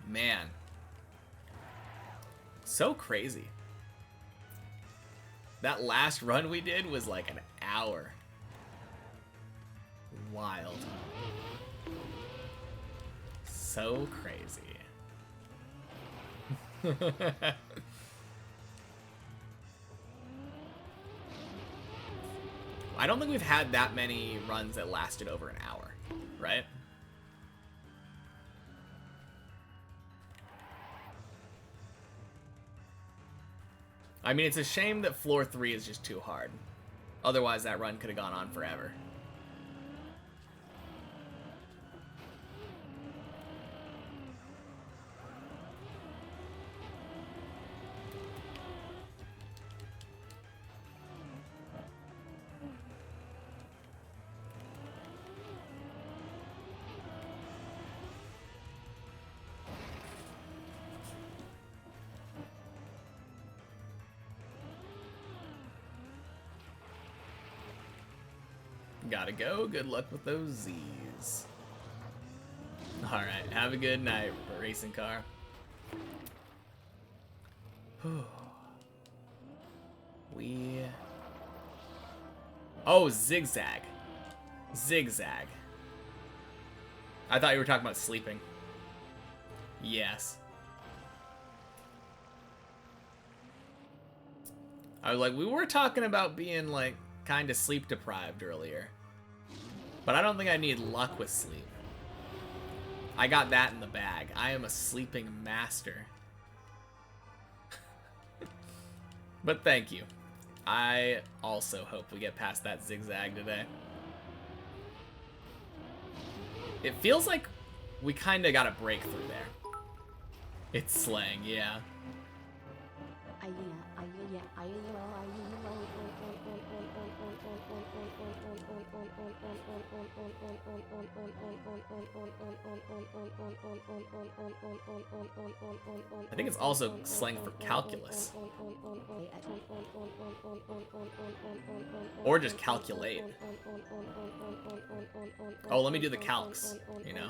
Man. So crazy. That last run we did was like an hour. Wild. So crazy. I don't think we've had that many runs that lasted over an hour, right? I mean, it's a shame that floor 3 is just too hard. Otherwise, that run could have gone on forever. Gotta go. Good luck with those Z's. Alright, have a good night, racing car. Oh, zigzag. Zigzag. I thought you were talking about sleeping. Yes. I was like, we were talking about being, like, kind of sleep deprived earlier. But I don't think I need luck with sleep. I got that in the bag. I am a sleeping master. But thank you. I also hope we get past that zigzag today. It feels like we kind of got a breakthrough there. It's slang, yeah. I think it's also slang for calculus. Or just calculate. Oh, let me do the calcs, you know?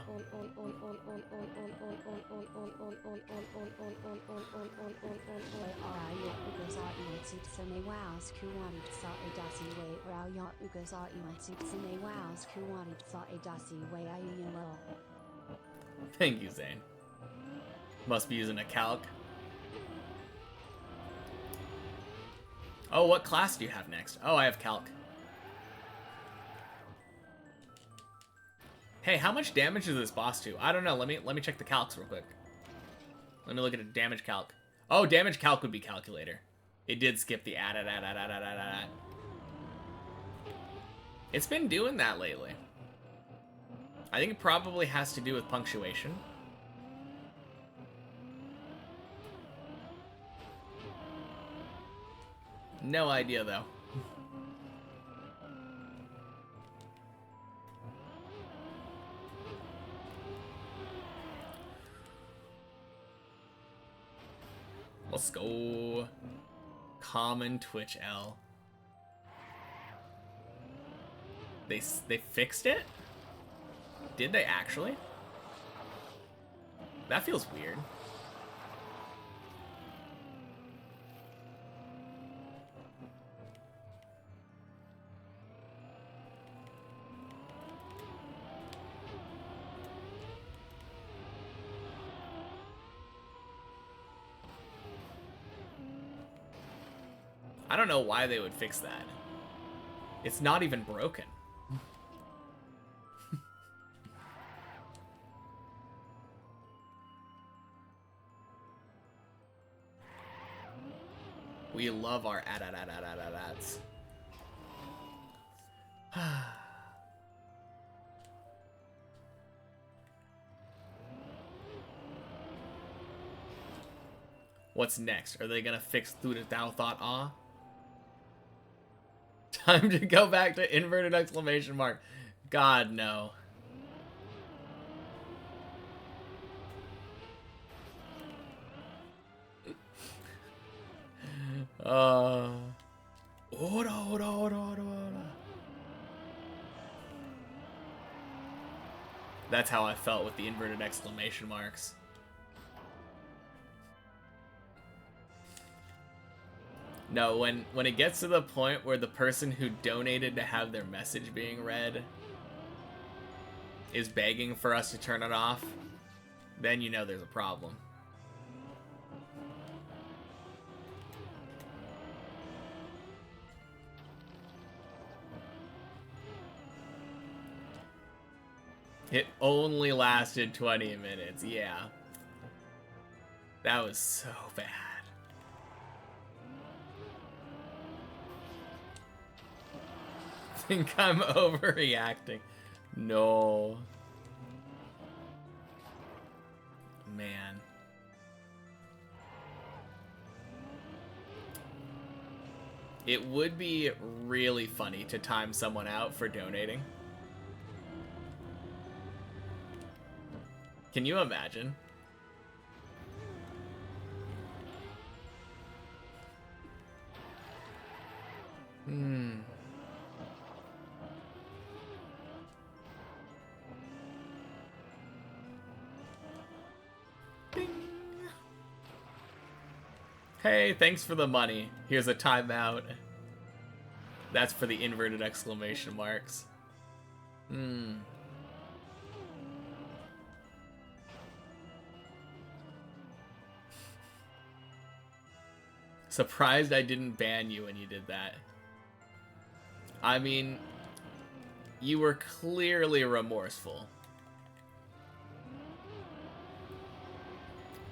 Thank you, Zane. Must be using a calc. Oh, what class do you have next? Oh, I have calc. Hey, how much damage does this boss do? I don't know. Let me check the calcs real quick. Let me look at a damage calc. Oh, damage calc would be calculator. It did skip the add. It's been doing that lately. I think it probably has to do with punctuation. No idea, though. Let's go. Common Twitch L. They fixed it? Did they actually? That feels weird. I don't know why they would fix that. It's not even broken. We love our ads. What's next? Are they gonna fix through the thou thought ah? Time to go back to inverted exclamation mark. God, no. That's how I felt with the inverted exclamation marks. No, when it gets to the point where the person who donated to have their message being read is begging for us to turn it off, then you know there's a problem. It only lasted 20 minutes, yeah. That was so bad. I think I'm overreacting. No. Man. It would be really funny to time someone out for donating. Can you imagine? Ding. Hey, thanks for the money. Here's a timeout. That's for the inverted exclamation marks. Surprised I didn't ban you when you did that. I mean, You were clearly remorseful.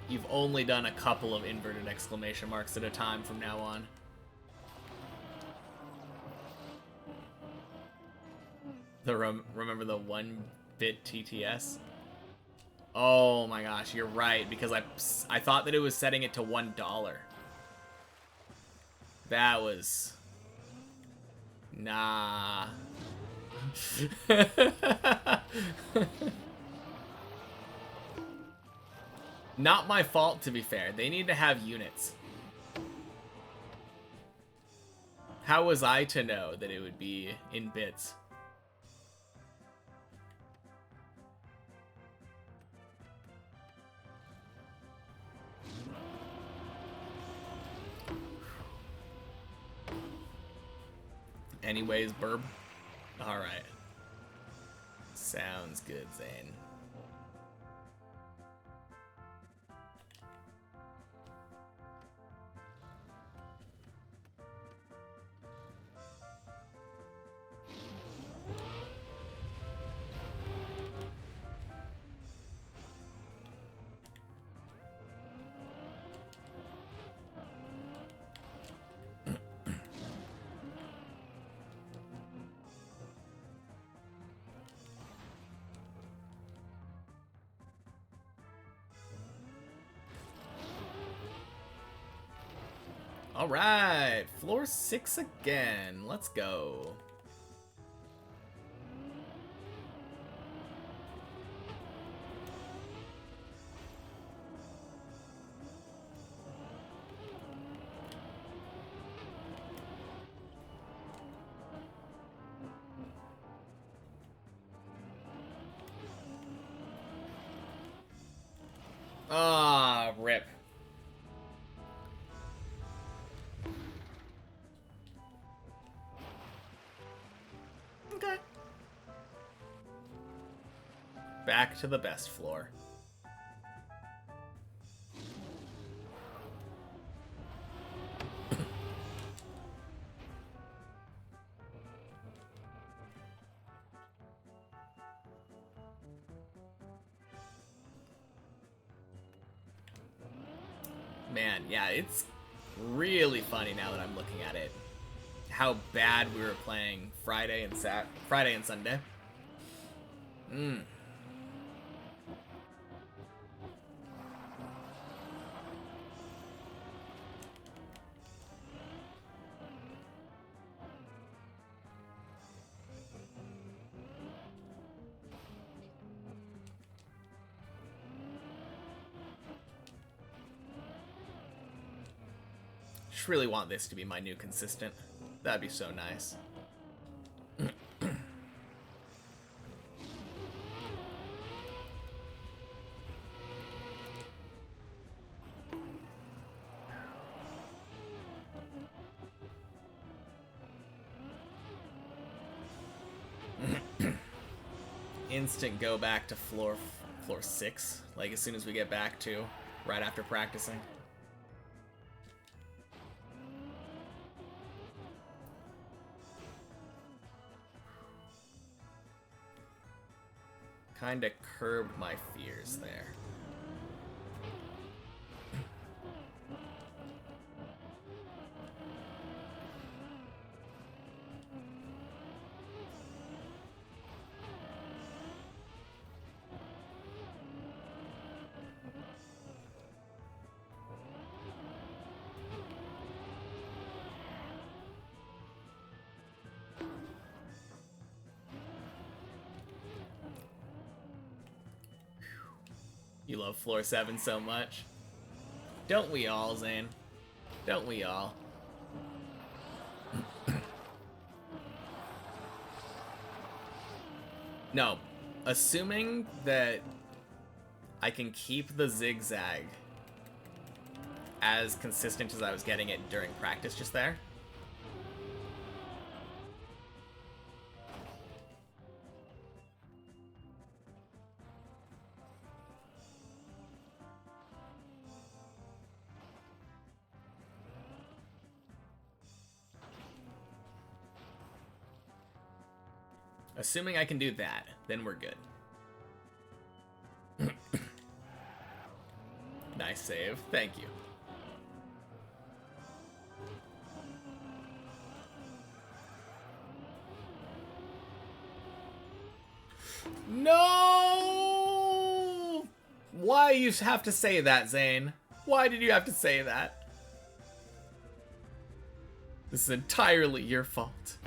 You've only done a couple of inverted exclamation marks at a time from now on. Remember the 1-bit TTS? Oh my gosh, you're right, because I thought that it was setting it to $1. That was... Nah. Not my fault, to be fair. They need to have units. How was I to know that it would be in bits? Anyways, burb. Alright. Sounds good, Zane. Alright, floor 6 again. Let's go. Ah, rip. Okay. Back to the best floor. Man, yeah, it's really funny now that I'm looking at it. How bad we were playing Friday and Sunday. Just really want this to be my new consistent. That'd be so nice. Instant go back to floor 6, like as soon as we get back to, right after practicing. Kinda curbed my fears there. You love floor 7 so much. Don't we all, Zane? Don't we all? No. Assuming that I can keep the zigzag as consistent as I was getting it during practice just there. Assuming I can do that, then we're good. Nice save. Thank you. No! Why you have to say that, Zane? Why did you have to say that? This is entirely your fault.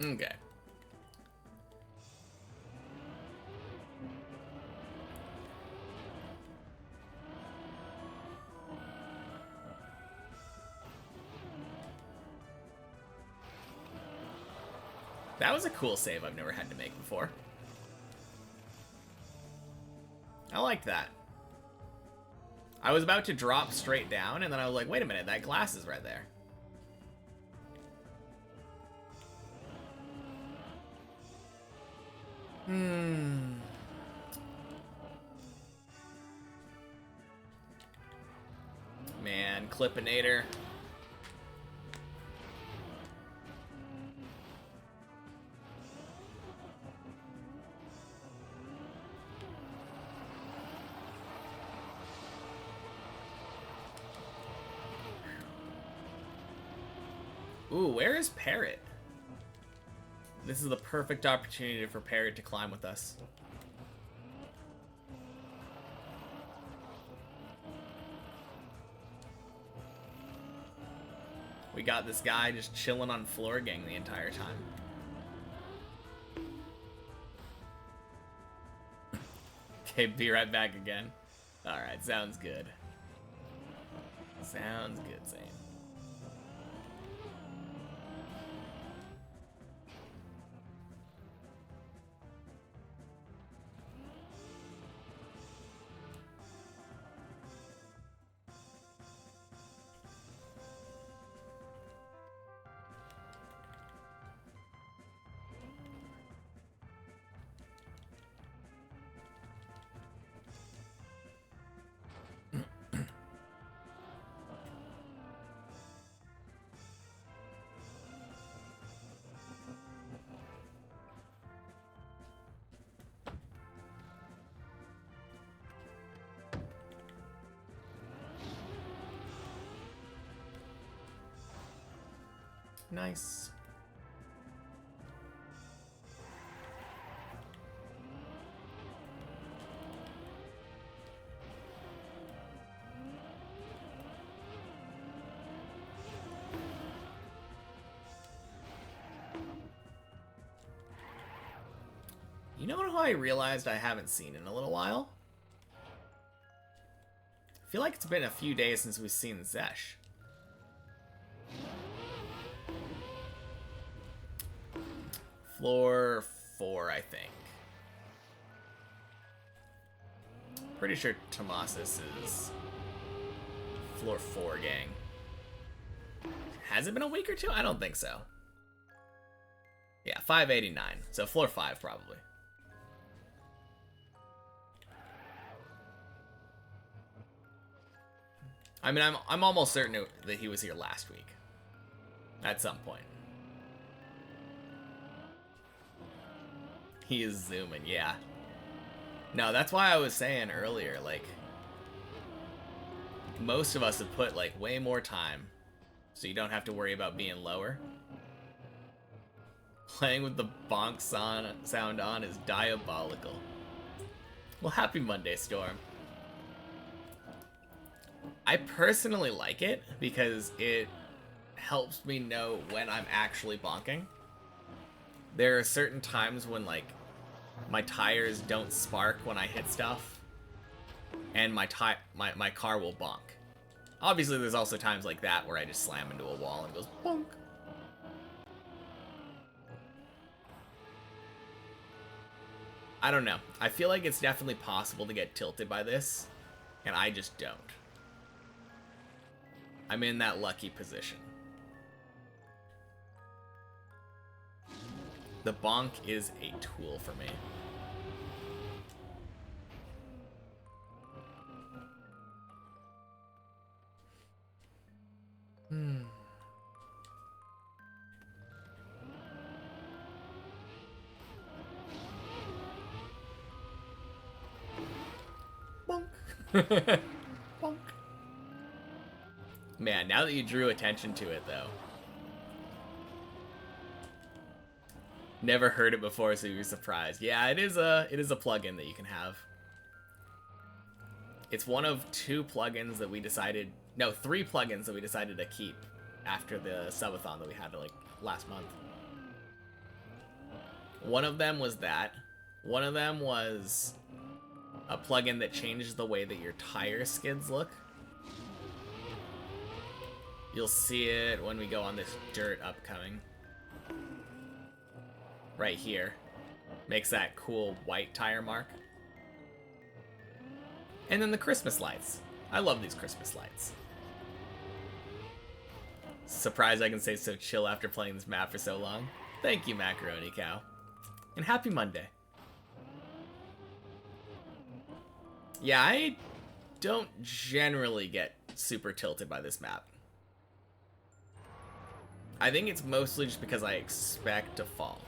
Okay. That was a cool save I've never had to make before. I like that. I was about to drop straight down, and then I was like, wait a minute, that glass is right there. Man, Clippinator. Ooh, where is Parrot? This is the perfect opportunity for Parrot to climb with us. We got this guy just chilling on floor gang the entire time. Okay, be right back again. Alright, sounds good. Sounds good, Zane. Nice. You know who I realized I haven't seen in a little while? I feel like it's been a few days since we've seen Zesh. Floor 4, I think. Pretty sure Tomasis is floor 4 gang. Has it been a week or two? I don't think so. Yeah, 589. So floor 5 probably. I mean, I'm almost certain that he was here last week. At some point. He is zooming, yeah. No, that's why I was saying earlier, like, most of us have put, like, way more time, so you don't have to worry about being lower. Playing with the bonk sound on is diabolical. Well, happy Monday, Storm. I personally like it because it helps me know when I'm actually bonking. There are certain times when, like, my tires don't spark when I hit stuff, and my car will bonk. Obviously, there's also times like that where I just slam into a wall and goes bonk. I don't know. I feel like it's definitely possible to get tilted by this, and I just don't. I'm in that lucky position. The bonk is a tool for me. Bonk. Man, now that you drew attention to it, though. Never heard it before, so you're surprised. Yeah, it is a plugin that you can have. It's one of 2 plugins that we decided... No, 3 plugins that we decided to keep after the subathon that we had, like, last month. One of them was that. One of them was a plugin that changes the way that your tire skids look. You'll see it when we go on this dirt upcoming. Right here. Makes that cool white tire mark. And then the Christmas lights. I love these Christmas lights. Surprised I can stay so chill after playing this map for so long. Thank you, Macaroni Cow. And happy Monday. Yeah, I don't generally get super tilted by this map. I think it's mostly just because I expect to fall.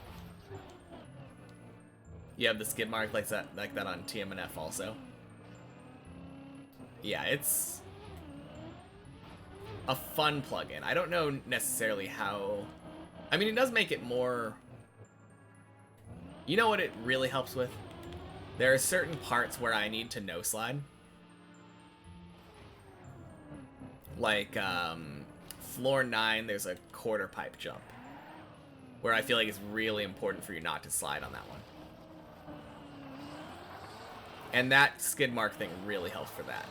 You have the skid mark like that on TMNF also. Yeah, it's a fun plugin. I don't know necessarily how... I mean, it does make it more... You know what it really helps with? There are certain parts where I need to no-slide. Like, floor 9, there's a quarter pipe jump. Where I feel like it's really important for you not to slide on that one. And that skid mark thing really helps for that.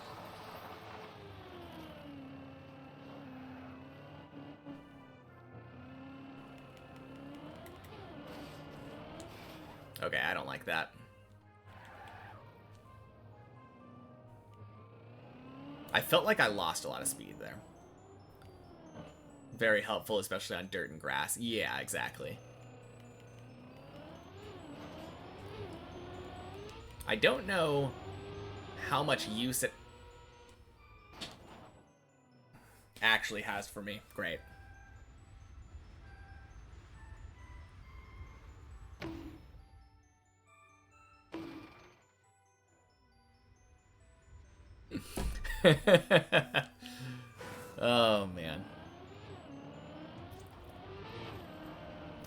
Okay, I don't like that. I felt like I lost a lot of speed there. Very helpful, especially on dirt and grass. Yeah, exactly. I don't know how much use it actually has for me. Great. Oh, man.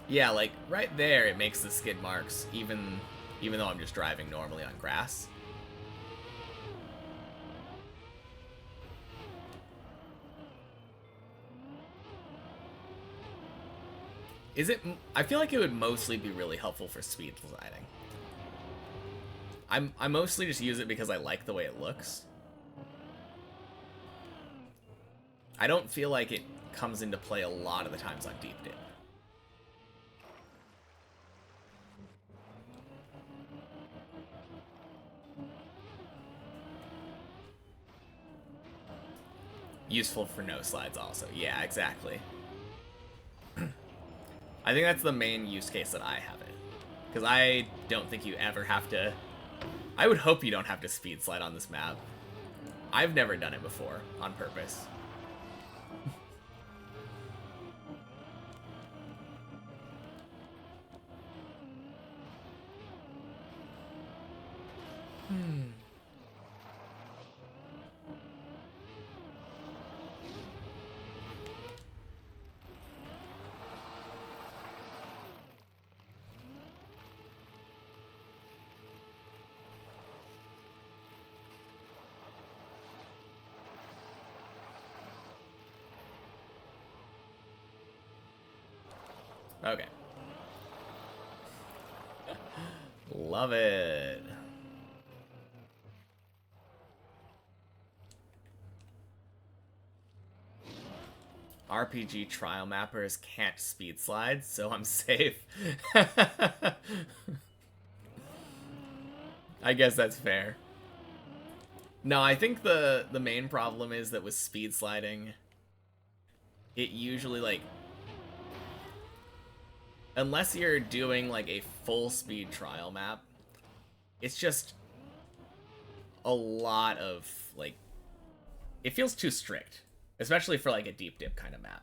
Yeah, like, right there it makes the skid marks, even though I'm just driving normally on grass. I feel like it would mostly be really helpful for speed sliding. I mostly just use it because I like the way it looks. I don't feel like it comes into play a lot of the times on deep dip. Useful for no slides also. Yeah, exactly. I think that's the main use case that I have it. Because I don't think you ever have to... I would hope you don't have to speed slide on this map. I've never done it before, on purpose. Okay. Love it. RPG trial mappers can't speed slide, so I'm safe. I guess that's fair. No, I think the main problem is that with speed sliding, it usually, like, unless you're doing like a full speed trial map, it's just a lot of, like, it feels too strict, especially for like a deep dip kind of map.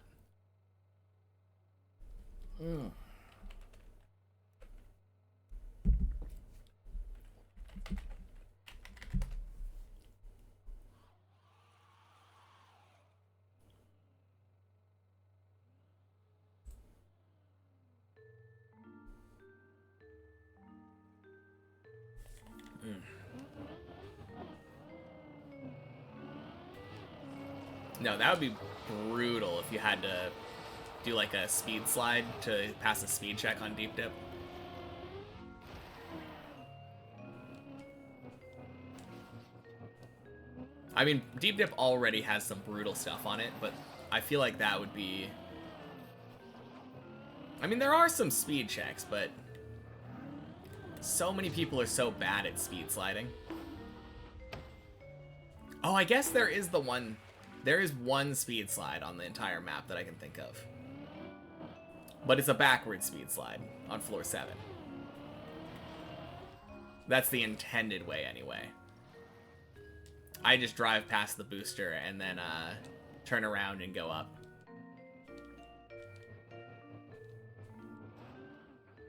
No, that would be brutal if you had to do like a speed slide to pass a speed check on deep dip. I mean, deep dip already has some brutal stuff on it, but I feel like that would be... I mean, there are some speed checks, but so many people are so bad at speed sliding. Oh, I guess there is one speed slide on the entire map that I can think of. But it's a backward speed slide on floor 7. That's the intended way anyway. I just drive past the booster and then turn around and go up.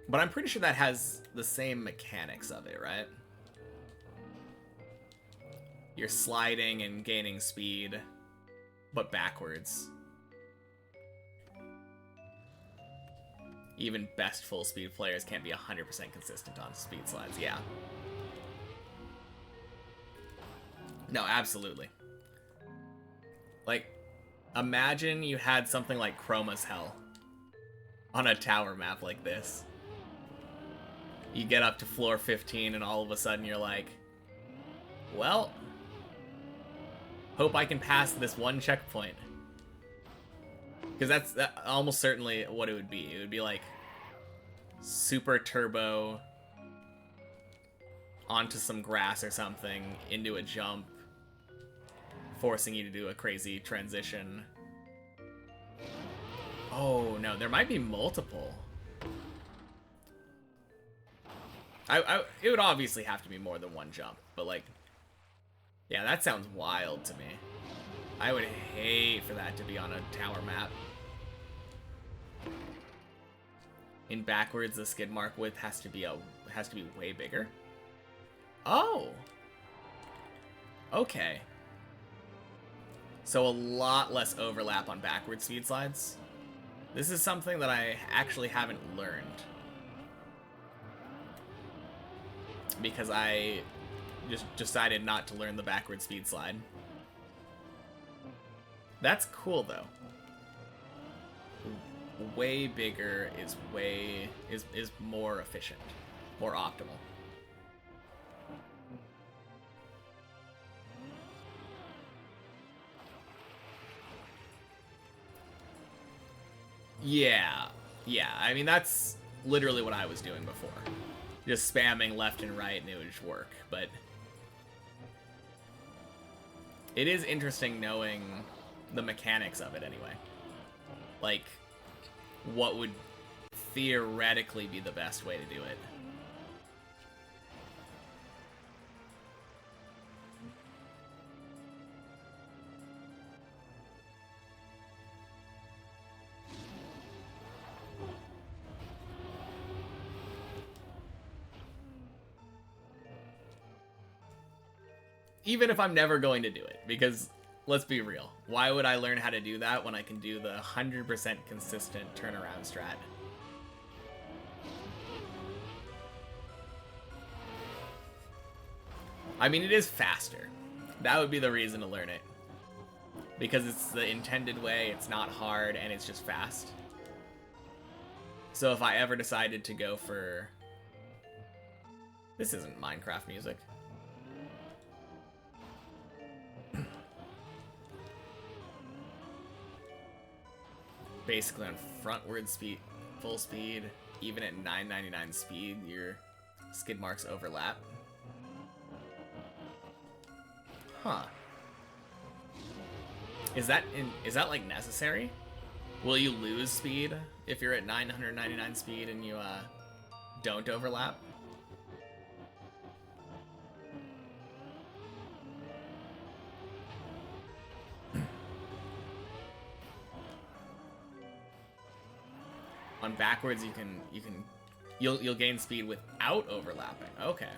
But I'm pretty sure that has the same mechanics of it, right? You're sliding and gaining speed, but backwards. Even best full speed players can't be 100% consistent on speed slides, yeah. No, absolutely. Like, imagine you had something like Chroma's Hell on a tower map like this. You get up to floor 15 and all of a sudden you're like, well, hope I can pass this one checkpoint. Because that's almost certainly what it would be. It would be like super turbo onto some grass or something, into a jump, forcing you to do a crazy transition. Oh no, there might be multiple. It would obviously have to be more than one jump, but like, yeah, that sounds wild to me. I would hate for that to be on a tower map. In backwards, the skid mark width has to be way bigger. Oh. Okay. So a lot less overlap on backward speed slides. This is something that I actually haven't learned. Because I just decided not to learn the backward speed slide. That's cool though. Way bigger is more efficient, more optimal. Yeah. I mean, that's literally what I was doing before. Just spamming left and right and it would just work, but it is interesting knowing the mechanics of it anyway. Like, what would theoretically be the best way to do it. Even if I'm never going to do it, because let's be real, why would I learn how to do that when I can do the 100% consistent turnaround strat? I mean, it is faster. That would be the reason to learn it. Because it's the intended way, it's not hard, and it's just fast. So if I ever decided to go for... This isn't Minecraft music. Basically on frontward speed, full speed, even at 999 speed, your skid marks overlap. Huh. Is that like necessary? Will you lose speed if you're at 999 speed and you don't overlap? On backwards, you'll gain speed without overlapping. Okay.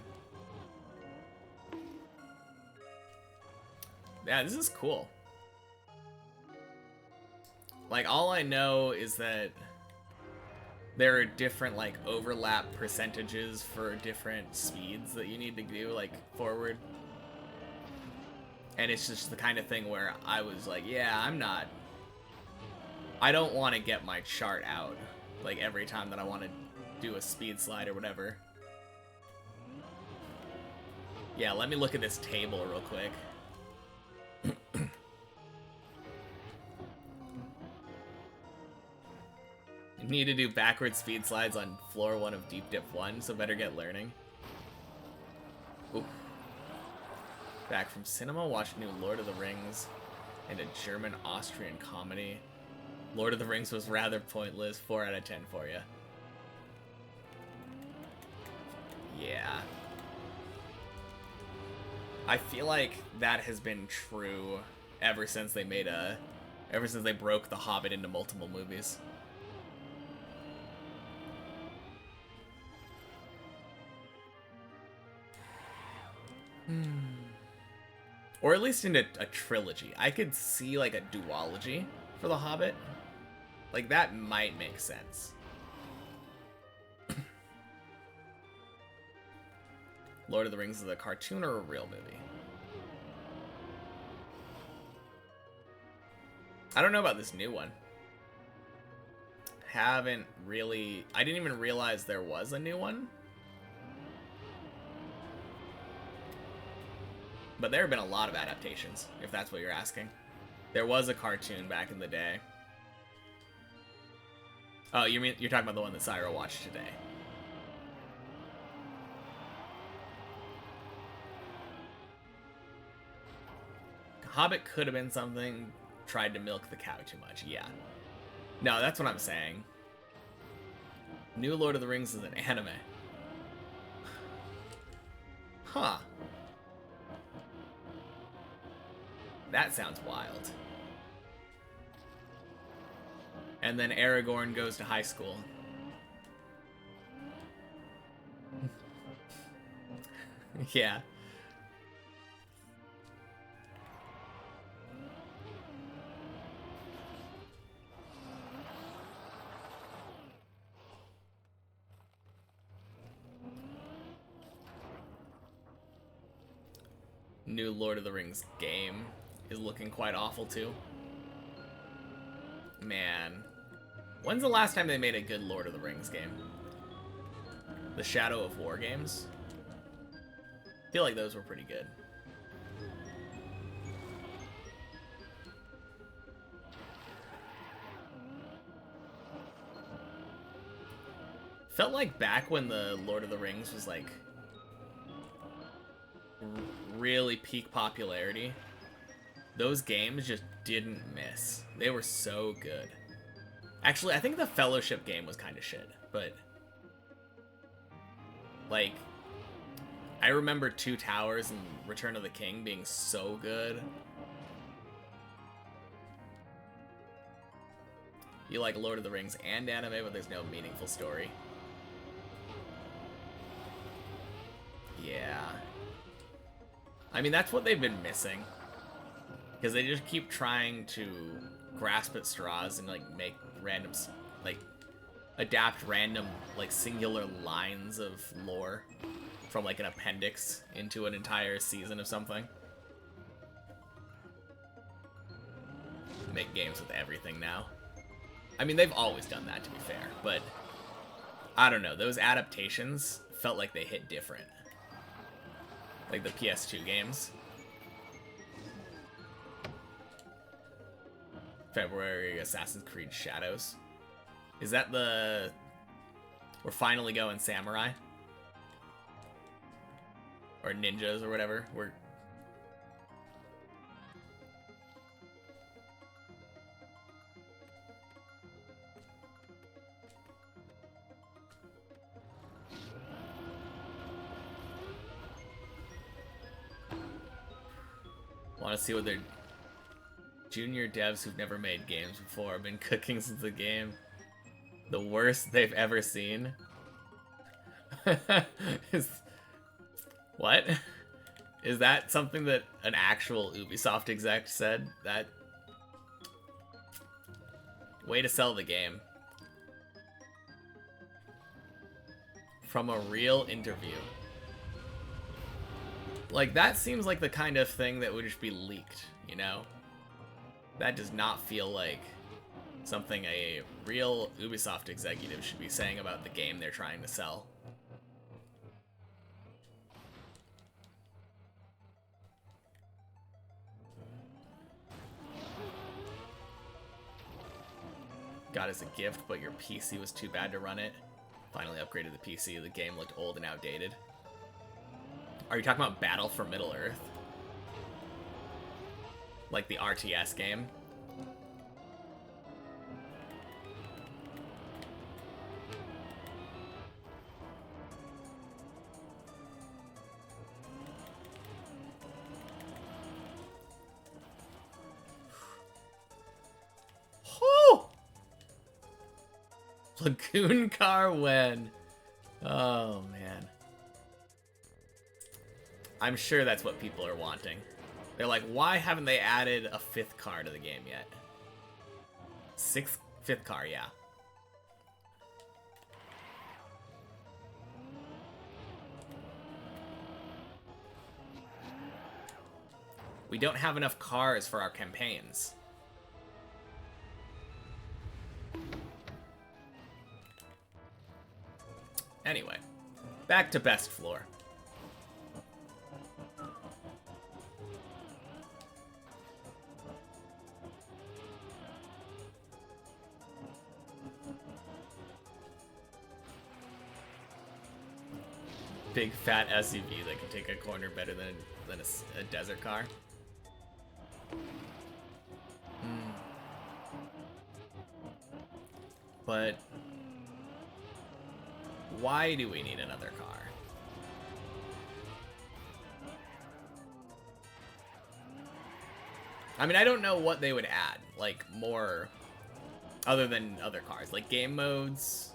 Yeah, this is cool. Like, all I know is that there are different, like, overlap percentages for different speeds that you need to do, like, forward. And it's just the kind of thing where I was like, yeah, I don't want to get my chart out, like, every time that I want to do a speed slide or whatever. Yeah, let me look at this table real quick. You need to do backward speed slides on floor 1 of Deep Dip 1, so better get learning. Oof. Back from cinema, watched new Lord of the Rings and a German-Austrian comedy. Lord of the Rings was rather pointless. 4 out of 10 for you. Yeah. I feel like that has been true ever since they broke The Hobbit into multiple movies. Or at least into a trilogy. I could see like a duology for The Hobbit. Like, that might make sense. Lord of the Rings is a cartoon or a real movie? I don't know about this new one. I didn't even realize there was a new one. But there have been a lot of adaptations, if that's what you're asking. There was a cartoon back in the day. Oh, you're talking about the one that Syra watched today. Hobbit could have been something. Tried to milk the cow too much. Yeah. No, that's what I'm saying. New Lord of the Rings is an anime. Huh. That sounds wild. And then Aragorn goes to high school. Yeah. New Lord of the Rings game is looking quite awful too. Man. When's the last time they made a good Lord of the Rings game? The Shadow of War games? I feel like those were pretty good. Felt like back when the Lord of the Rings was like really peak popularity, those games just didn't miss. They were so good. Actually, I think the Fellowship game was kind of shit, but like, I remember Two Towers and Return of the King being so good. You like Lord of the Rings and anime, but there's no meaningful story. Yeah. I mean, that's what they've been missing. Because they just keep trying to grasp at straws and, like, make random, like, adapt random, like, singular lines of lore from, like, an appendix into an entire season of something. Make games with everything now. I mean, they've always done that, to be fair, but I don't know. Those adaptations felt like they hit different. Like the PS2 games. February Assassin's Creed Shadows. Is that the... We're finally going samurai? Or ninjas or whatever. We're... Want to see what their junior devs who've never made games before have been cooking since the game. The worst they've ever seen. What? Is that something that an actual Ubisoft exec said? That... Way to sell the game. From a real interview. Like, that seems like the kind of thing that would just be leaked, you know? That does not feel like something a real Ubisoft executive should be saying about the game they're trying to sell. Got as a gift, but your PC was too bad to run it. Finally upgraded the PC. The game looked old and outdated. Are you talking about Battle for Middle-earth? Like the RTS game? Lagoon car when? Oh, man. I'm sure that's what people are wanting. They're like, why haven't they added a 5th car to the game yet? 5th car, yeah. We don't have enough cars for our campaigns. Anyway, back to best floor. Big fat SUV that can take a corner better than a desert car. But why do we need another car? I mean, I don't know what they would add, like more other than other cars, like game modes.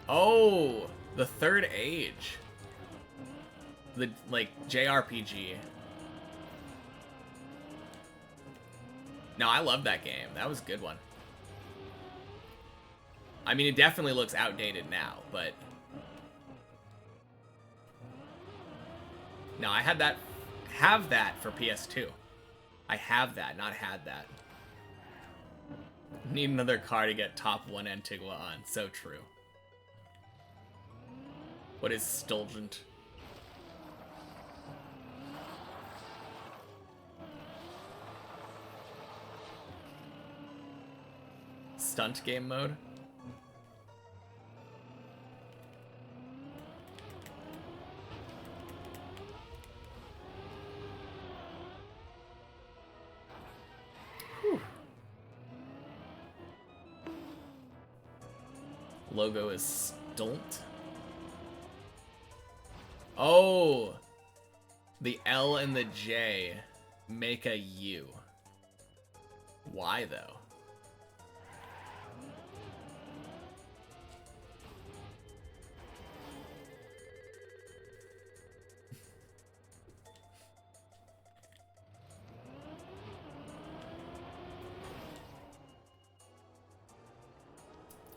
Oh, the Third Age. The, like, JRPG. No, I love that game. That was a good one. I mean, it definitely looks outdated now, but... No, I had that... have that for PS2. I have that, not had that. Need another car to get top 1 Antigua on. So true. What is Stulgent? Stunt game mode? Whew. Logo is Stunt. Oh! The L and the J make a U. Why, though?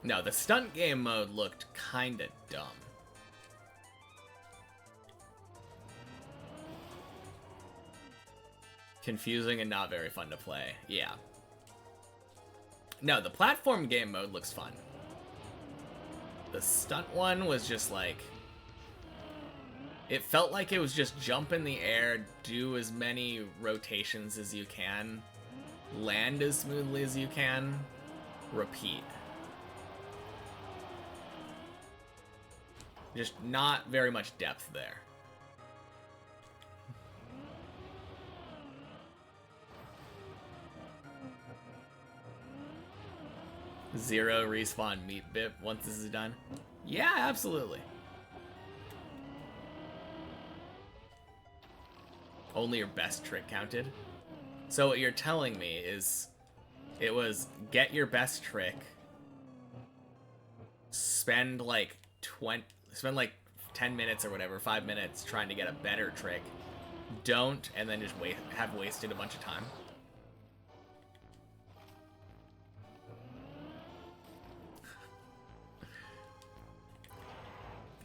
No, the stunt game mode looked kinda dumb. Confusing and not very fun to play. Yeah. No, the platform game mode looks fun. The stunt one was just like... It felt like it was just jump in the air, do as many rotations as you can, land as smoothly as you can, repeat. Just not very much depth there. Zero respawn meat bit once this is done. Yeah, absolutely. Only your best trick counted. So what you're telling me is it was get your best trick, spend like 10 minutes or whatever, 5 minutes trying to get a better trick, don't, and then just have wasted a bunch of time.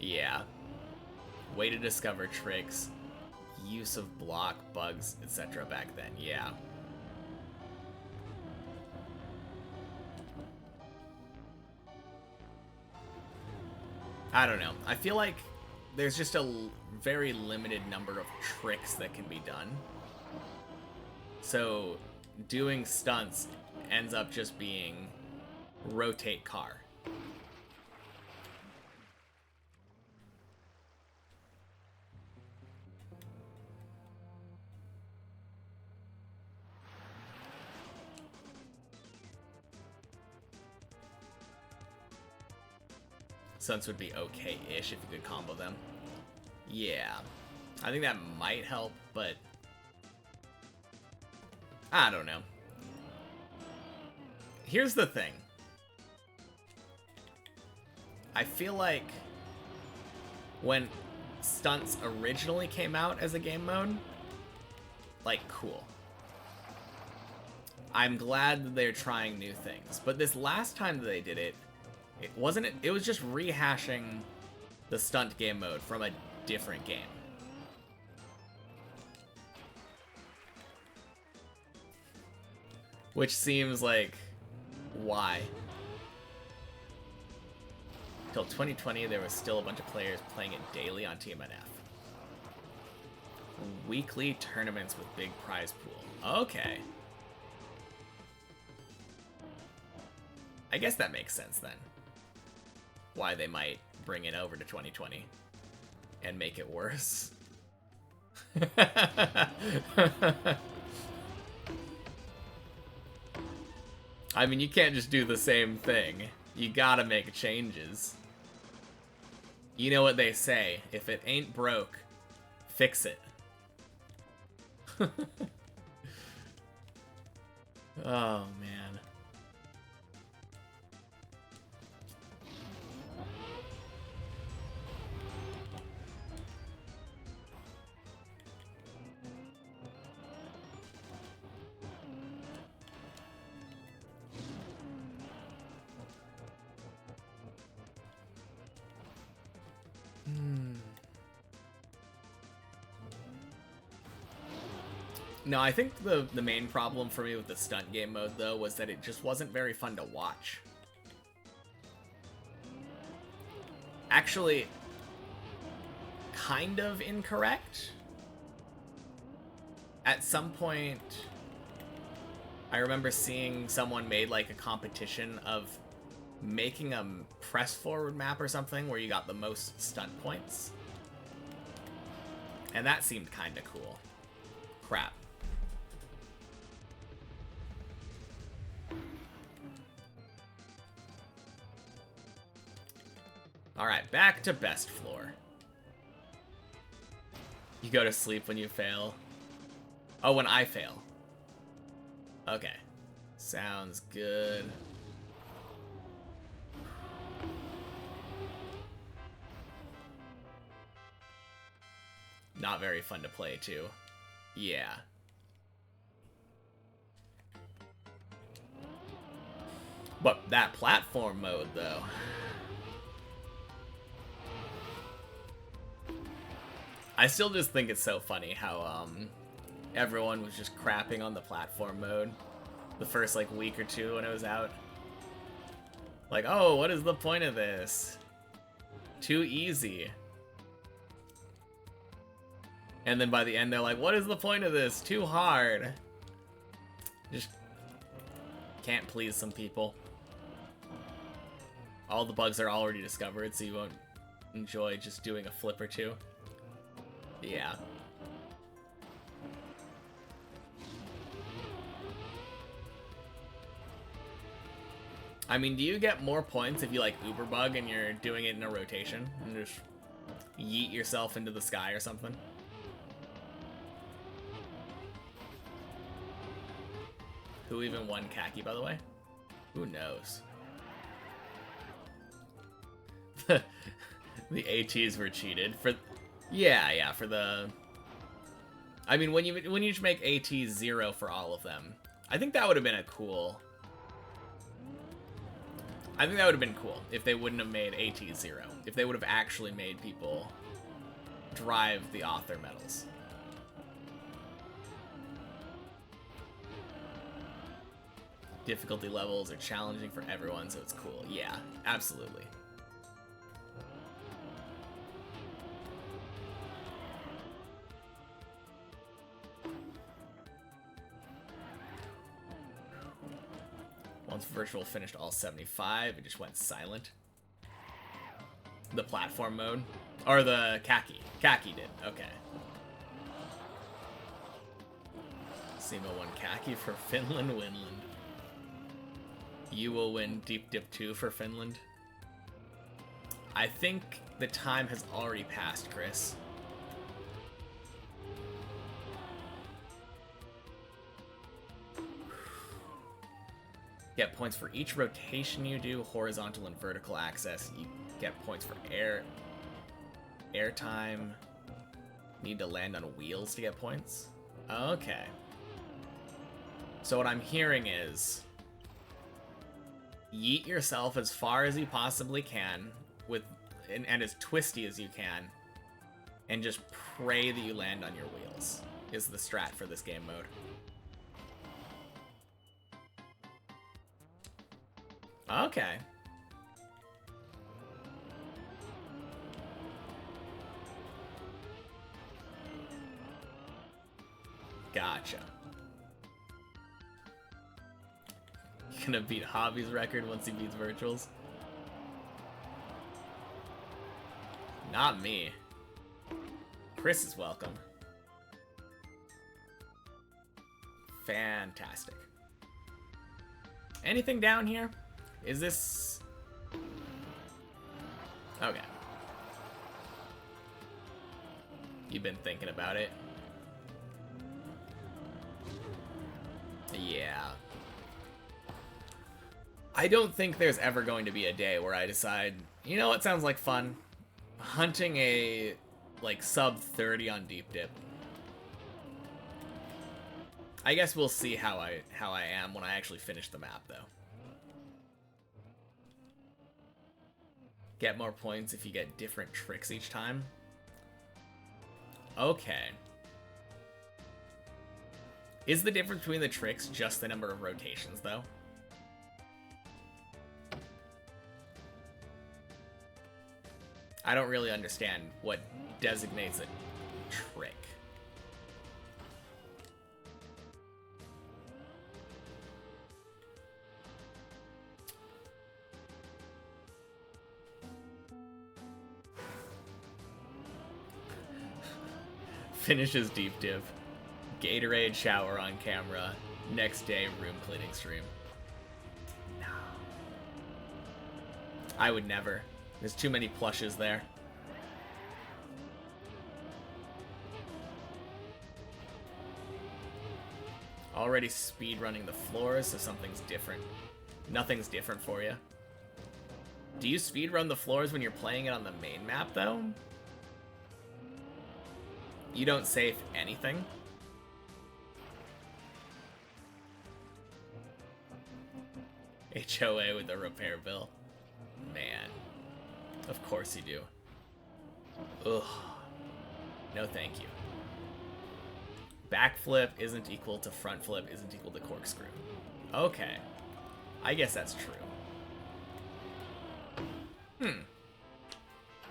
Yeah. Way to discover tricks, use of block, bugs, etc. back then. Yeah. I don't know. I feel like there's just a very limited number of tricks that can be done. So doing stunts ends up just being rotate car. Stunts would be okay-ish if you could combo them. Yeah. I think that might help, but I don't know. Here's the thing. I feel like when stunts originally came out as a game mode, like, cool. I'm glad that they're trying new things. But this last time that they did it, it was just rehashing the stunt game mode from a different game. Which seems like, why? Till 2020, there was still a bunch of players playing it daily on TMNF. Weekly tournaments with big prize pool. Okay. I guess that makes sense then. Why they might bring it over to 2020 and make it worse. I mean, you can't just do the same thing. You gotta make changes. You know what they say, if it ain't broke, fix it. Oh, man. No, I think the main problem for me with the stunt game mode, though, was that it just wasn't very fun to watch. Actually, kind of incorrect. At some point, I remember seeing someone made, like, a competition of making a press forward map or something where you got the most stunt points. And that seemed kind of cool. Crap. Alright, back to best floor. You go to sleep when you fail. Oh, when I fail. Okay. Sounds good. Not very fun to play, too. Yeah. But that platform mode, though. I still just think it's so funny how, everyone was just crapping on the platform mode the first, like, week or two when it was out. Like, oh, what is the point of this? Too easy. And then by the end, they're like, what is the point of this? Too hard. Just can't please some people. All the bugs are already discovered, so you won't enjoy just doing a flip or two. Yeah. I mean, do you get more points if you, like, uber bug and you're doing it in a rotation? And just yeet yourself into the sky or something? Who even won Khaki, by the way? Who knows? The ATs were cheated for... Yeah, for the... I mean, when you just make AT 0 for all of them, I think that would have been a cool... I think that would have been cool if they wouldn't have made AT 0. If they would have actually made people drive the author medals. Difficulty levels are challenging for everyone, so it's cool. Yeah, absolutely. Once Virtual finished all 75, it just went silent. The platform mode? Or the Khaki. Khaki did, okay. SEMA won Khaki for Finland, Winland. You will win Deep Dip 2 for Finland. I think the time has already passed, Chris. Get points for each rotation you do, horizontal and vertical access. You get points for air time. Need to land on wheels to get points. Okay. So what I'm hearing is yeet yourself as far as you possibly can and as twisty as you can, and just pray that you land on your wheels is the strat for this game mode. Okay. Gotcha. You're gonna beat Hobby's record once he beats Virtual's? Not me. Chris is welcome. Fantastic. Anything down here? Is this... Okay. You've been thinking about it? Yeah. I don't think there's ever going to be a day where I decide, you know what sounds like fun? Hunting a, like, sub 30 on Deep Dip. I guess we'll see how I am when I actually finish the map, though. Get more points if you get different tricks each time. Okay. Is the difference between the tricks just the number of rotations, though? I don't really understand what designates a trick. Finishes Deep Div. Gatorade shower on camera. Next day, room cleaning stream. No. I would never. There's too many plushes there. Already speedrunning the floors, so something's different. Nothing's different for you. Do you speedrun the floors when you're playing it on the main map, though? You don't save anything? HOA with the repair bill. Man. Of course you do. Ugh. No thank you. Backflip isn't equal to front flip isn't equal to corkscrew. Okay. I guess that's true.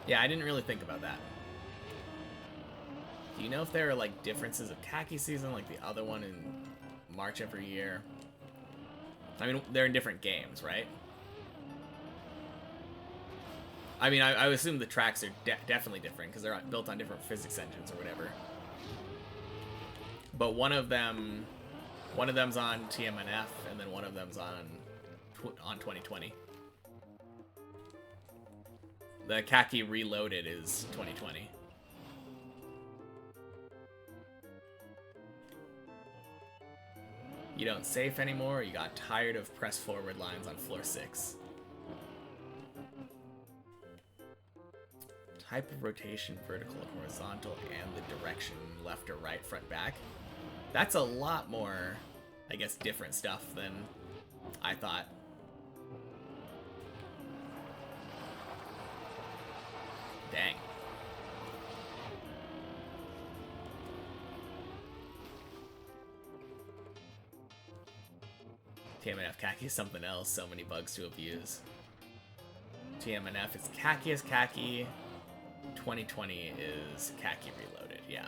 Yeah, I didn't really think about that. Do you know if there are, like, differences of khaki season, like the other one in March every year? I mean, they're in different games, right? I mean, I would assume the tracks are definitely different, because they're built on different physics engines or whatever. But one of them's on TMNF, and then one of them's on 2020. The Khaki Reloaded is 2020. You don't safe anymore, or you got tired of press forward lines on floor 6. Type of rotation, vertical and horizontal, and the direction, left or right, front, back. That's a lot more, I guess, different stuff than I thought. TMNF khaki is something else. So many bugs to abuse. TMNF is khaki as khaki. 2020 is khaki reloaded. Yeah.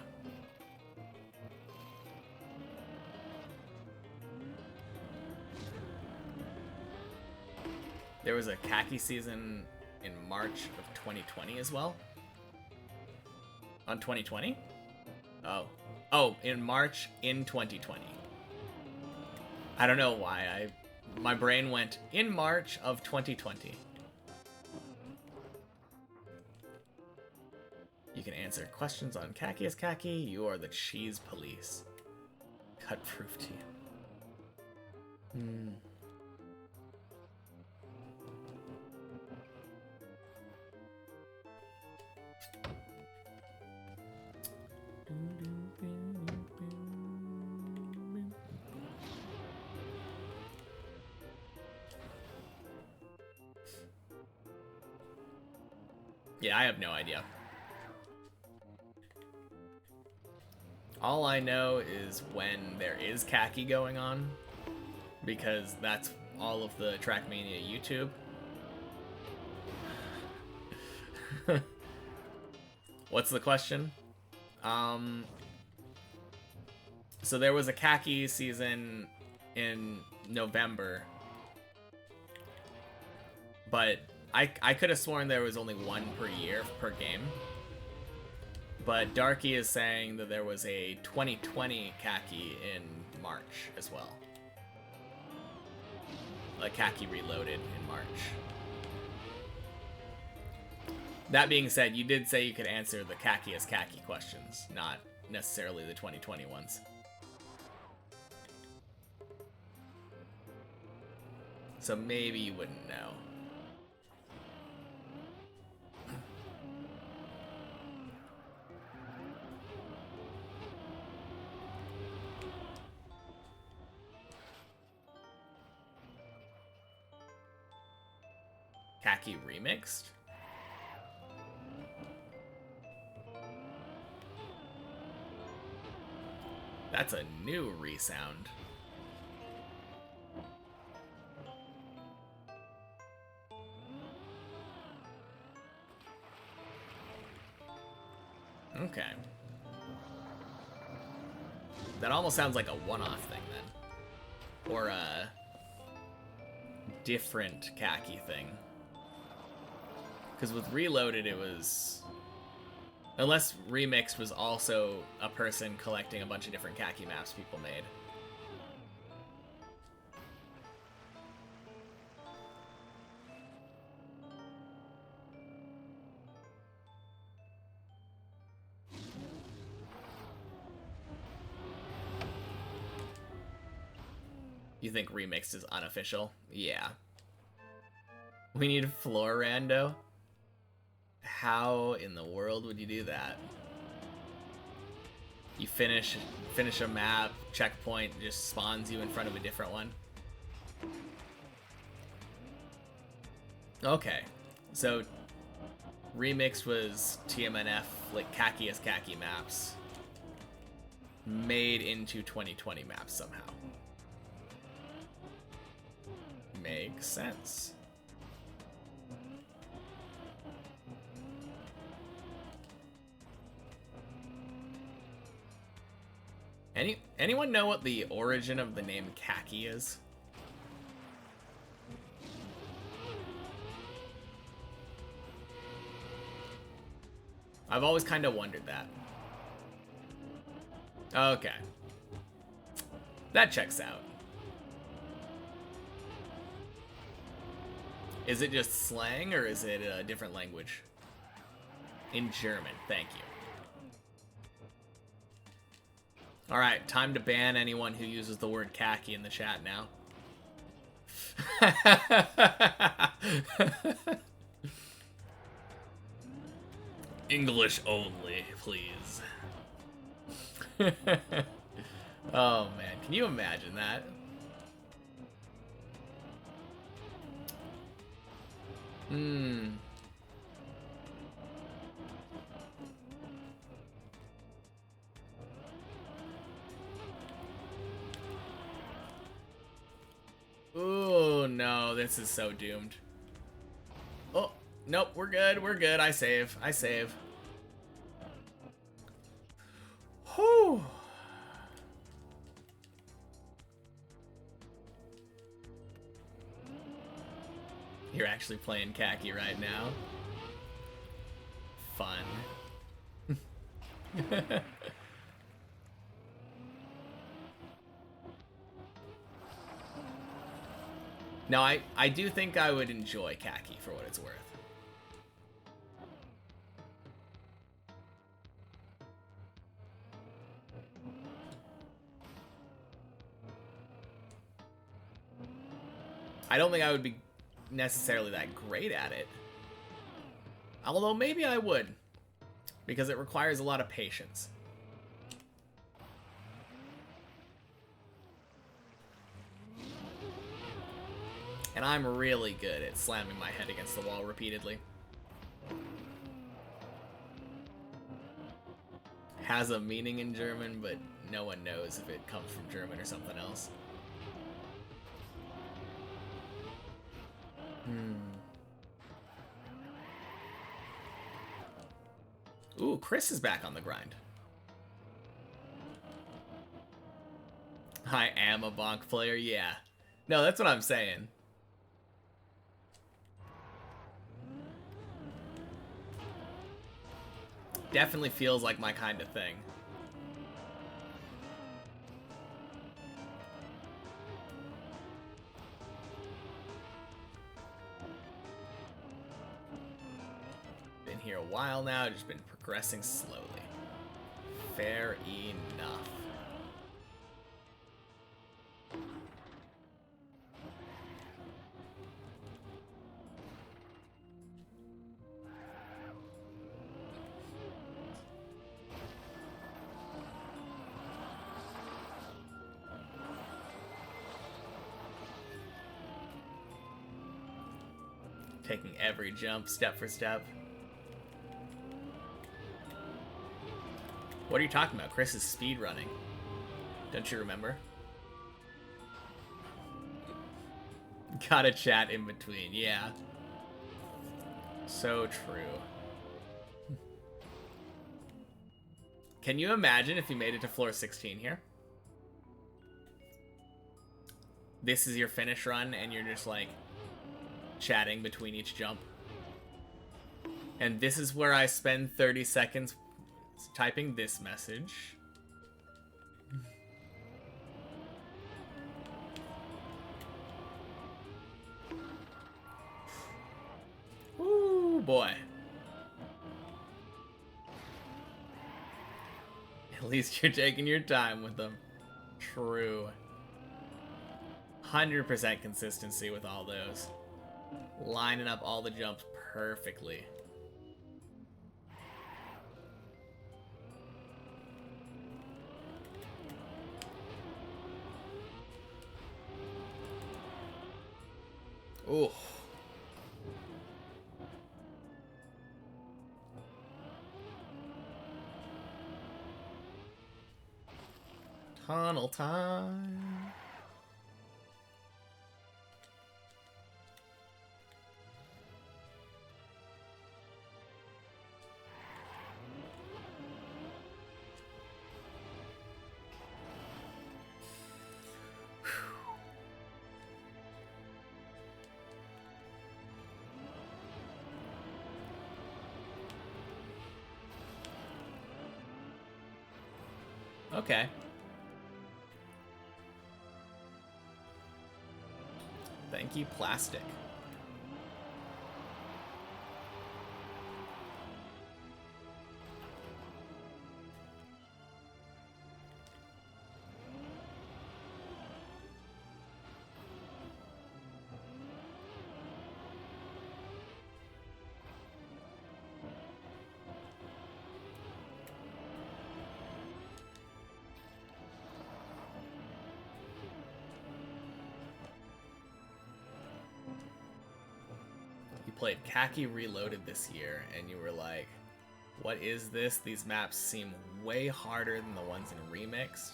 There was a khaki season in March of 2020 as well. On 2020? Oh. Oh, in March in 2020. I don't know why. My brain went in March of 2020. You can answer questions on khaki as khaki. You are the cheese police. Cut proof to you. Yeah, I have no idea. All I know is when there is khaki going on, because that's all of the Trackmania YouTube. What's the question? So there was a khaki season in November, but I could have sworn there was only one per year per game. But Darky is saying that there was a 2020 khaki in March as well. A khaki reloaded in March. That being said, you did say you could answer the khaki as khaki questions, not necessarily the 2020 ones. So maybe you wouldn't know. Khaki remixed? That's a new resound. Okay. That almost sounds like a one-off thing then. Or a different khaki thing. Because with Reloaded it was... Unless Remix was also a person collecting a bunch of different khaki maps people made. You think Remix is unofficial? Yeah. We need floor rando? How in the world would you do that? You finish a map, checkpoint just spawns you in front of a different one? Okay. So Remix was TMNF, like khaki as khaki maps made into 2020 maps somehow. Makes sense. Anyone know what the origin of the name khaki is? I've always kind of wondered that. Okay. That checks out. Is it just slang or is it a different language? In German, thank you. Alright, time to ban anyone who uses the word khaki in the chat now. English only, please. Oh man, can you imagine that? this is so doomed. Oh, nope, we're good, we're good. I save, I save. Whew. You're actually playing khaki right now. Fun. No, I do think I would enjoy khaki for what it's worth. I don't think I would be necessarily that great at it. Although maybe I would, because it requires a lot of patience. And I'm really good at slamming my head against the wall repeatedly. Has a meaning in German, but no one knows if it comes from German or something else. Ooh, Chris is back on the grind. I am a bonk player, yeah. No, that's what I'm saying. Definitely feels like my kind of thing. Been here a while now, just been progressing slowly. Fair enough. Taking every jump step for step. What are you talking about? Chris is speed running. Don't you remember? Gotta chat in between, yeah. So true. Can you imagine if you made it to floor 16 here? This is your finish run and you're just like chatting between each jump. And this is where I spend 30 seconds typing this message. Ooh, boy. At least you're taking your time with them. True. 100% consistency with all those. Lining up all the jumps perfectly. Ooh. Tunnel time. Okay. Thank you, plastic. Played Khaki Reloaded this year and you were like, what is this? These maps seem way harder than the ones in Remixed,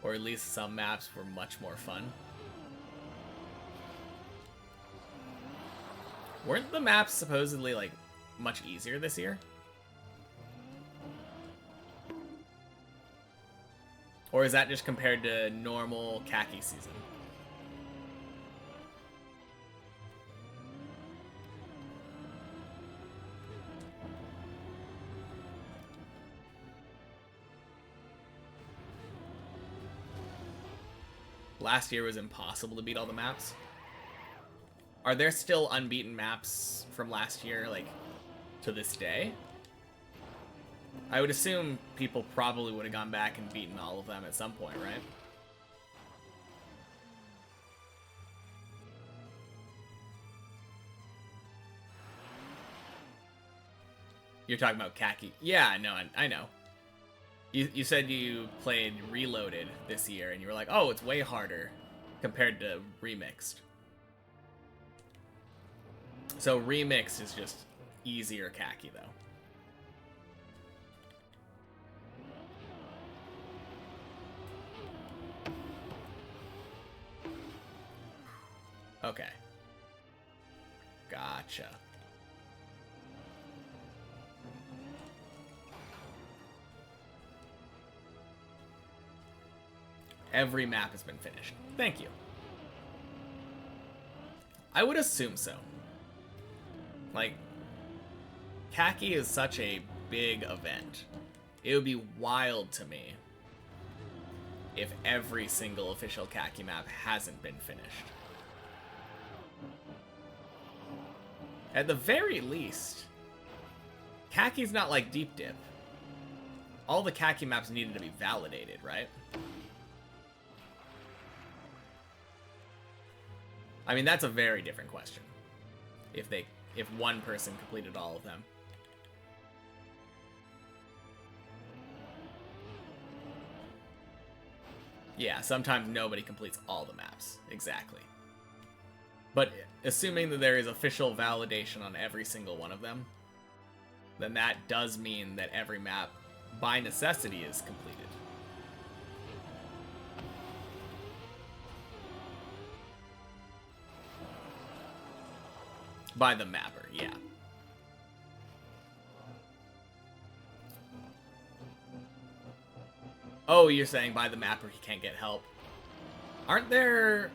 or at least some maps were much more fun. Weren't the maps supposedly, like, much easier this year? Or is that just compared to normal khaki season? Last year was impossible to beat all the maps. Are there still unbeaten maps from last year, like, to this day? I would assume people probably would have gone back and beaten all of them at some point, right? You're talking about khaki. Yeah, no, I know. You said you played Reloaded this year, and you were like, oh, it's way harder compared to Remixed. So Remixed is just easier khaki, though. Okay. Gotcha. Every map has been finished. Thank you. I would assume so. Like, khaki is such a big event. It would be wild to me if every single official khaki map hasn't been finished. At the very least, khaki's not like Deep Dip. All the khaki maps needed to be validated, right? I mean, that's a very different question. If one person completed all of them. Yeah, sometimes nobody completes all the maps. Exactly. But assuming that there is official validation on every single one of them, then that does mean that every map, by necessity, is completed. By the mapper, yeah. Oh, you're saying by the mapper he can't get help. Aren't there...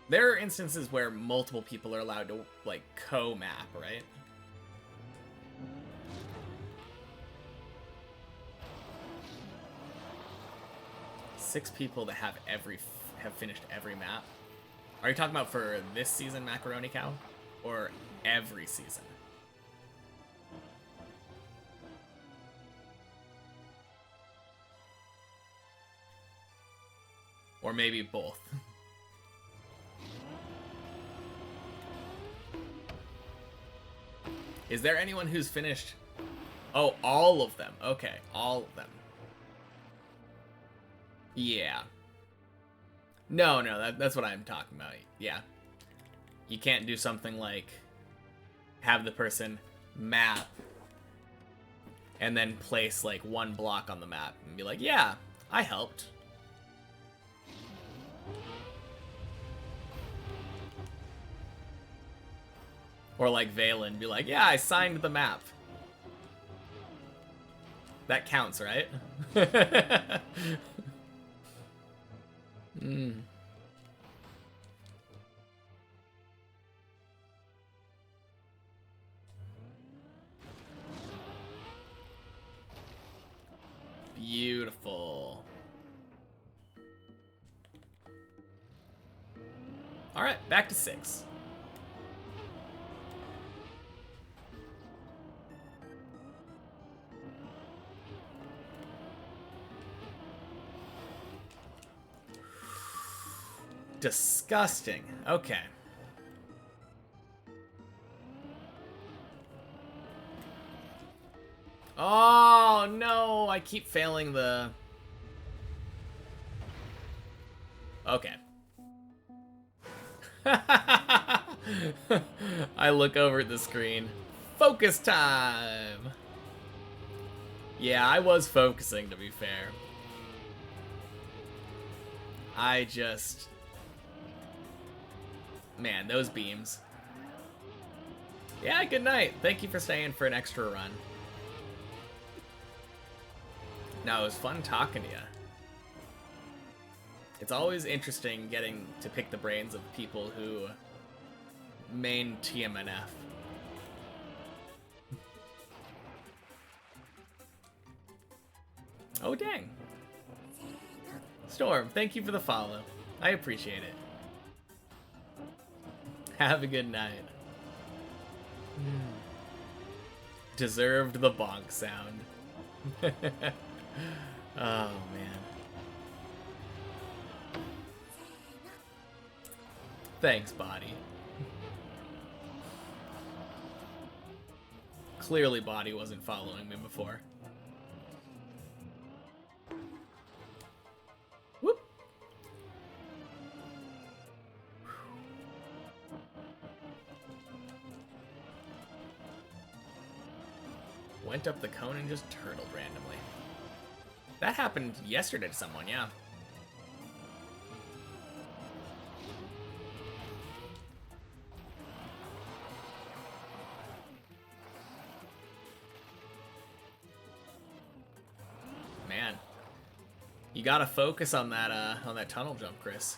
There are instances where multiple people are allowed to, like, co-map, right? Six people that have finished every map. Are you talking about for this season, Macaroni Cow? Or every season? Or maybe both. Is there anyone who's finished? Oh, all of them. Okay, all of them. Yeah. No, that's what I'm talking about. Yeah. You can't do something like have the person map and then place like one block on the map and be like, yeah, I helped. Or like Valen be like, yeah, I signed the map. That counts, right? Beautiful. All right, back to 6. Disgusting. Okay. Oh, no. I keep failing the... Okay. I look over at the screen. Focus time! Yeah, I was focusing, to be fair. I just... Man, those beams. Yeah, good night. Thank you for staying for an extra run. No, it was fun talking to you. It's always interesting getting to pick the brains of people who main TMNF. Oh, dang. Storm, thank you for the follow. I appreciate it. Have a good night. Deserved the bonk sound. Oh, man. Thanks, Body. Clearly, Body wasn't following me before. Whoop. Went up the cone and just turtled randomly. That happened yesterday to someone, yeah. Man, you gotta focus on that tunnel jump, Chris.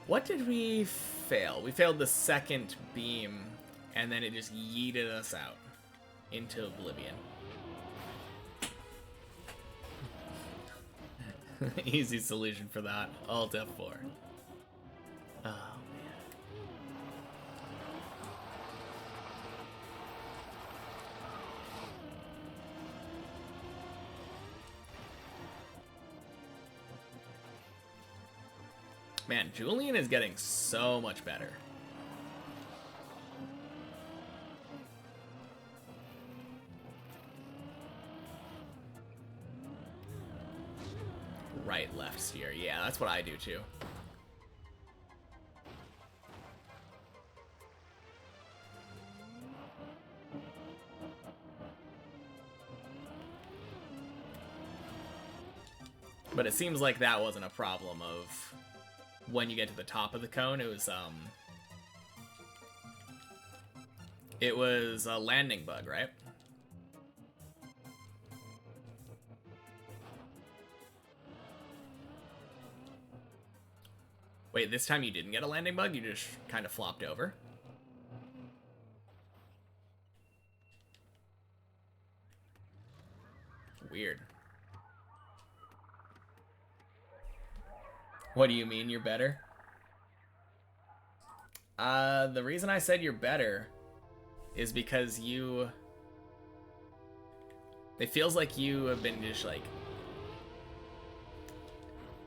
What did we fail? We failed the second beam, and then it just yeeted us out into oblivion. Easy solution for that. Alt F4. Oh, man. Man, Julian is getting so much better. Right, left steer. Yeah, that's what I do too. But it seems like that wasn't a problem of when you get to the top of the cone. It was a landing bug, right? Wait, this time you didn't get a landing bug? You just kind of flopped over? Weird. What do you mean you're better? The reason I said you're better is because it feels like you have been just like,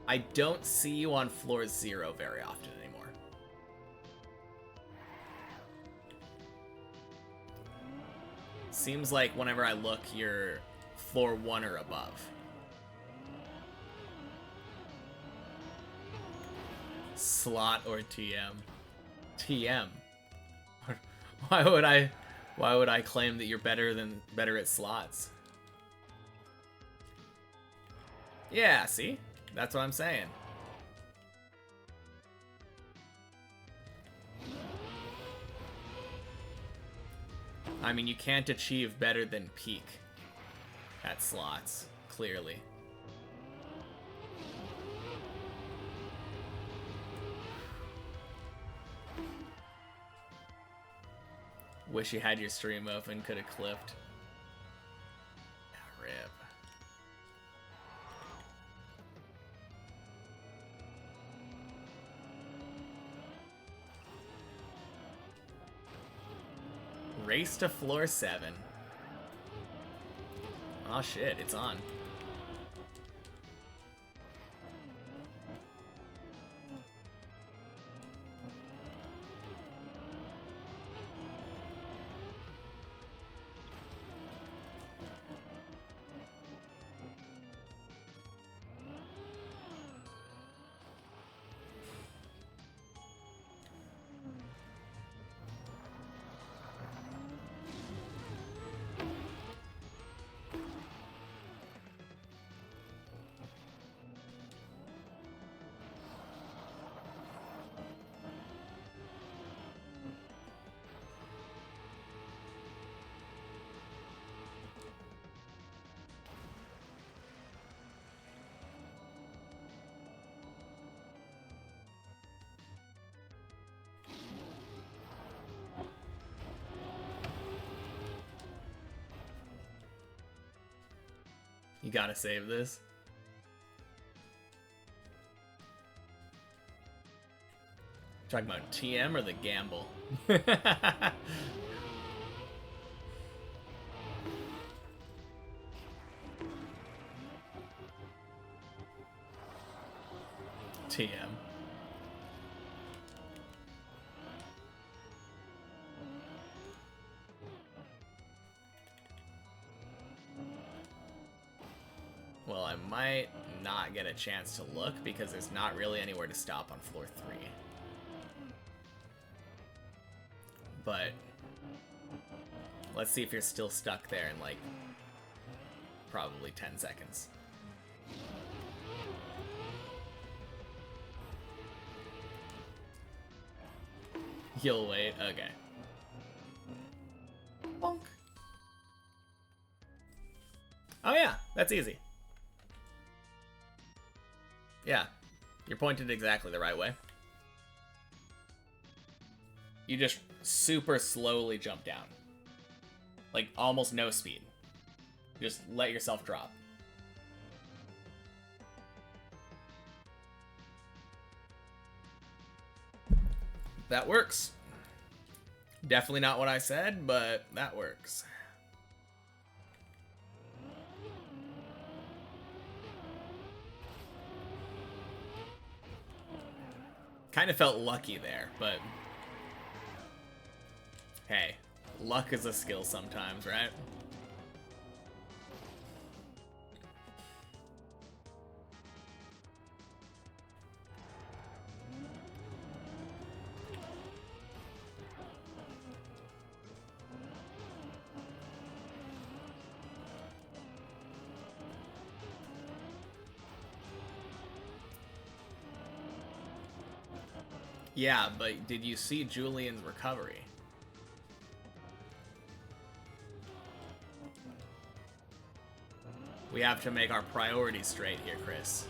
I don't see you on floor 0 very often anymore. Seems like whenever I look, you're floor 1 or above. Slot or TM? TM. Why would I claim that you're better at slots? Yeah, see? That's what I'm saying. I mean, you can't achieve better than peak at slots, clearly. Wish you had your stream open, could have clipped. Ah, rip. Race to floor 7. Oh shit, it's on. You gotta save this. Talking about TM or the gamble? TM. Well, I might not get a chance to look because there's not really anywhere to stop on floor 3. But let's see if you're still stuck there in like probably 10 seconds. You'll wait? Okay. Bonk. Oh yeah, that's easy. Yeah, you're pointed exactly the right way. You just super slowly jump down. Like, almost no speed. Just let yourself drop. That works. Definitely not what I said, but that works. Kind of felt lucky there, but hey, luck is a skill sometimes, right? Yeah, but did you see Julian's recovery? We have to make our priorities straight here, Chris.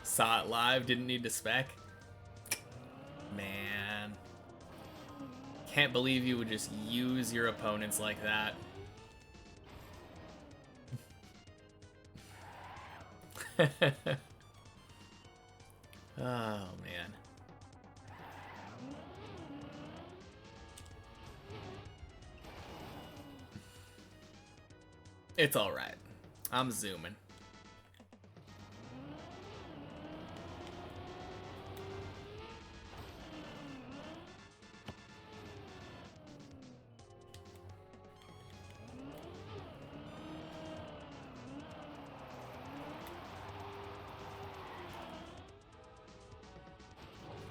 Saw it live, didn't need to spec. Man. Can't believe you would just use your opponents like that. Oh, man. It's alright. I'm zooming.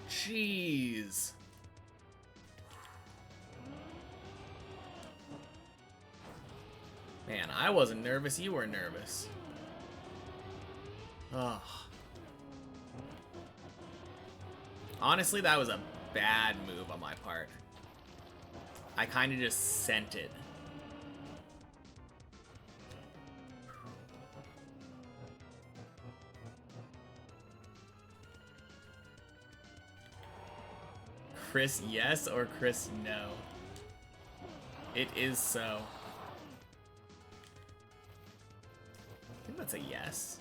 Jeez. Man, I wasn't nervous, you were nervous. Oh. Honestly, that was a bad move on my part. I kind of just sent it. Chris yes or Chris no? It is so. I think that's a yes.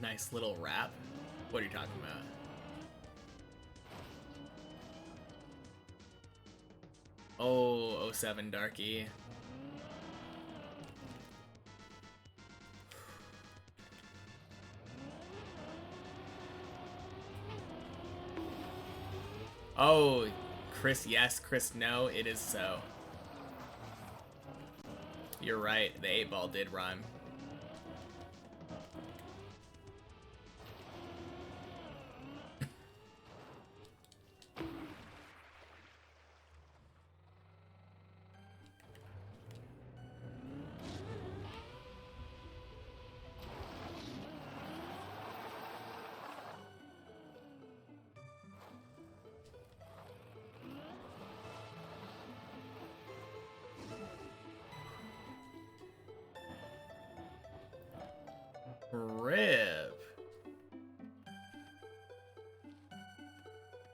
Nice little wrap. What are you talking about? Oh, 07 Darky. Oh, Chris yes, Chris no, it is so. You're right, the 8-ball did rhyme. Rip.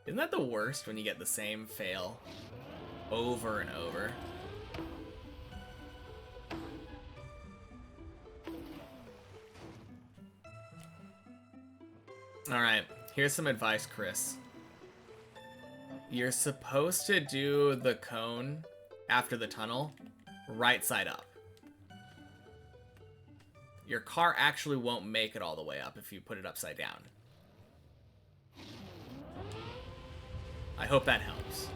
Isn't that the worst when you get the same fail over and over? Alright, here's some advice, Chris. You're supposed to do the cone after the tunnel right side up. Your car actually won't make it all the way up if you put it upside down. I hope that helps.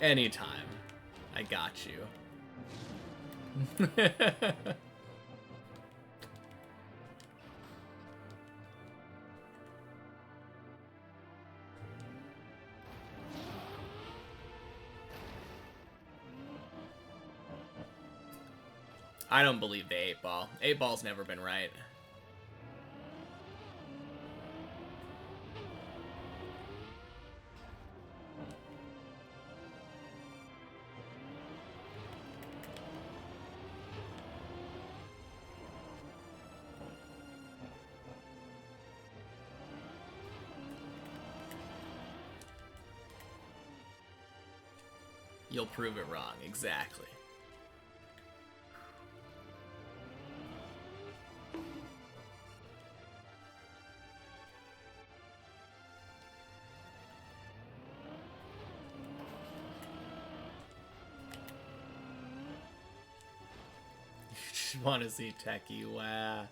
Anytime. I got you. I don't believe the 8-ball. 8-ball's never been right. You'll prove it wrong, exactly. You just want to see Techie, wow.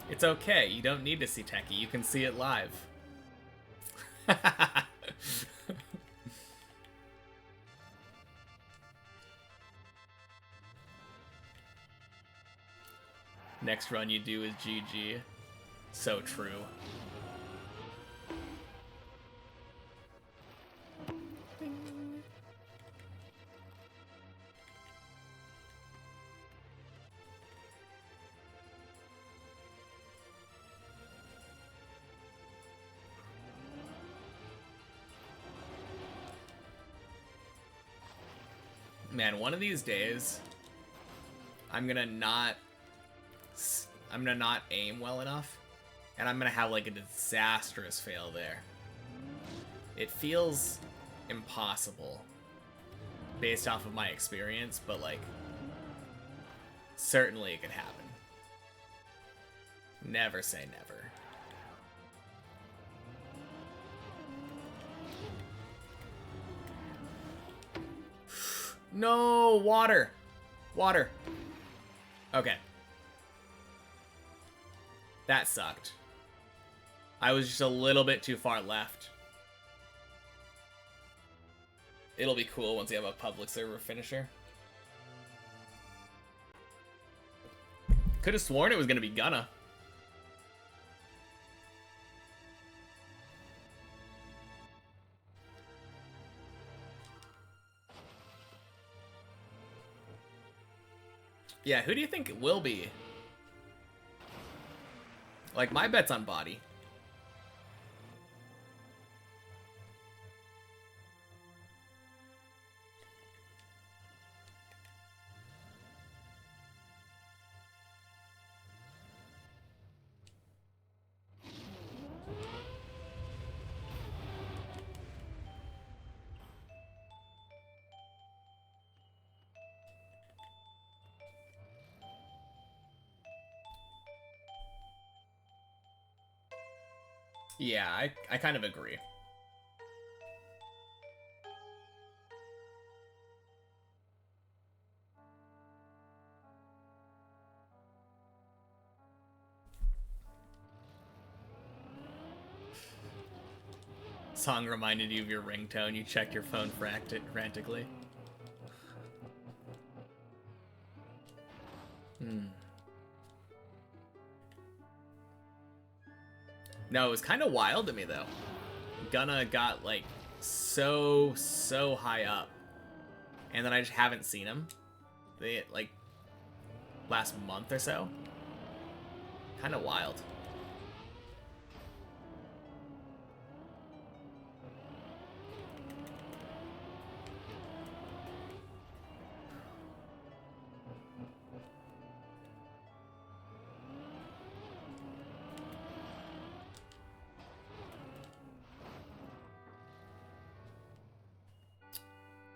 It's okay, you don't need to see Techie, you can see it live. Next run you do is GG. So true. Man, one of these days, I'm gonna not aim well enough, and I'm gonna have like a disastrous fail there. It feels impossible based off of my experience, but like, certainly it could happen. Never say never. No, water. Water. Okay. That sucked. I was just a little bit too far left. It'll be cool once you have a public server finisher. Could have sworn it was going to be Gunna. Yeah, who do you think it will be? Like, my bet's on Body. Yeah, I kind of agree. Song reminded you of your ringtone. You checked your phone frantically. No, it was kind of wild to me though. Gunna got like so high up, and then I just haven't seen him. They like last month or so. Kind of wild.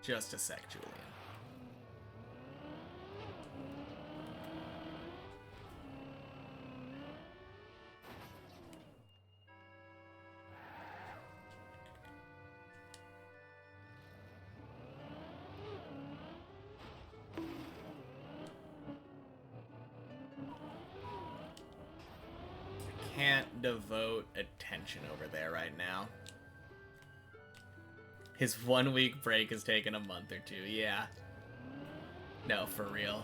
Just a sec, Julian. Can't devote attention over there right now. His 1 week break has taken a month or two, yeah. No, for real.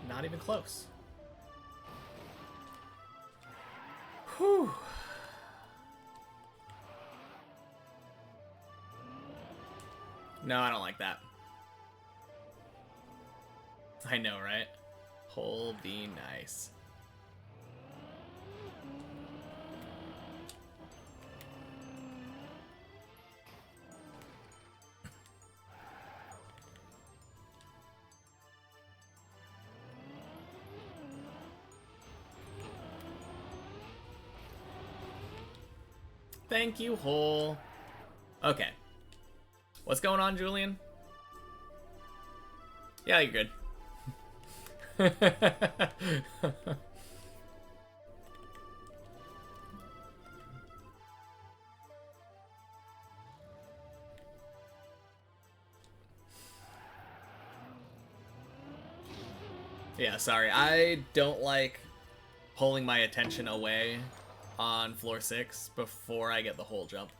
Not even close. Whew. No, I don't like that. I know, right? Hole be nice. Thank you, hole. Okay. What's going on, Julian? Yeah, you're good. Yeah, sorry. I don't like pulling my attention away on floor 6 before I get the hole jump.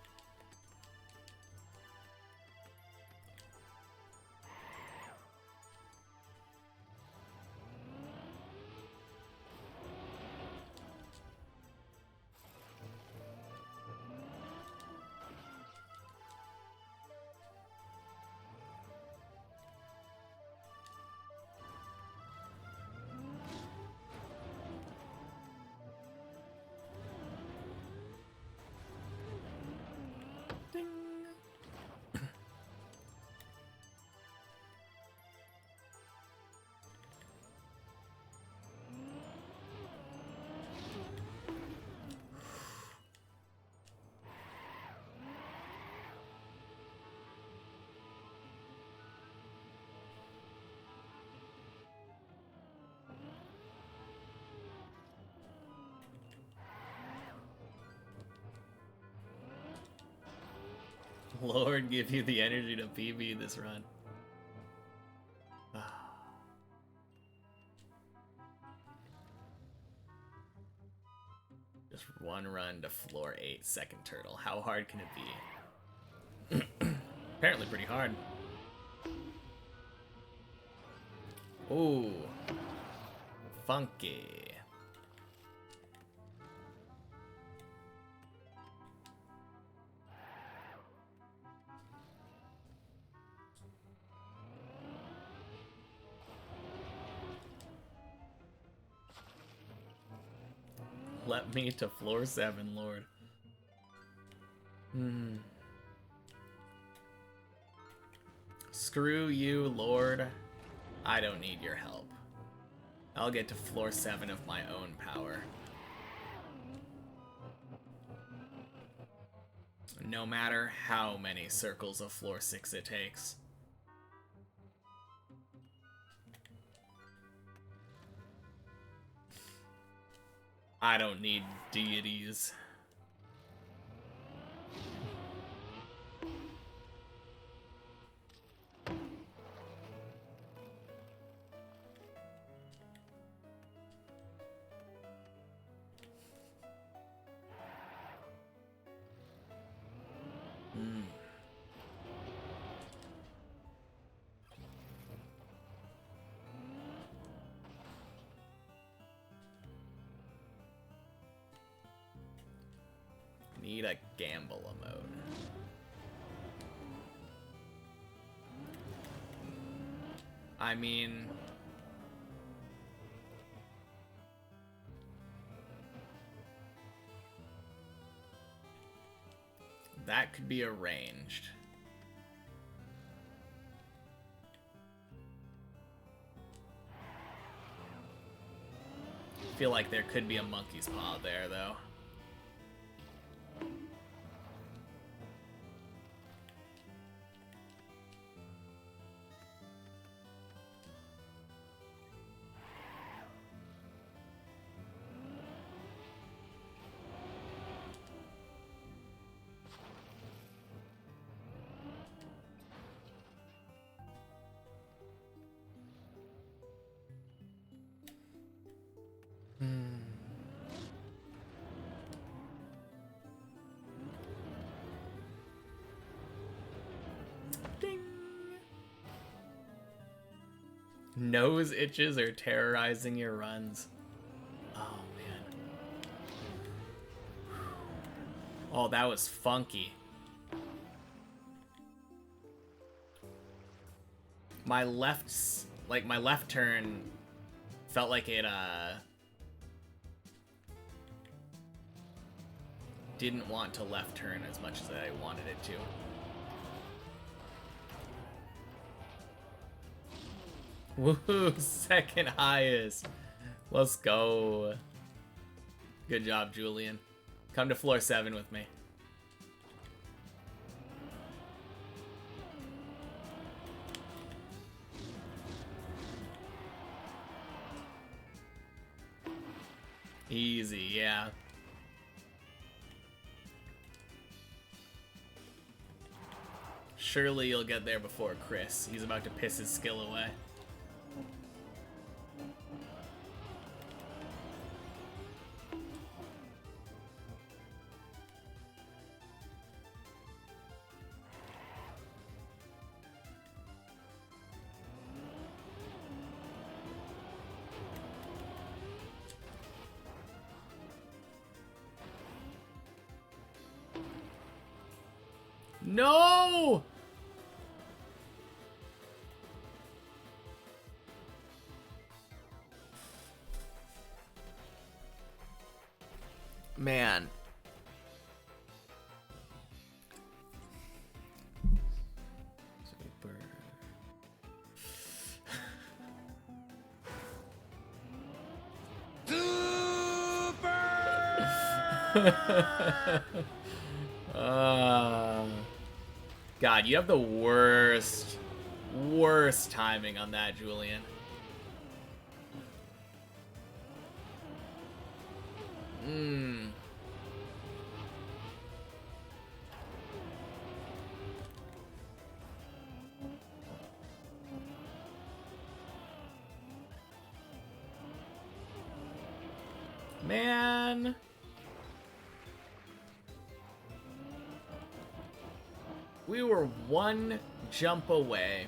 Ding. Lord, give you the energy to PB this run. Just one run to floor 8, second turtle. How hard can it be? Apparently pretty hard. Ooh. Funky. Let me to floor 7, Lord. Screw you, Lord. I don't need your help. I'll get to floor 7 of my own power. No matter how many circles of floor 6 it takes. I don't need deities. Need a gamble emote. I mean, that could be arranged. I feel like there could be a monkey's paw there, though. Ding. Nose itches are terrorizing your runs. Oh, man. Oh, that was funky. My left turn felt like it, didn't want to left turn as much as I wanted it to. Woohoo, second highest. Let's go. Good job, Julian. Come to floor 7 with me. Easy, yeah. Surely you'll get there before Chris. He's about to piss his skill away. No! Man. Super. God, you have the worst timing on that, Julian. Man. We were one jump away.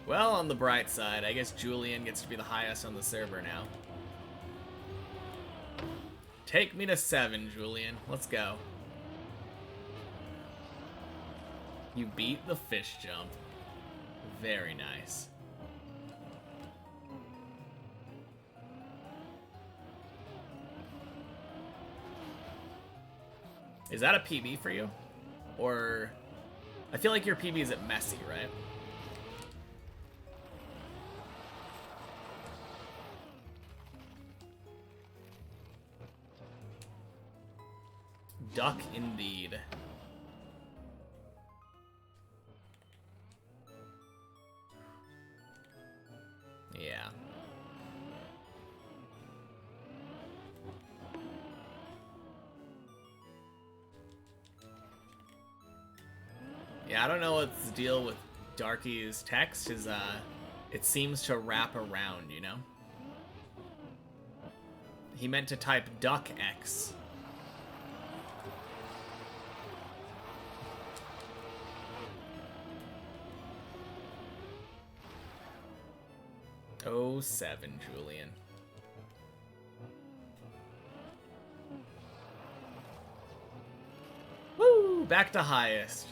Well, on the bright side, I guess Julian gets to be the highest on the server now. Take me to 7, Julian. Let's go. You beat the fish jump. Very nice. Is that a PB for you? Or... I feel like your PB is at messy, right? Duck indeed. Yeah. Yeah, I don't know what's the deal with Darky's text, is it seems to wrap around, you know? He meant to type Duck X. Oh, 7, Julian. Woo! Back to highest.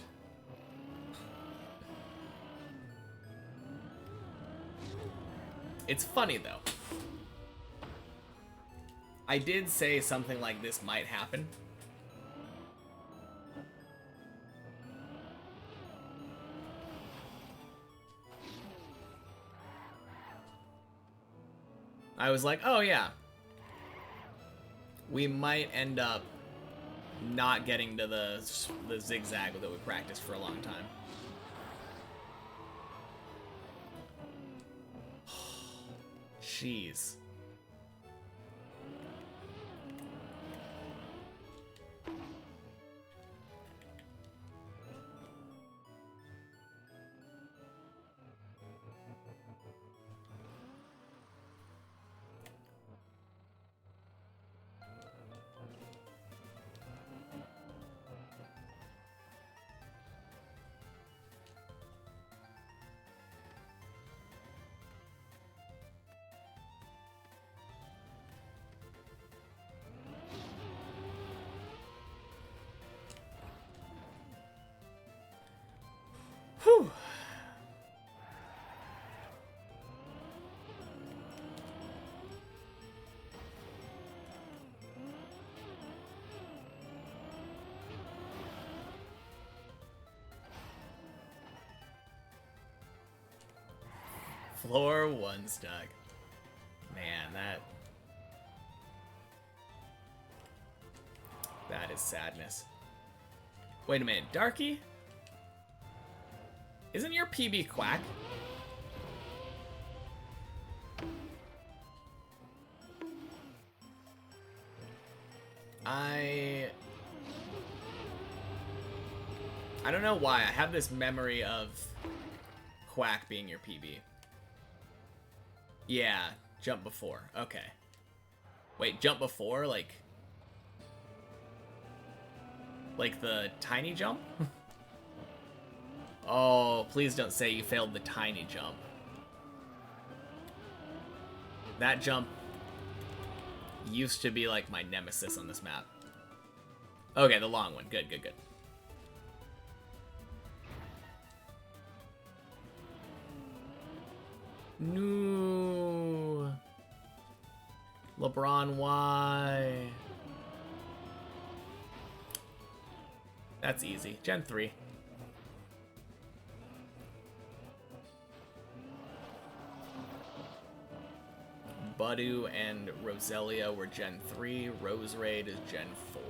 It's funny, though. I did say something like this might happen. I was like, oh yeah, we might end up not getting to the zigzag that we practiced for a long time. Jeez. Whew. Floor 1 stuck. Man, that is sadness. Wait a minute, Darky? Isn't your PB Quack? I don't know why. I have this memory of Quack being your PB. Yeah, jump before. Okay. Wait, jump before? Like the tiny jump? Oh, please don't say you failed the tiny jump. That jump used to be like my nemesis on this map. Okay, the long one. Good, good, good. No. LeBron, why? That's easy. Gen 3. Budu and Roselia were Gen 3. Rose Raid is Gen 4.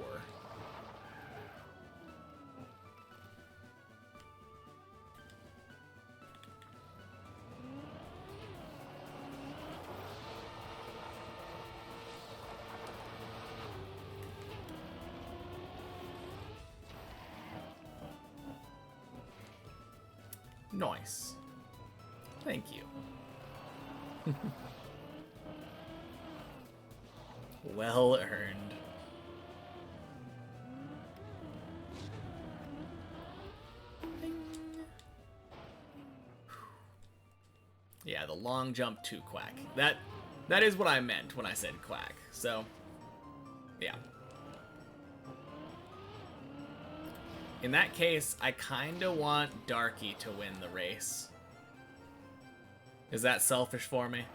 Nice. Thank you. Well earned. Ding. Yeah, the long jump to Quack. That is what I meant when I said Quack. So, yeah. In that case, I kinda want Darky to win the race. Is that selfish for me?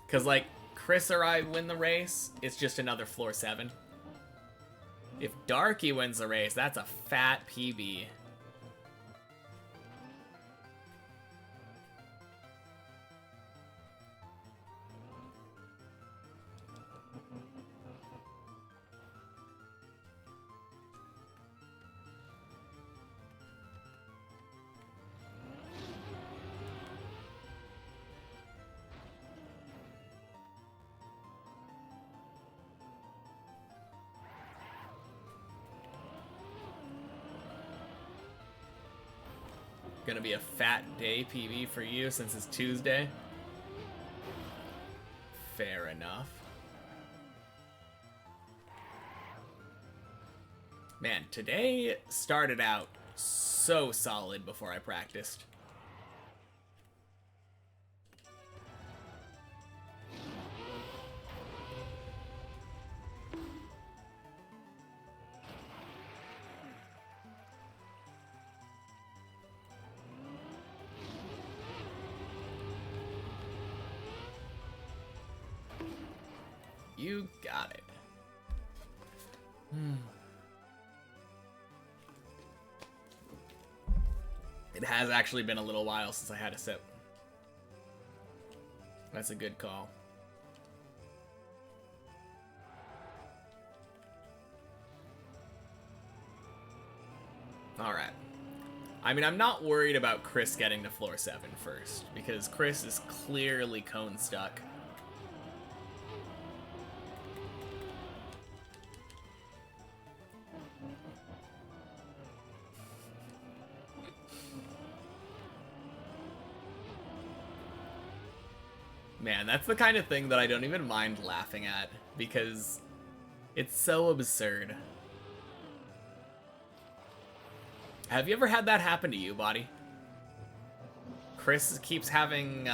Because, like, Chris or I win the race, it's just another floor 7. If Darky wins the race, that's a fat PB. Gonna be a fat day PB for you since it's Tuesday. Fair enough. Man, today started out so solid before I practiced. You got it. It has actually been a little while since I had a sip. That's a good call. Alright. I mean, I'm not worried about Chris getting to floor 7 first, because Chris is clearly cone stuck. Man, that's the kind of thing that I don't even mind laughing at, because it's so absurd. Have you ever had that happen to you, Body? Chris keeps having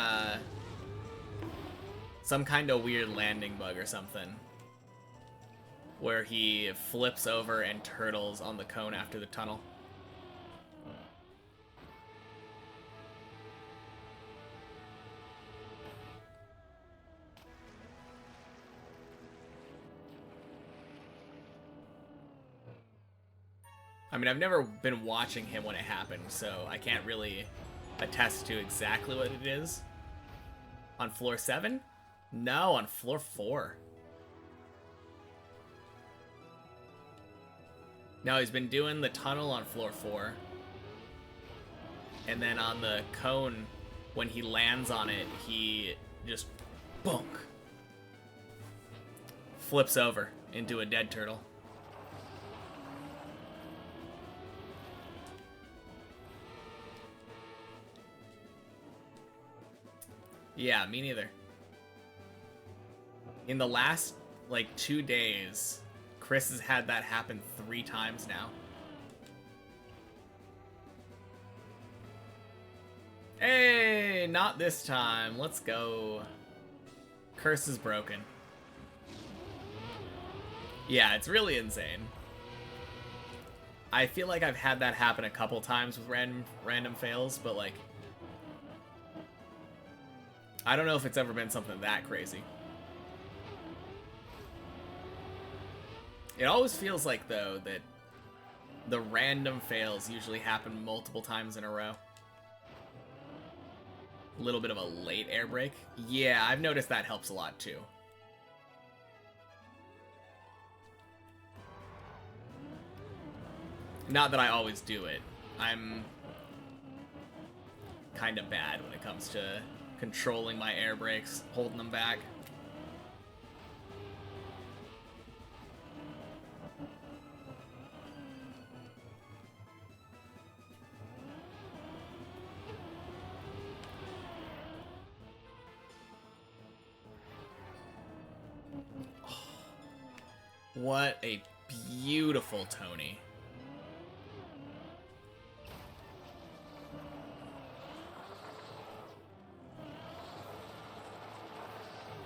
some kind of weird landing bug or something, where he flips over and turtles on the cone after the tunnel. I mean, I've never been watching him when it happened, so I can't really attest to exactly what it is. On floor 7? No, on floor 4. No, he's been doing the tunnel on floor 4. And then on the cone, when he lands on it, he just bonk. Flips over into a dead turtle. Yeah, me neither. In the last, like, 2 days, Chris has had that happen 3 times now. Hey, not this time. Let's go. Curse is broken. Yeah, it's really insane. I feel like I've had that happen a couple times with random fails, but, like, I don't know if it's ever been something that crazy. It always feels like, though, that the random fails usually happen multiple times in a row. A little bit of a late air brake. Yeah, I've noticed that helps a lot, too. Not that I always do it. I'm kind of bad when it comes to controlling my air brakes, holding them back. Oh, what a beautiful Tony.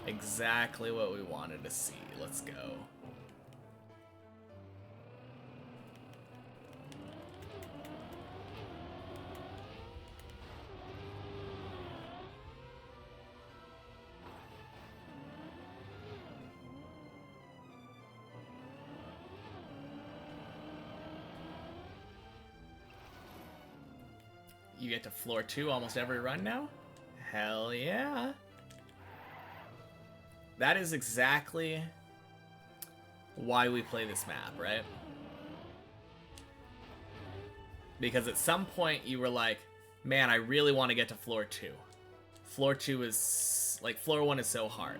Exactly what we wanted to see. Let's go. you get to floor 2 almost every run now? Hell yeah. That is exactly why we play this map, right? Because at some point you were like, man, I really want to get to floor 2. Floor 2 is, like, floor 1 is so hard.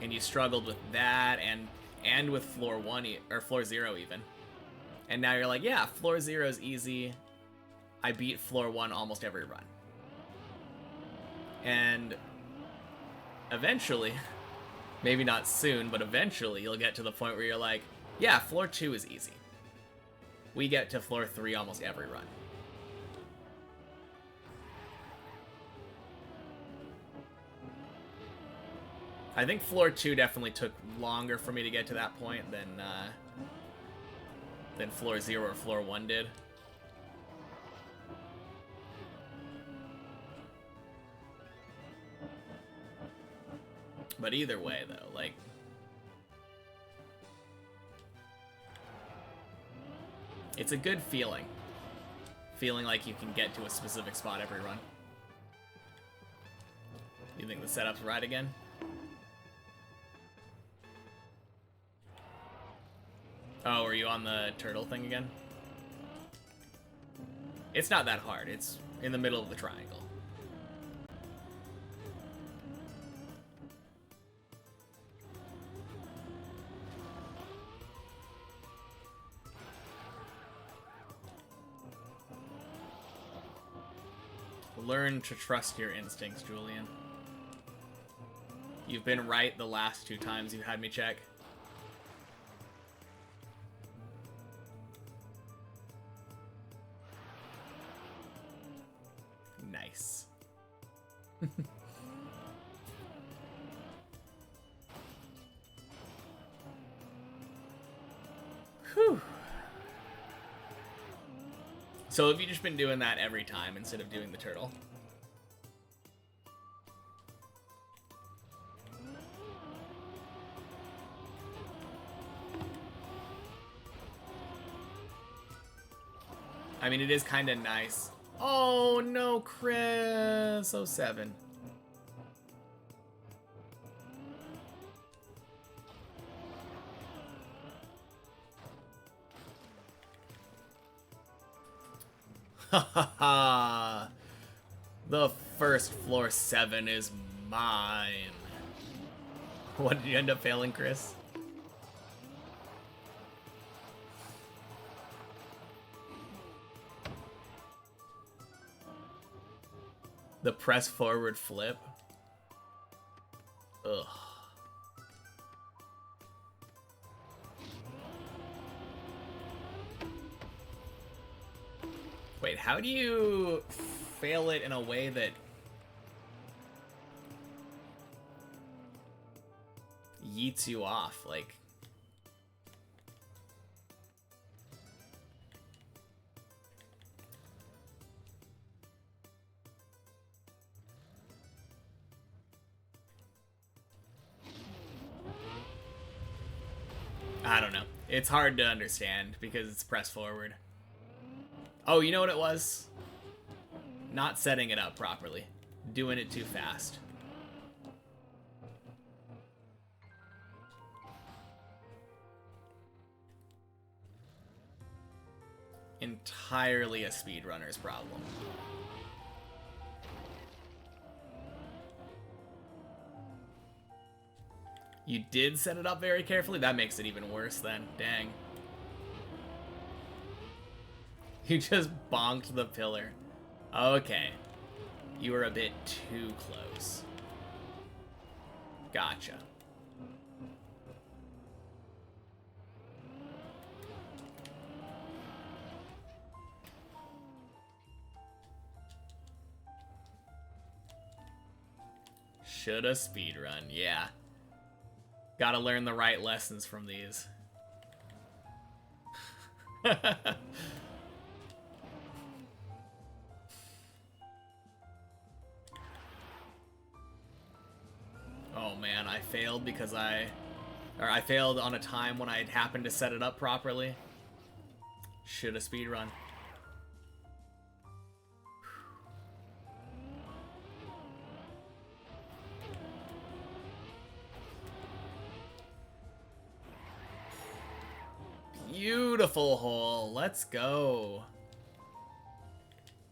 And you struggled with that and with floor 1, or floor 0 even. And now you're like, yeah, floor 0 is easy. I beat floor 1 almost every run. And eventually, maybe not soon, but eventually you'll get to the point where you're like, yeah, floor 2 is easy. We get to floor 3 almost every run. I think floor 2 definitely took longer for me to get to that point than floor 0 or floor 1 did. But either way, though, like, it's a good feeling. Feeling like you can get to a specific spot every run. You think the setup's right again? Oh, are you on the turtle thing again? It's not that hard. It's in the middle of the triangle. Learn to trust your instincts, Julian. You've been right the last 2 times you've had me check. Nice. Whew. So have you just been doing that every time instead of doing the turtle? I mean, it is kind of nice. Oh no, Chris! 07. Ha ha ha! The first floor 7 is mine. What did you end up failing, Chris? The press forward flip. Ugh. Wait, how do you fail it in a way that yeets you off? Like, I don't know. It's hard to understand because it's press forward. Oh, you know what it was? Not setting it up properly. Doing it too fast. Entirely a speedrunner's problem. You did set it up very carefully? That makes it even worse then. Dang. You just bonked the pillar. Okay. You were a bit too close. Gotcha. Shoulda speedrun, yeah. Gotta learn the right lessons from these. Oh man, I failed because I failed on a time when I happened to set it up properly. Shoulda speedrun. Beautiful hole. Let's go.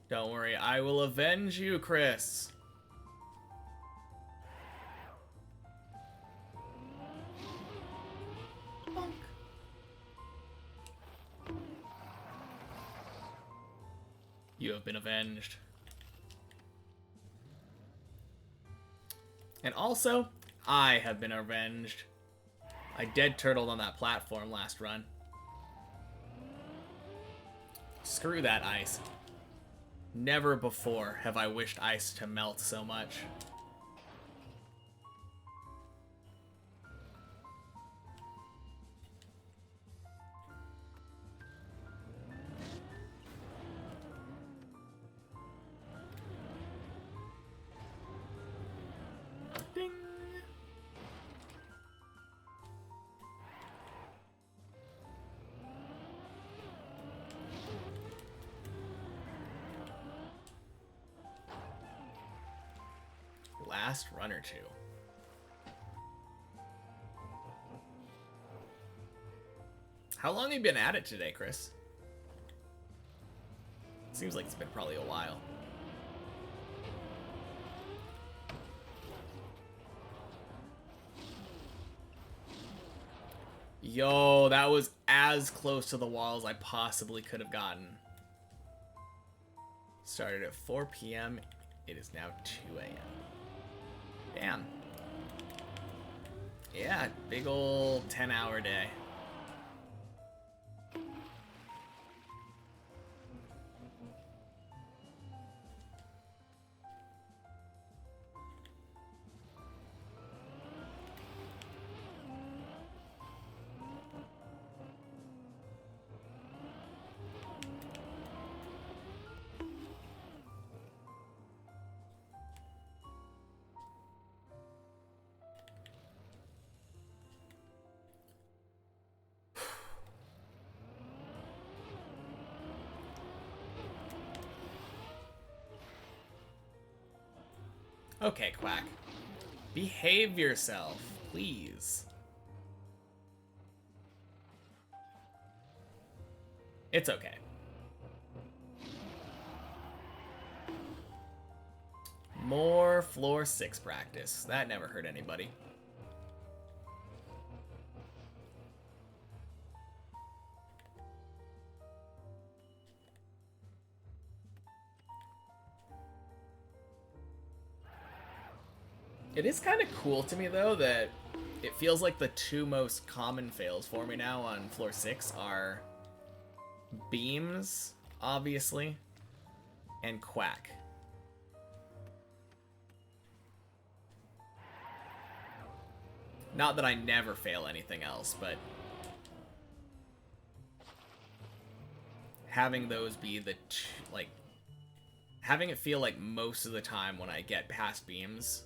Don't worry, I will avenge you, Chris. Bonk. You have been avenged. And also, I have been avenged. I dead turtled on that platform last run. Screw that ice. Never before have I wished ice to melt so much. Ding. Last run or two. How long have you been at it today, Chris? Seems like it's been probably a while. Yo, that was as close to the wall as I possibly could have gotten. Started at 4 p.m. It is now 2 a.m. Damn. Yeah, big ol' 10-hour day. Okay, Quack. Behave yourself, please. It's okay. More floor 6 practice. That never hurt anybody. It is kind of cool to me, though, that it feels like the two most common fails for me now on floor 6 are beams, obviously, and Quack. Not that I never fail anything else, but having those be the like having it feel like most of the time when I get past beams,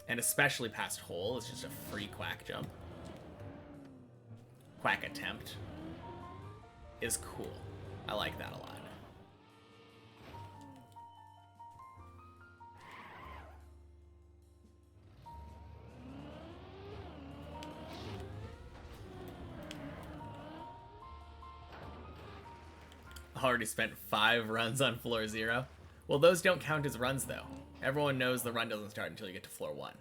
and especially past hole, is just a free Quack jump. Quack attempt is cool. I like that a lot. Already spent 5 runs on floor 0. Well, those don't count as runs, though. Everyone knows the run doesn't start until you get to floor 1.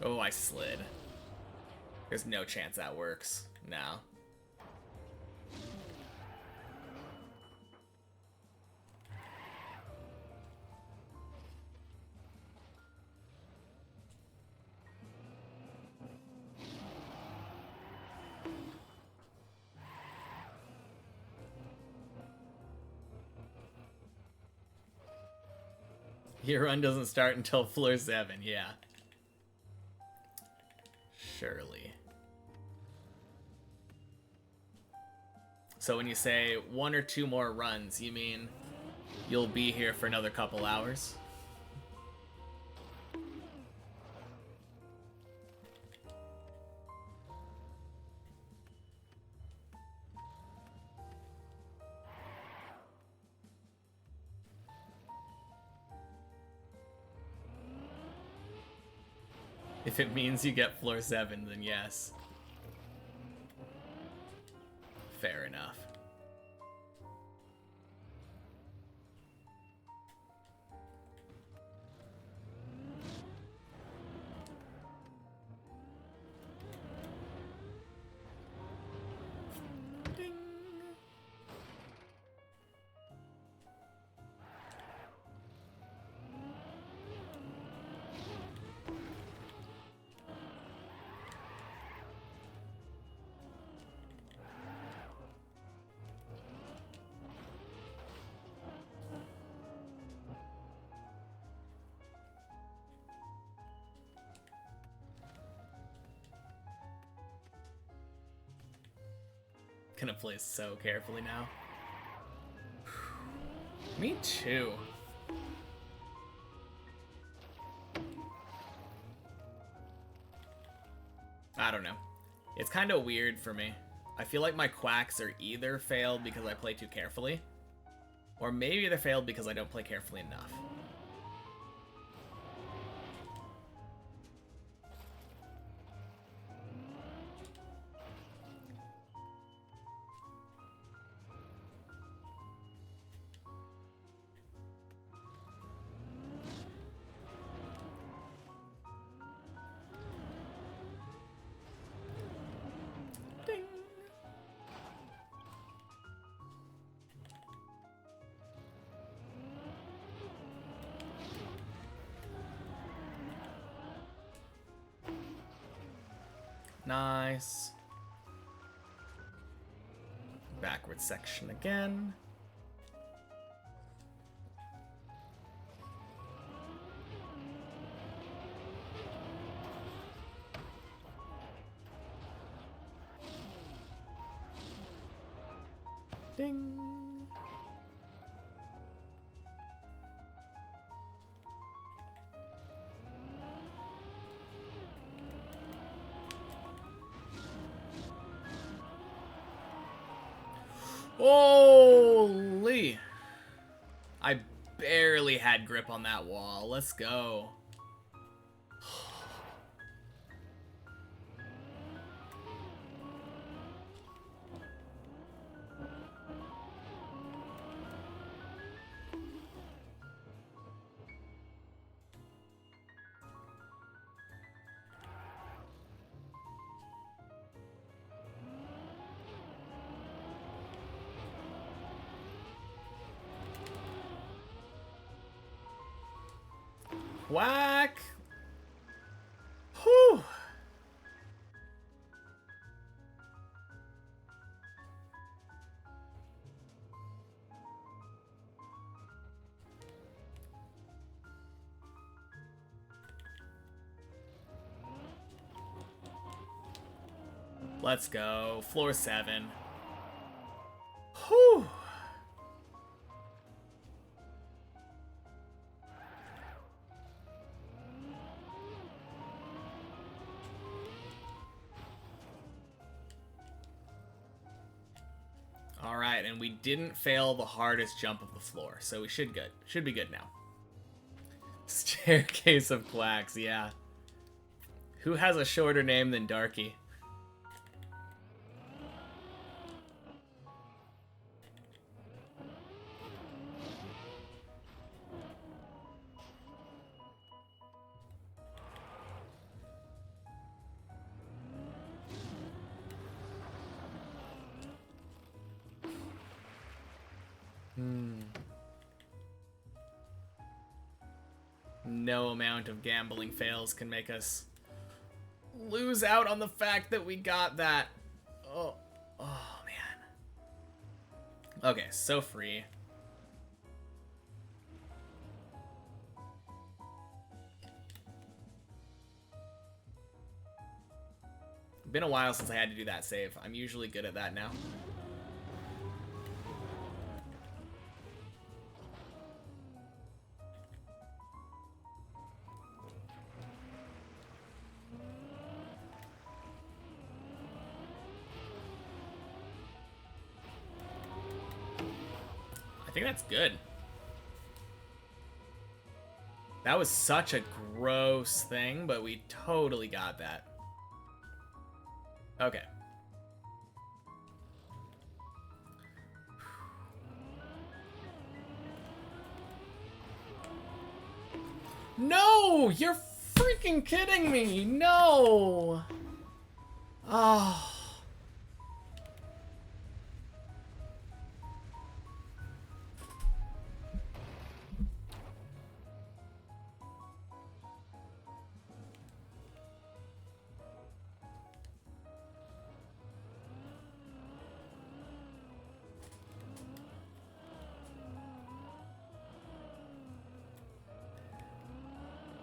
Oh, I slid. There's no chance that works. No. Your run doesn't start until floor 7, yeah. Surely. So when you say 1 or 2 more runs, you mean you'll be here for another couple hours? If it means you get floor 7, then yes. Fair enough. Ding. Gonna play so carefully now. Me too. I don't know. It's kind of weird for me. I feel like my quacks are either failed because I play too carefully, or maybe they're failed because I don't play carefully enough. Ding. Nice. Backward section again. Ding. Holy! I barely had grip on that wall. Let's go. Whack! Whew! Let's go. Floor 7. Whew! Alright, and we didn't fail the hardest jump of the floor, so we should be good now. Staircase of Quacks, yeah. Who has a shorter name than Darky? No amount of gambling fails can make us lose out on the fact that we got that. Oh man. Okay, so free. Been a while since I had to do that save. I'm usually good at that now. I think that's good. That was such a gross thing, but we totally got that. Okay. No! You're freaking kidding me! No! Oh.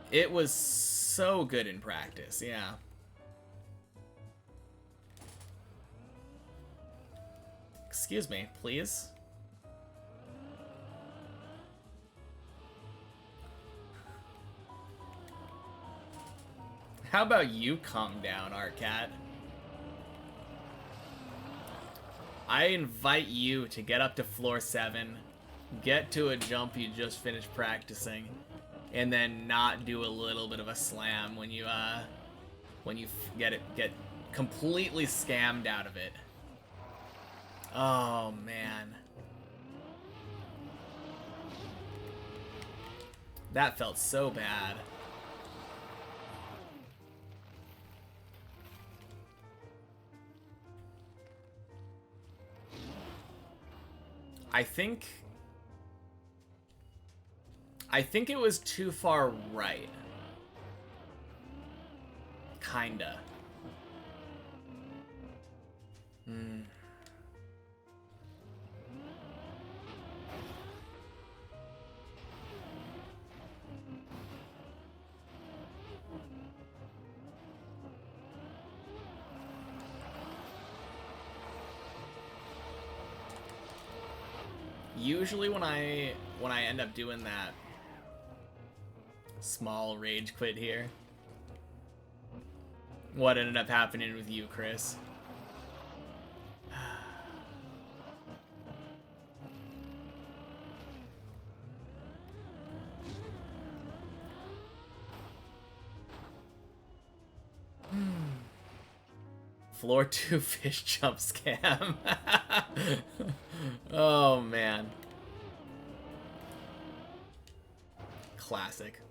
It was so good in practice, yeah. Excuse me, please. How about you calm down, Arcat? I invite you to get up to floor 7, get to a jump you just finished practicing, and then not do a little bit of a slam when you get completely scammed out of it. Oh man. That felt so bad. I think it was too far right. Kinda. Usually when I end up doing that small rage quit here, what ended up happening with you, Chris? Floor 2 fish jump scam. Oh man. Classic.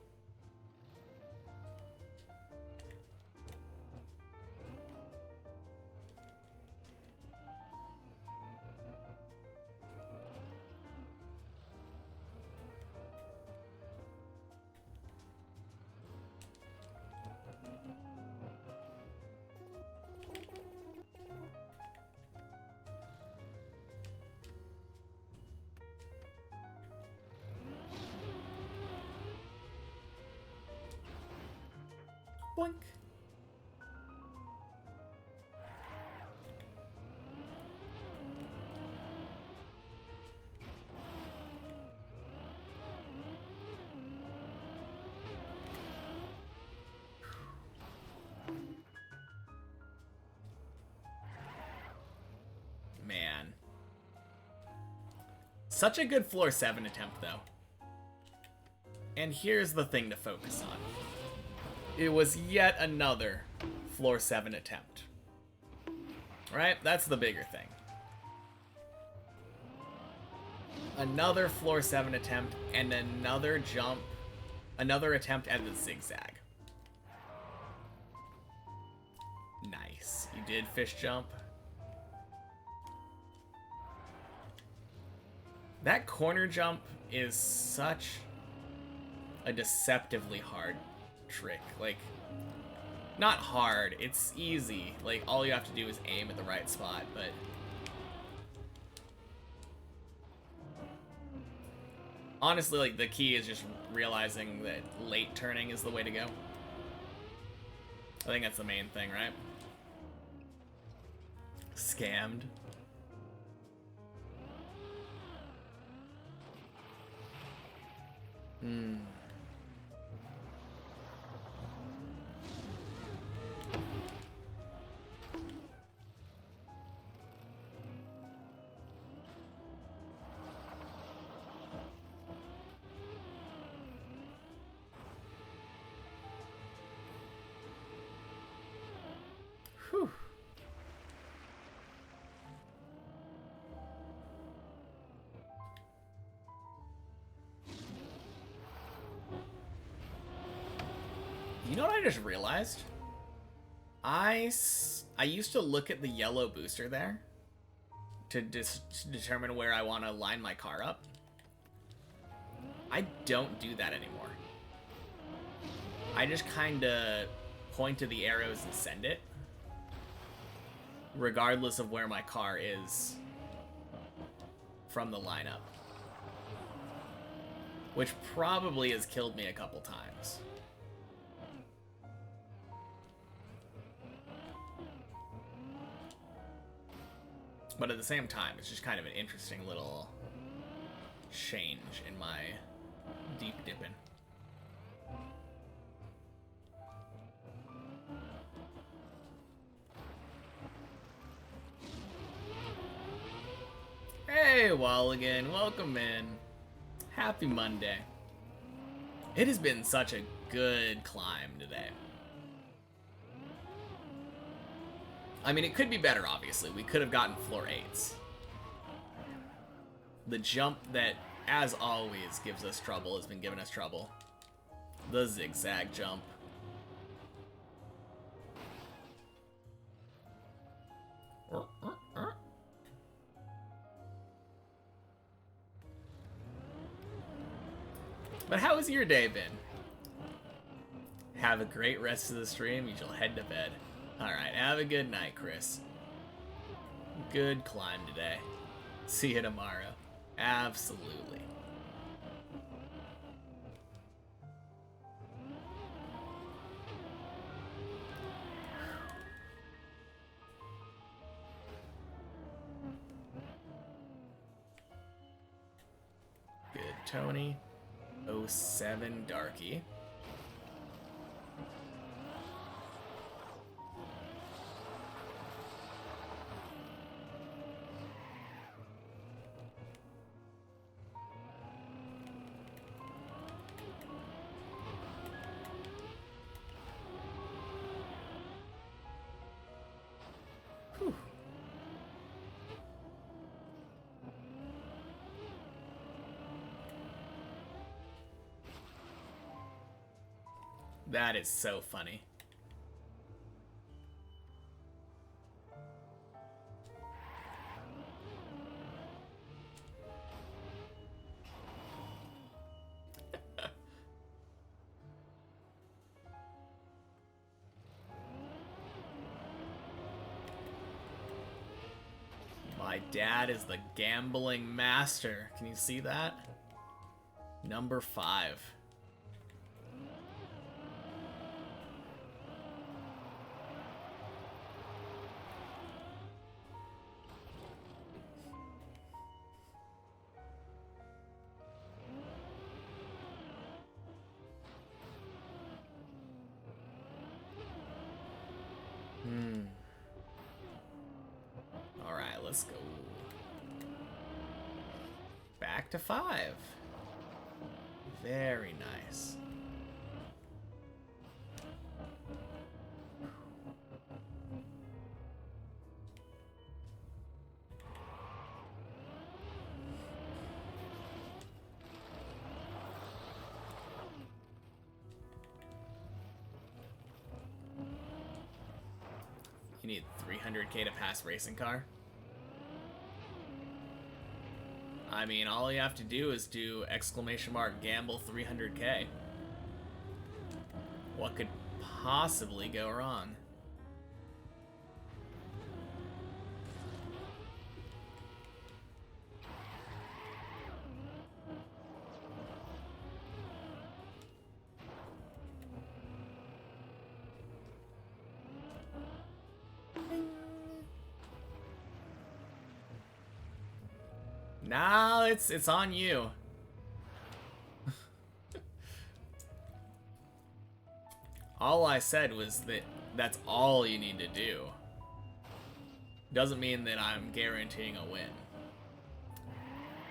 Boink. Man. Such a good floor 7 attempt, though. And here's the thing to focus on. It was yet another floor 7 attempt. Right? That's the bigger thing. Another floor 7 attempt and another jump. Another attempt at the zigzag. Nice. You did fish jump. That corner jump is such a deceptively hard trick. Like, not hard, it's easy. Like, all you have to do is aim at the right spot, but honestly, like, the key is just realizing that late turning is the way to go. I think that's the main thing, right? Scammed. Whew. You know what I just realized? I used to look at the yellow booster there to determine where I want to line my car up. I don't do that anymore. I just kind of point to the arrows and send it, regardless of where my car is from the lineup. Which probably has killed me a couple times. But at the same time, it's just kind of an interesting little change in my deep dipping. Hey, Walligan, welcome in. Happy Monday. It has been such a good climb today. I mean, it could be better, obviously. We could have gotten floor 8s. The jump that, as always, gives us trouble has been giving us trouble. The zigzag jump. But how has your day been? Have a great rest of the stream. You shall head to bed. Alright, have a good night, Chris. Good climb today. See you tomorrow. Absolutely. Good, Tony. 07 Darky. That is so funny. My dad is the gambling master. Can you see that? Number 5. Alright, let's go. Back to 5. Very nice. You need 300k to pass racing car? I mean, all you have to do is do !gamble 300k. What could possibly go wrong? Nah, it's on you. All I said was that that's all you need to do. Doesn't mean that I'm guaranteeing a win.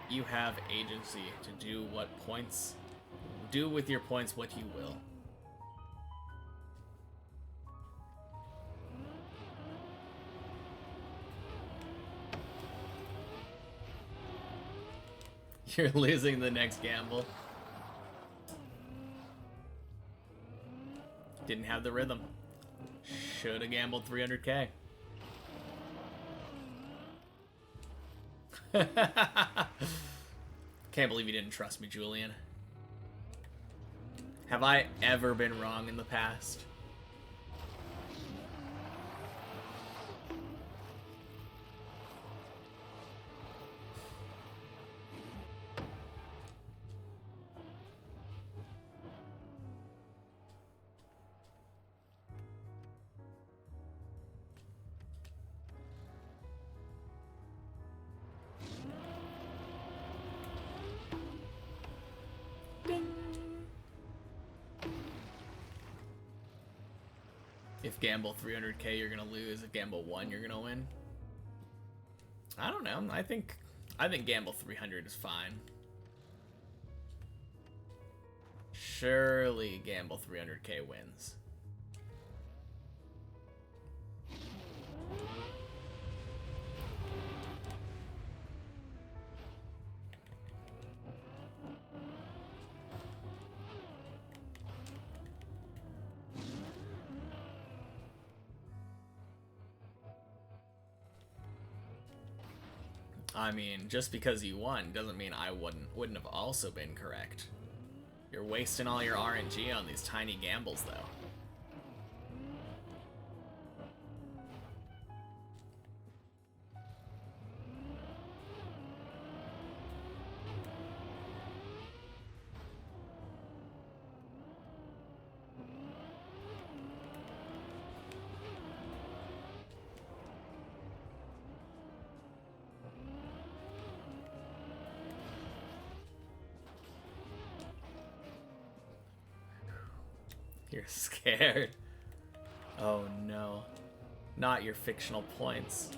You have agency to do do with your points what you will. You're losing the next gamble. Didn't have the rhythm. Should have gambled 300k. Can't believe you didn't trust me, Julian. Have I ever been wrong in the past? If gamble 300k, you're gonna lose. If gamble 1, you're gonna win. I don't know. I think gamble 300 is fine. Surely gamble 300k wins. I mean, just because you won doesn't mean I wouldn't have also been correct. You're wasting all your RNG on these tiny gambles, though. You're scared. Oh no. Not your fictional points.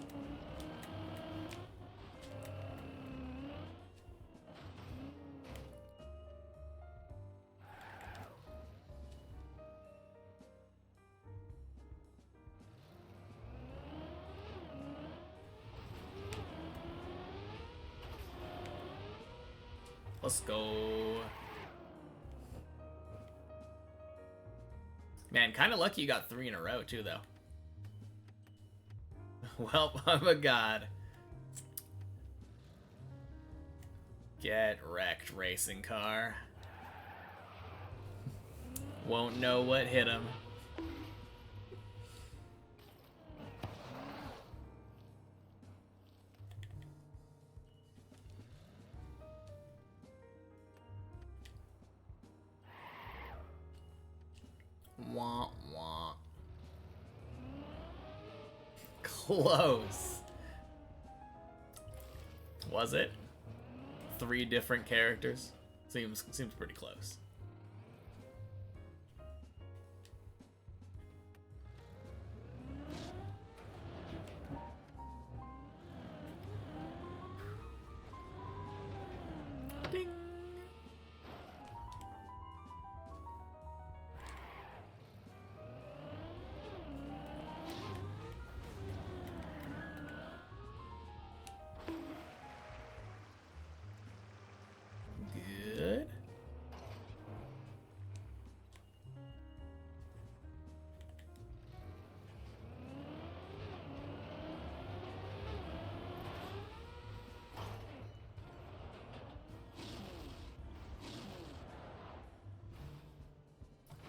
Let's go. Man, kind of lucky you got 3 in a row, too, though. Well, I'm a god. Get wrecked, racing car. Won't know what hit him. Wah, wah. Close. Was it? 3 different characters? Seems pretty close. Ding. Good.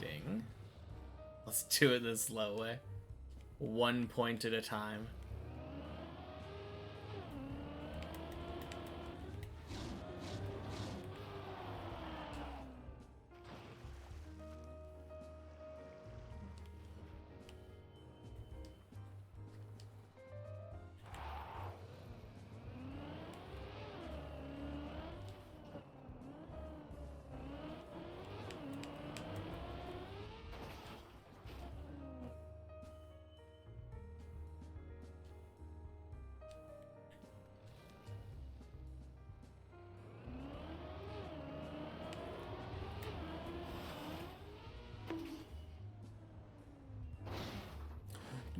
Ding. Let's do it the slow way. 1 point at a time.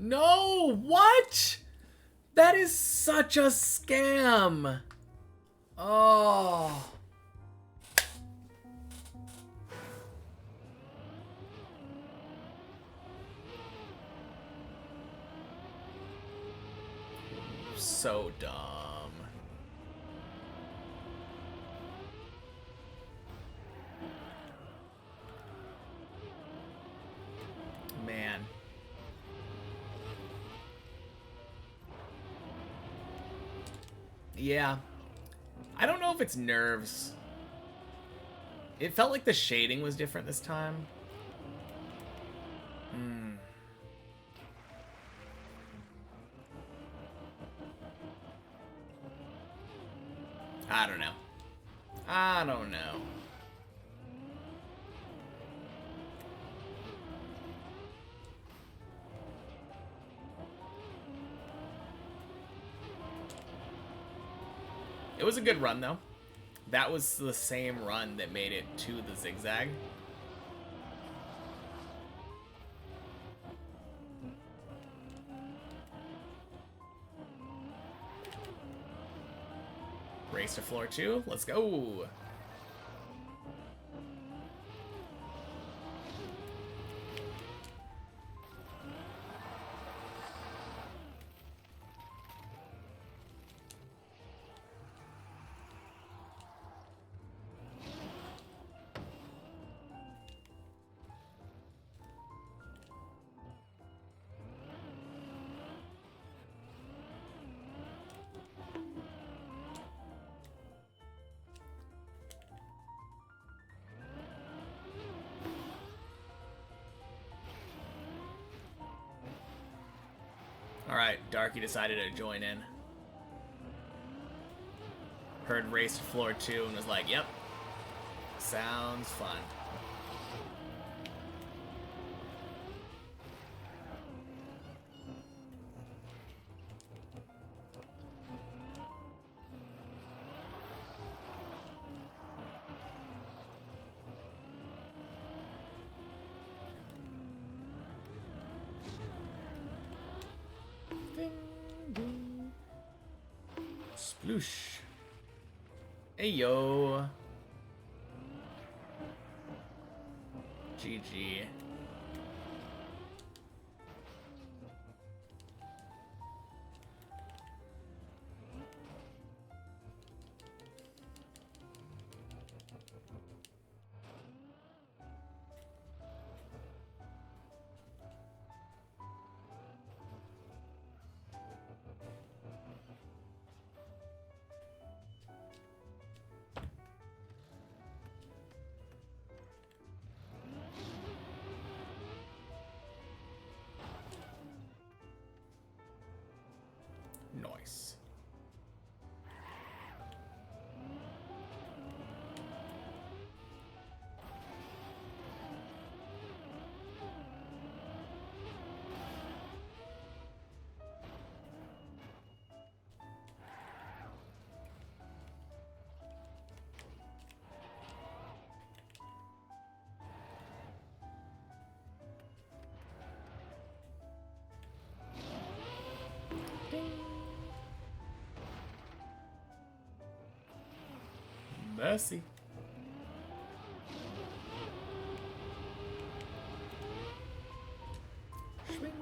No! What? That is such a scam! Oh. So dumb. Man. Yeah. I don't know if it's nerves. It felt like the shading was different this time. I don't know. I don't know. It was a good run, though. That was the same run that made it to the zigzag. Race to floor 2. Let's go. Alright, Darky decided to join in. Heard race to floor 2 and was like, yep. Sounds fun. Sploosh. Hey yo. GG. Nice. Mercy. Swing.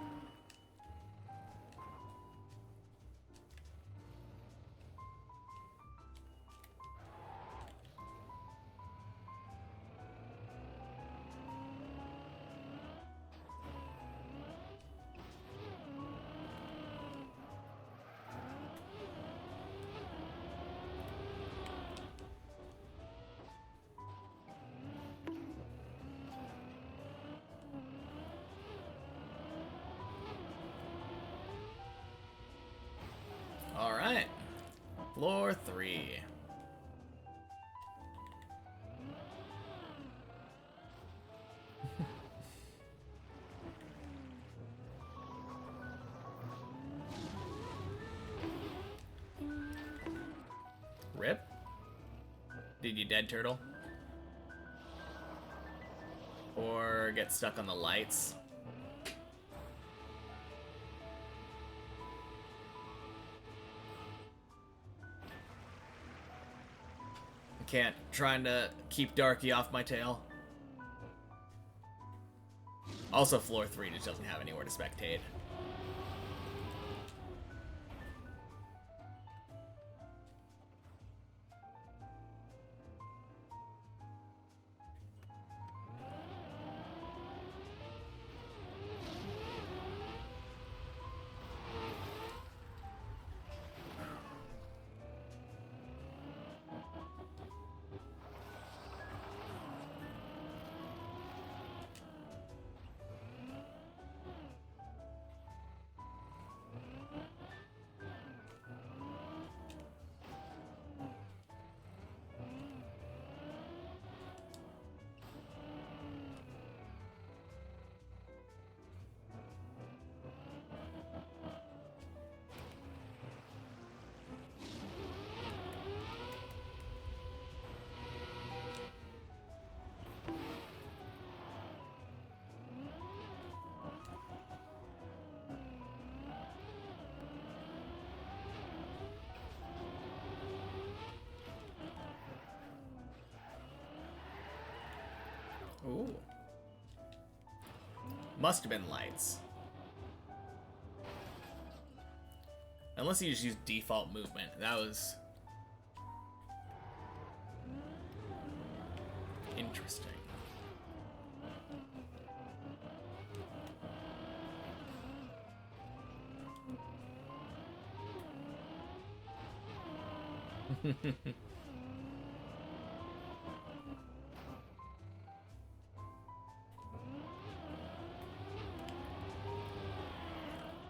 All right. Floor 3. Rip? Did you dead turtle? Or get stuck on the lights? Can't. Trying to keep Darky off my tail. Also, floor 3 just doesn't have anywhere to spectate. Ooh. Must have been lights. Unless you just use default movement. That was... interesting.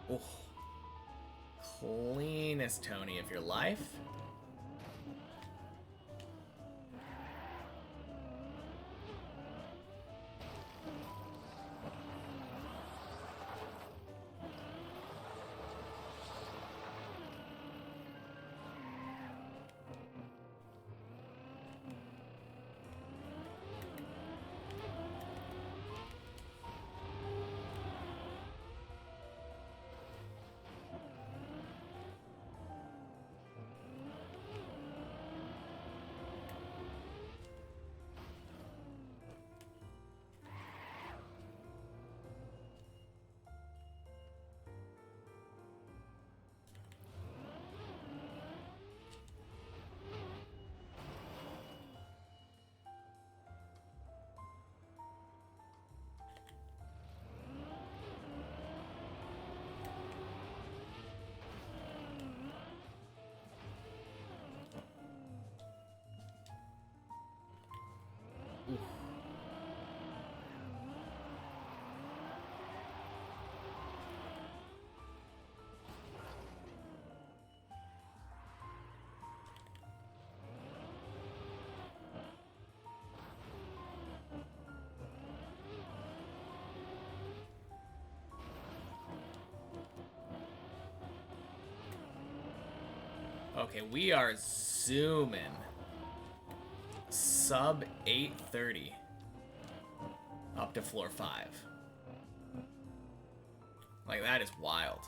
Oh. Cleanest Tony of your life. Okay, we are zooming. Sub 830. Up to floor 5. Like, that is wild.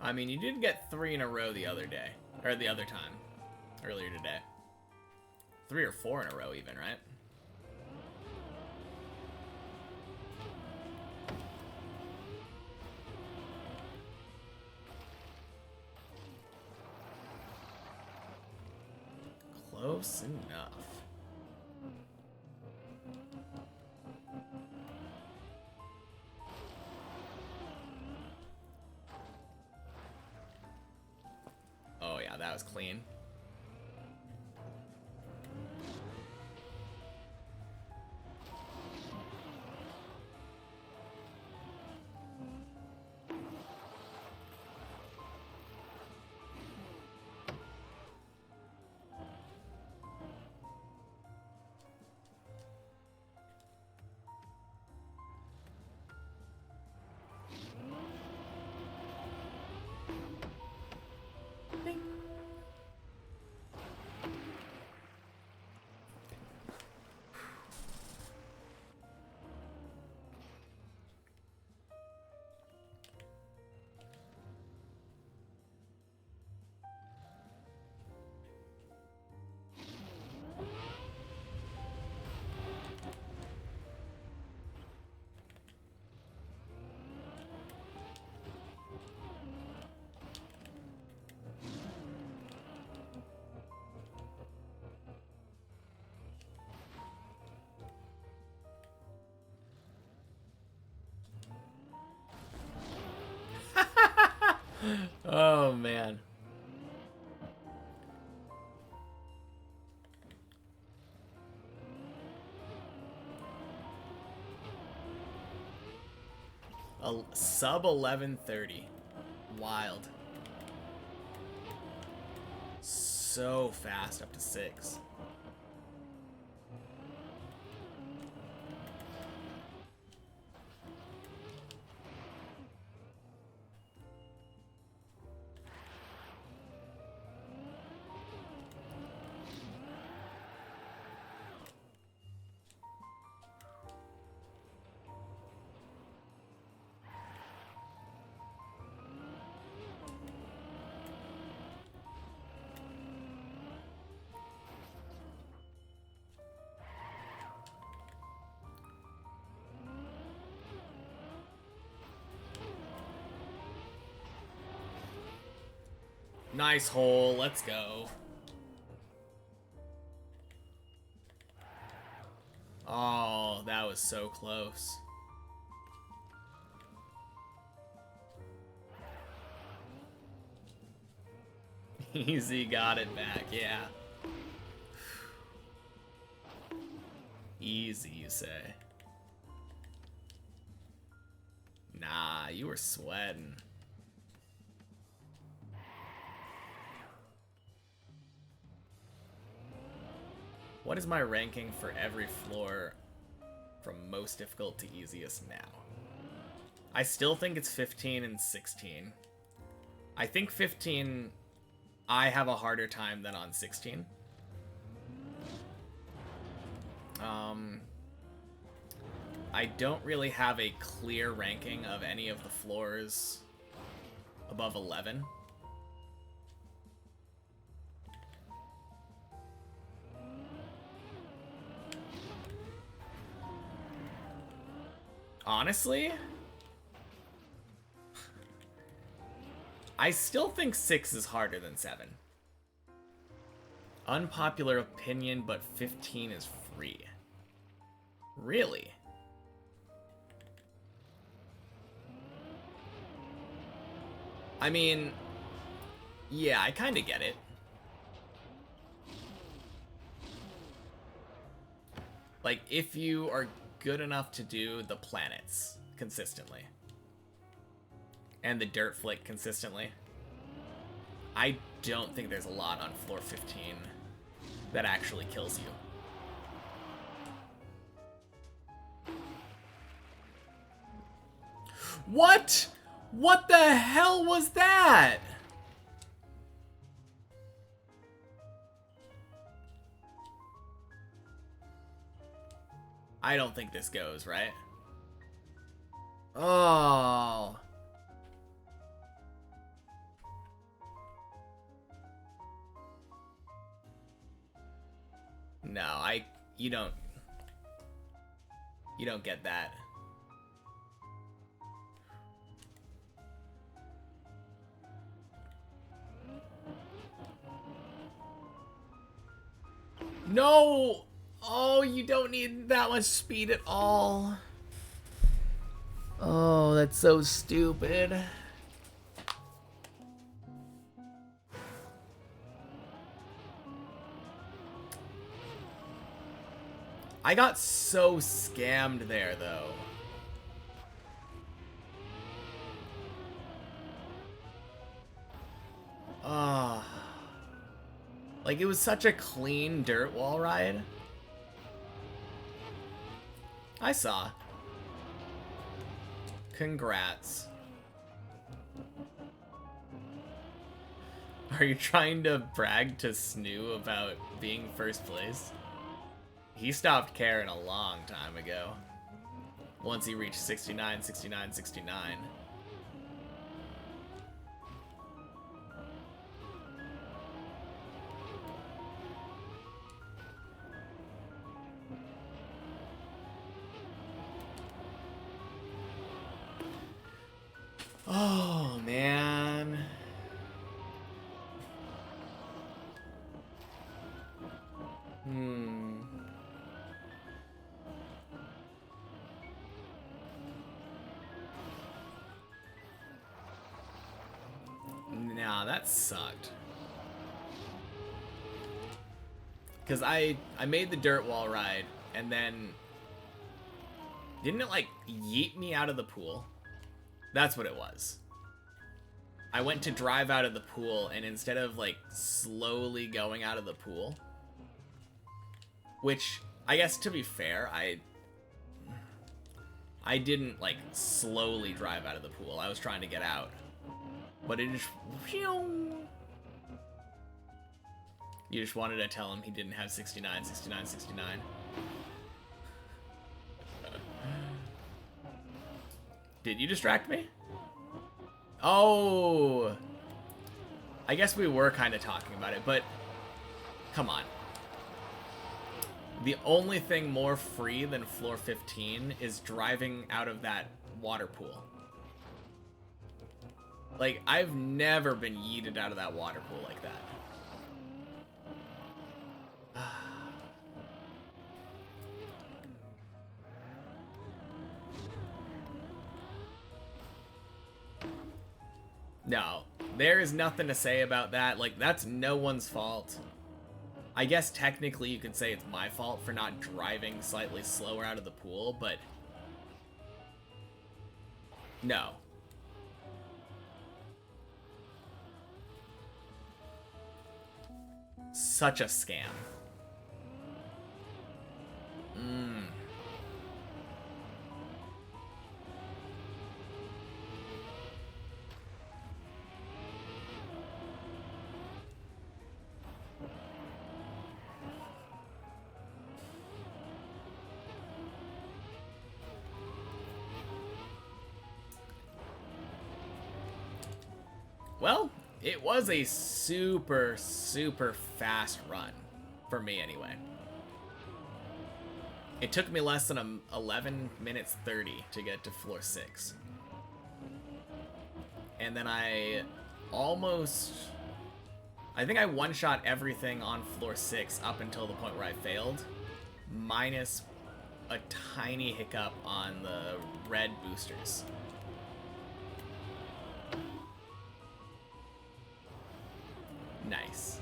I mean, you did get 3 in a row the other day. Or the other time. Earlier today. 3 or 4 in a row even, right? Close enough. Oh yeah, that was clean. Oh, man. A sub 11:30. Wild. So fast up to 6. Nice hole. Let's go. Oh, that was so close. Easy got it back, yeah. Easy, you say. Nah, you were sweating. What is my ranking for every floor from most difficult to easiest now? I still think it's 15 and 16. I think 15, I have a harder time than on 16. I don't really have a clear ranking of any of the floors above 11. Honestly, I still think 6 is harder than 7. Unpopular opinion, but 15 is free. Really? I mean, yeah, I kind of get it. Like, if you are good enough to do the planets consistently and the dirt flick consistently, I don't think there's a lot on floor 15 that actually kills you. What? What the hell was that? I don't think this goes, right? Oh. No, you don't get that. No! Oh, you don't need that much speed at all. Oh, that's so stupid. I got so scammed there, though. Ah. Like, it was such a clean dirt wall ride. I saw. Congrats. Are you trying to brag to Snoo about being first place? He stopped caring a long time ago. Once he reached 69, 69, 69. Oh, man. Yeah, that sucked. Because I made the dirt wall ride, and then... Didn't it, like, yeet me out of the pool? That's what it was. I went to drive out of the pool, and instead of, like, slowly going out of the pool... Which, I guess, to be fair, I didn't, like, slowly drive out of the pool. I was trying to get out. But it just... You just wanted to tell him he didn't have 69, 69, 69. Did you distract me? Oh! I guess we were kind of talking about it, but... Come on. The only thing more free than floor 15 is driving out of that water pool. Like, I've never been yeeted out of that water pool like that. No, there is nothing to say about that. Like, that's no one's fault. I guess technically you could say it's my fault for not driving slightly slower out of the pool, but... No. Such a scam. Well, it was a super, super fast run. For me, anyway. It took me less than 11 minutes 30 to get to floor 6. And then I think I one-shot everything on floor 6 up until the point where I failed. Minus a tiny hiccup on the red boosters. Nice.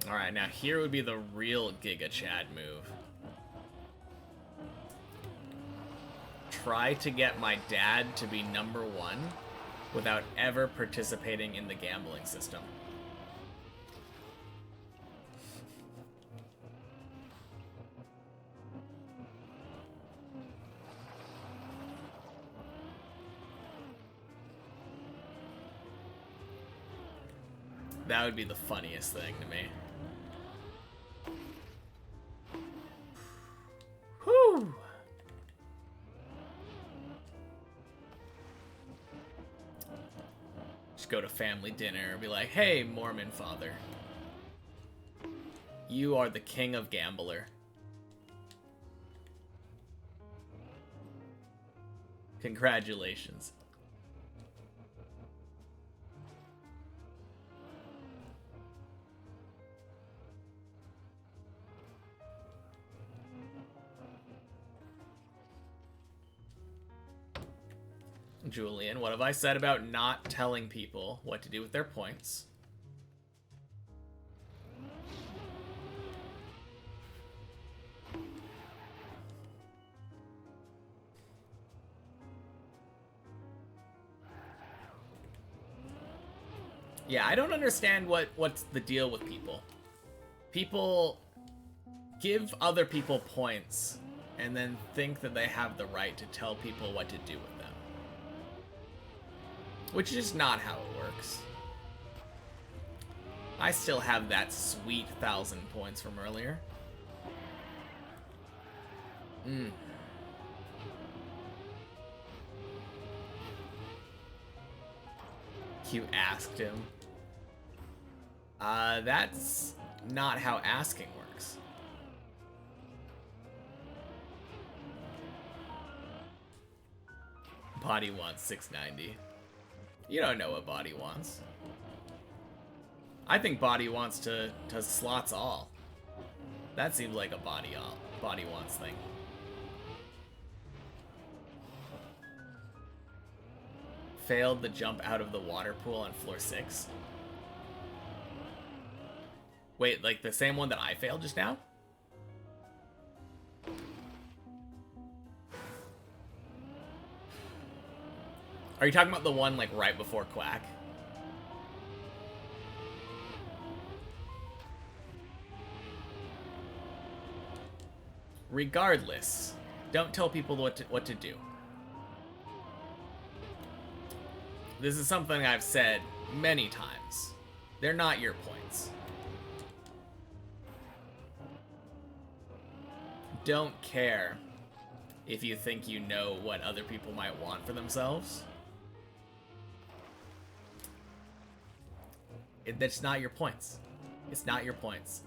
Alright, now here would be the real Giga Chad move. Try to get my dad to be #1 without ever participating in the gambling system. That would be the funniest thing to me. Whew! Just go to family dinner and be like, hey, Mormon father. You are the king of gambler. Congratulations. Julian, what have I said about not telling people what to do with their points? Yeah, I don't understand what's the deal with people. People give other people points and then think that they have the right to tell people what to do with them. which is not how it works. I still have that sweet 1,000 points from earlier. You asked him. That's not how asking works. Body wants 690. You don't know what Body wants. I think Body wants to slots all. That seems like a Body wants thing. Failed the jump out of the water pool on floor 6. Wait, like the same one that I failed just now? Are you talking about the one like right before Quack? Regardless, don't tell people what to do. This is something I've said many times. They're not your points. Don't care if you think you know what other people might want for themselves. That's not your points. It's not your points.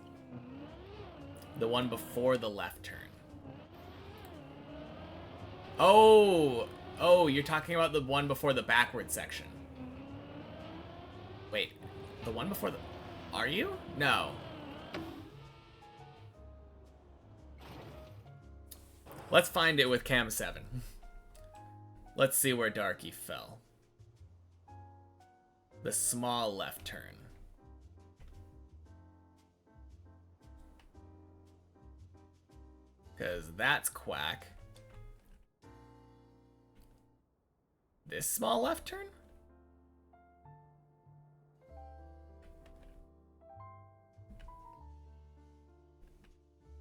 The one before the left turn. Oh, you're talking about the one before the backward section. Wait, the one before the... Are you? No. Let's find it with Cam 7. Let's see where Darky fell. The small left turn. Because that's Quack. This small left turn?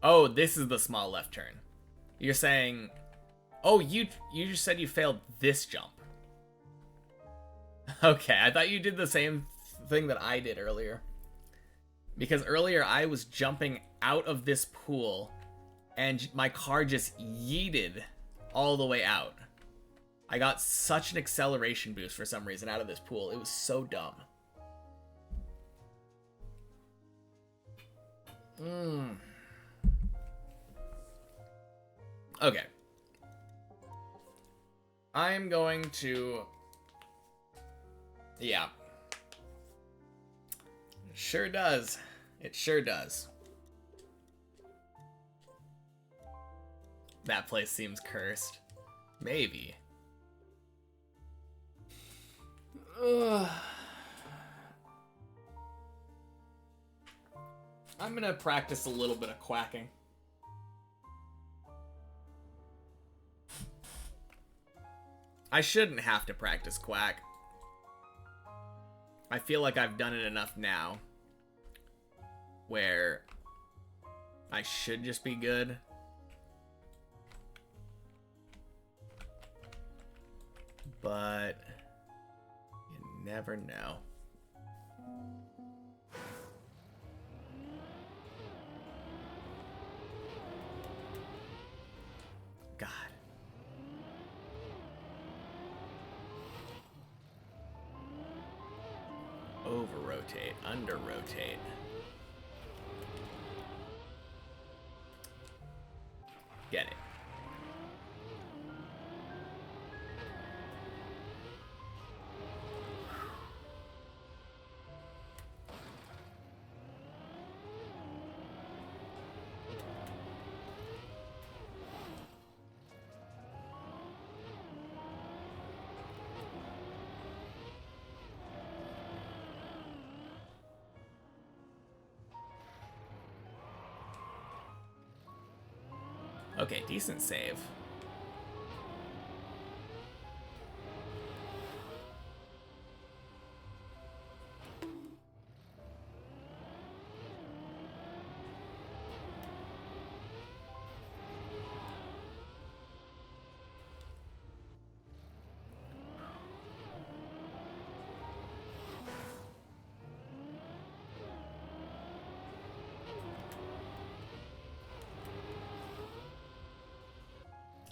Oh, this is the small left turn. You're saying... Oh, you just said you failed this jump. Okay, I thought you did the same thing that I did earlier. Because earlier I was jumping out of this pool and my car just yeeted all the way out. I got such an acceleration boost for some reason out of this pool. It was so dumb. Okay. I'm going to... Yeah. It sure does. It sure does. That place seems cursed. Maybe. Ugh. I'm gonna practice a little bit of quacking. I shouldn't have to practice quack. I feel like I've done it enough now where I should just be good. But you never know. God. Over-rotate, under-rotate. Get it. Okay, decent save.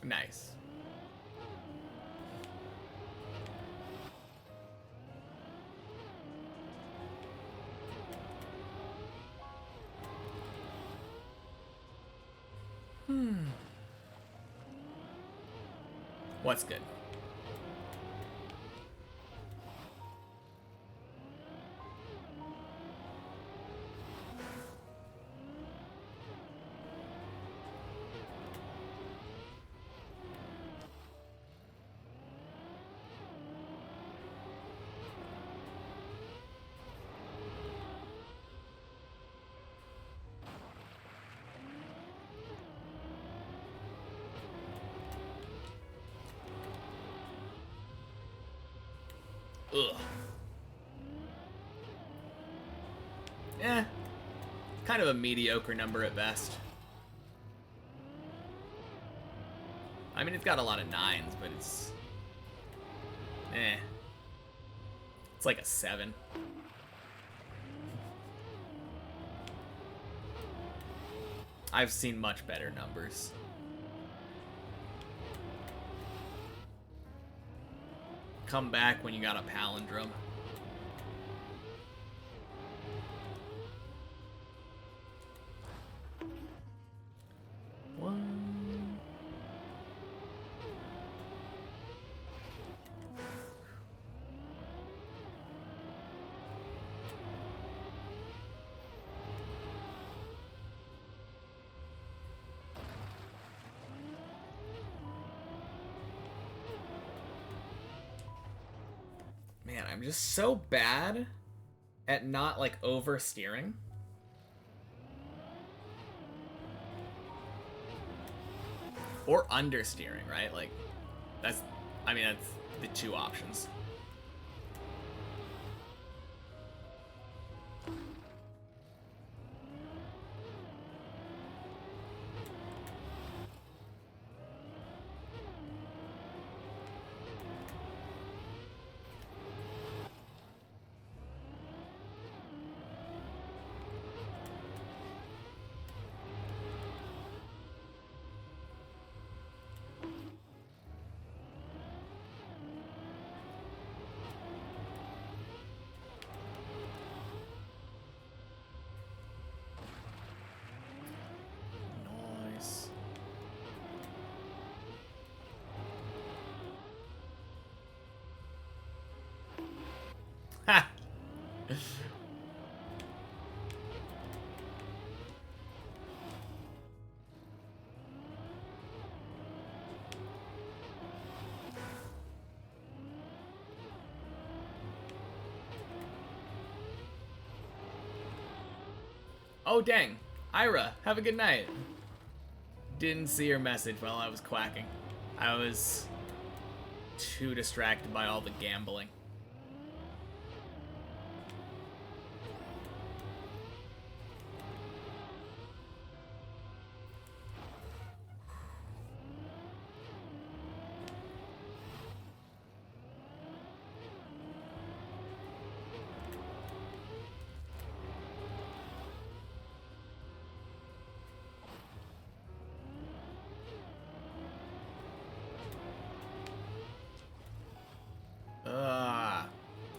Nice. What's good? Ugh. Eh. Kind of a mediocre number at best. I mean, it's got a lot of 9s, but it's... eh. It's like a 7. I've seen much better numbers. Come back when you got a palindrome. One. Man, I'm just so bad at not, like, oversteering. Or understeering, right? Like, that's, I mean, that's the two options. Nice. Ha! Oh, dang. Ira, have a good night. Didn't see your message while I was quacking. I was too distracted by all the gambling.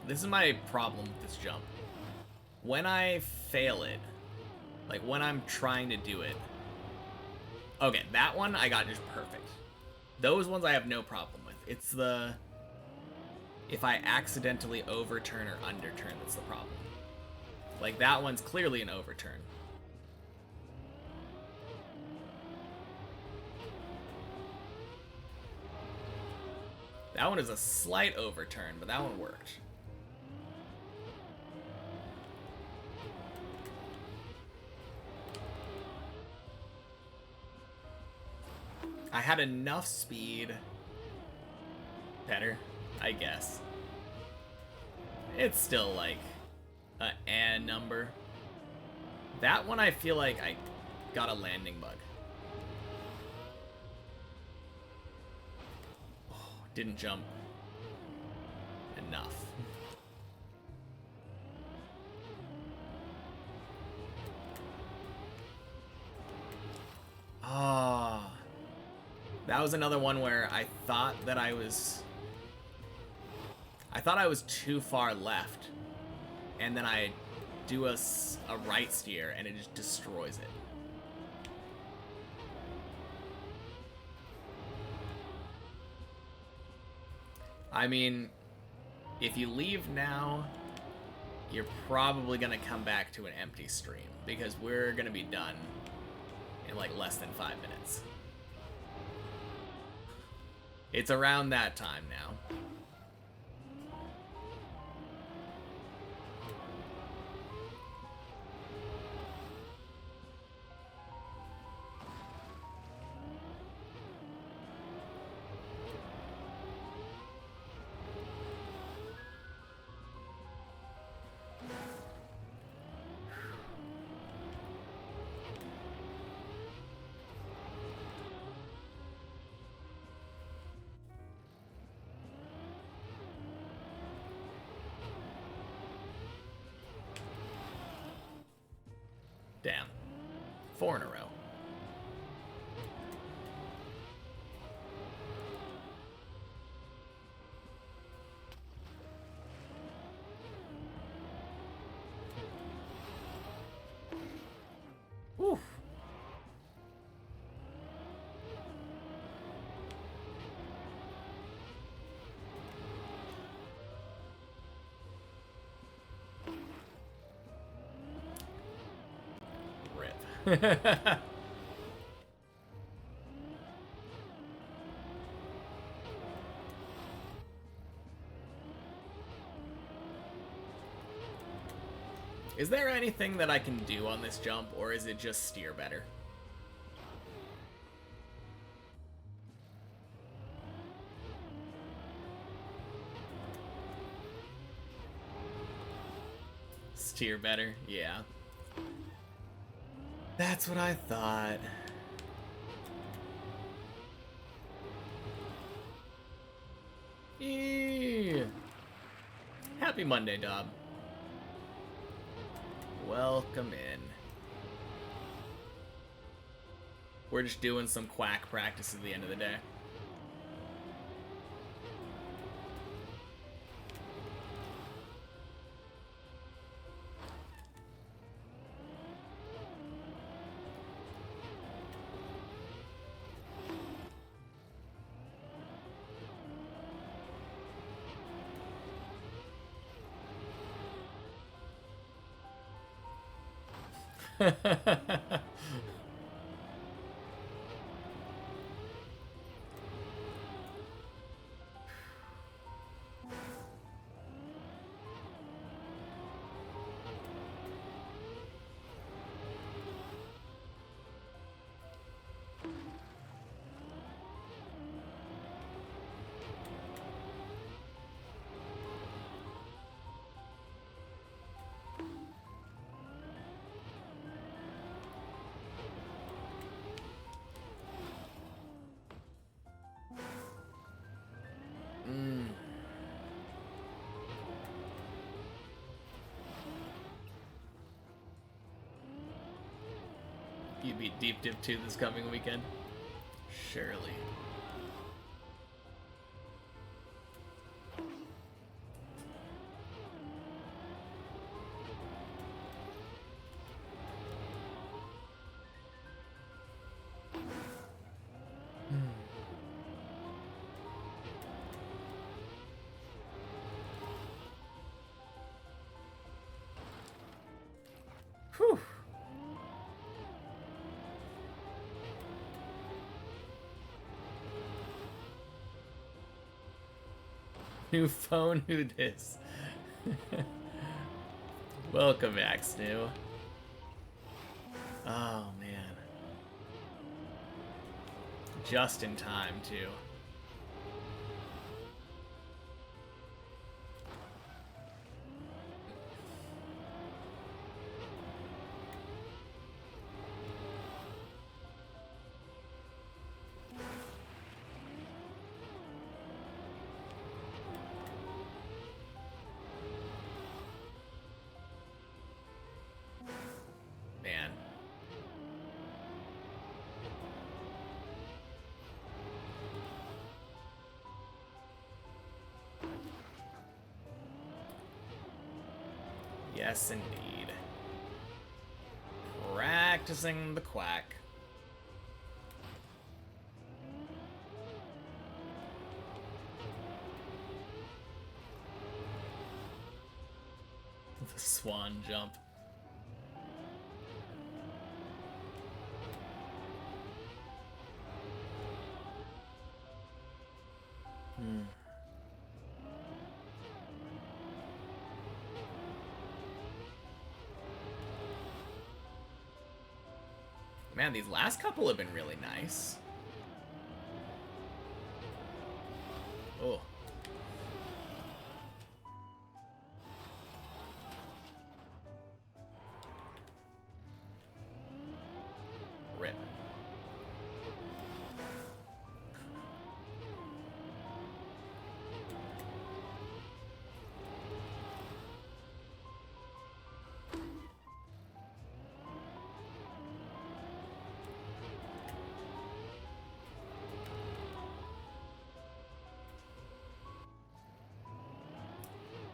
This is my problem with this jump. When I fail it, like when I'm trying to do it. Okay, that one I got just perfect. Those ones I have no problem with. It's the... if I accidentally overturn or underturn that's the problem. Like that one's clearly an overturn. That one is a slight overturn, but that one worked. I had enough speed. Better, I guess. It's still like a number. That one I feel like I got a landing bug. Oh, didn't jump enough. Ah. That was another one where I thought I was too far left, and then I do a right steer, and it just destroys it. I mean, if you leave now, you're probably gonna come back to an empty stream, because we're gonna be done in like less than 5 minutes. It's around that time now. Damn. 4 in a row. Oof. Rip. Is there anything that I can do on this jump, or is it just steer better? Steer better? Yeah. That's what I thought. Eee. Happy Monday, Dob. Welcome in. We're just doing some quack practice at the end of the day. You beat Deep Dip 2 this coming weekend? Surely. Whew. New phone, who dis? Welcome back, Snoo. Oh, man. Just in time, too. Yes, indeed. Practicing the quack. The swan jump. Man, these last couple have been really nice. Oh. Rip.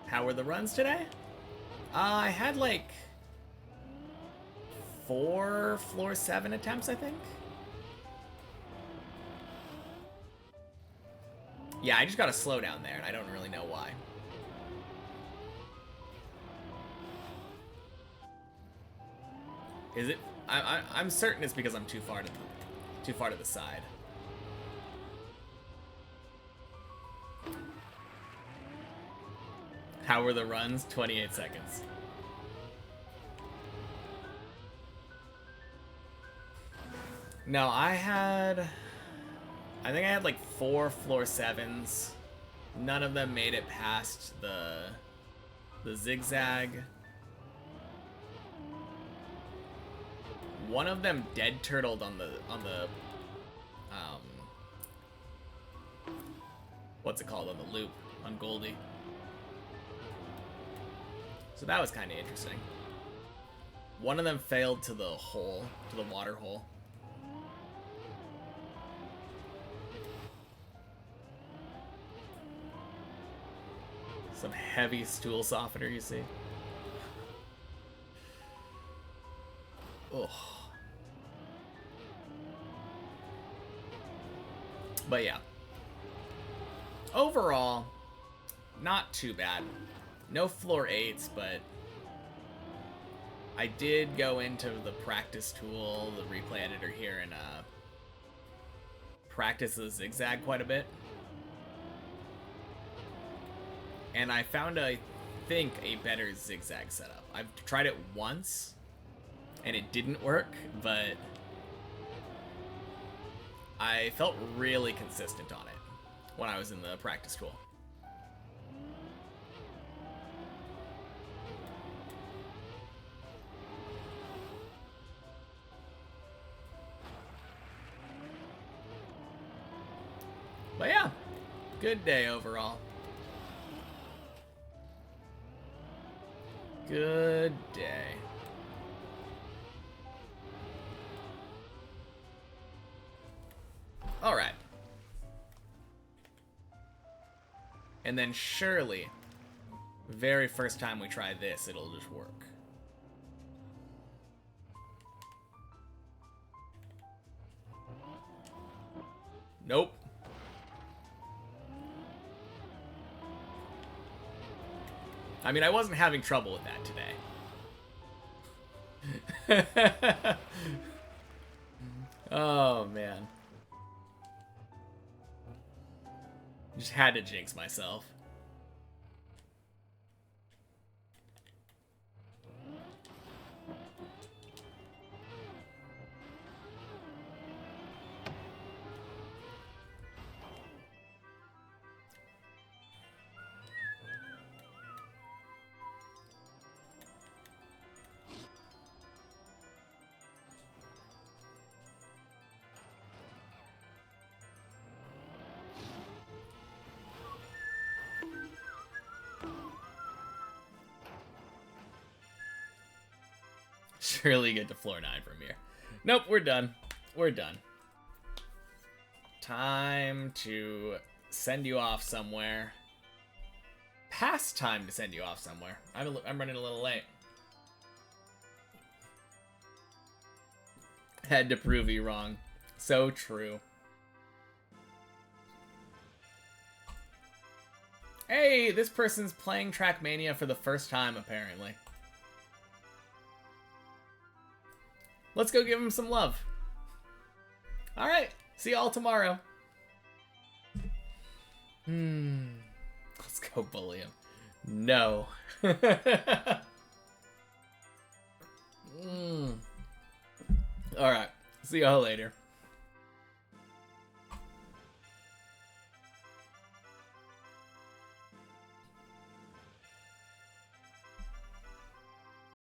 How were the runs today? I had like 4 floor 7 attempts, I think. Yeah, I just got to slow down there, and I don't really know why. Is it? I'm certain it's because I'm too far to the side. How were the runs? 28 seconds. No, I think I had like 4 floor 7s. None of them made it past the zigzag. One of them dead turtled on the what's it called, on the loop on Goldie. So that was kind of interesting. One of them failed to the hole, to the water hole. Some heavy stool softener, you see. Ugh. But yeah. Overall, not too bad. No floor 8s, but I did go into the practice tool, the replay editor here, and practice the zigzag quite a bit. And I found, I think, a better zigzag setup. I've tried it once, and it didn't work, but I felt really consistent on it when I was in the practice tool. But yeah, good day overall. Good day. All right. And then surely, very first time we try this, it'll just work. Nope. I mean, I wasn't having trouble with that today. Oh, man. Just had to jinx myself. Surely get to floor 9 from here. Nope, we're done. We're done. Time to send you off somewhere. Past time to send you off somewhere. I'm running a little late. head to prove you wrong. So true. Hey, this person's playing Trackmania for the first time, apparently. Let's go give him some love. Alright, see y'all tomorrow. Let's go bully him. No. Alright, see y'all later.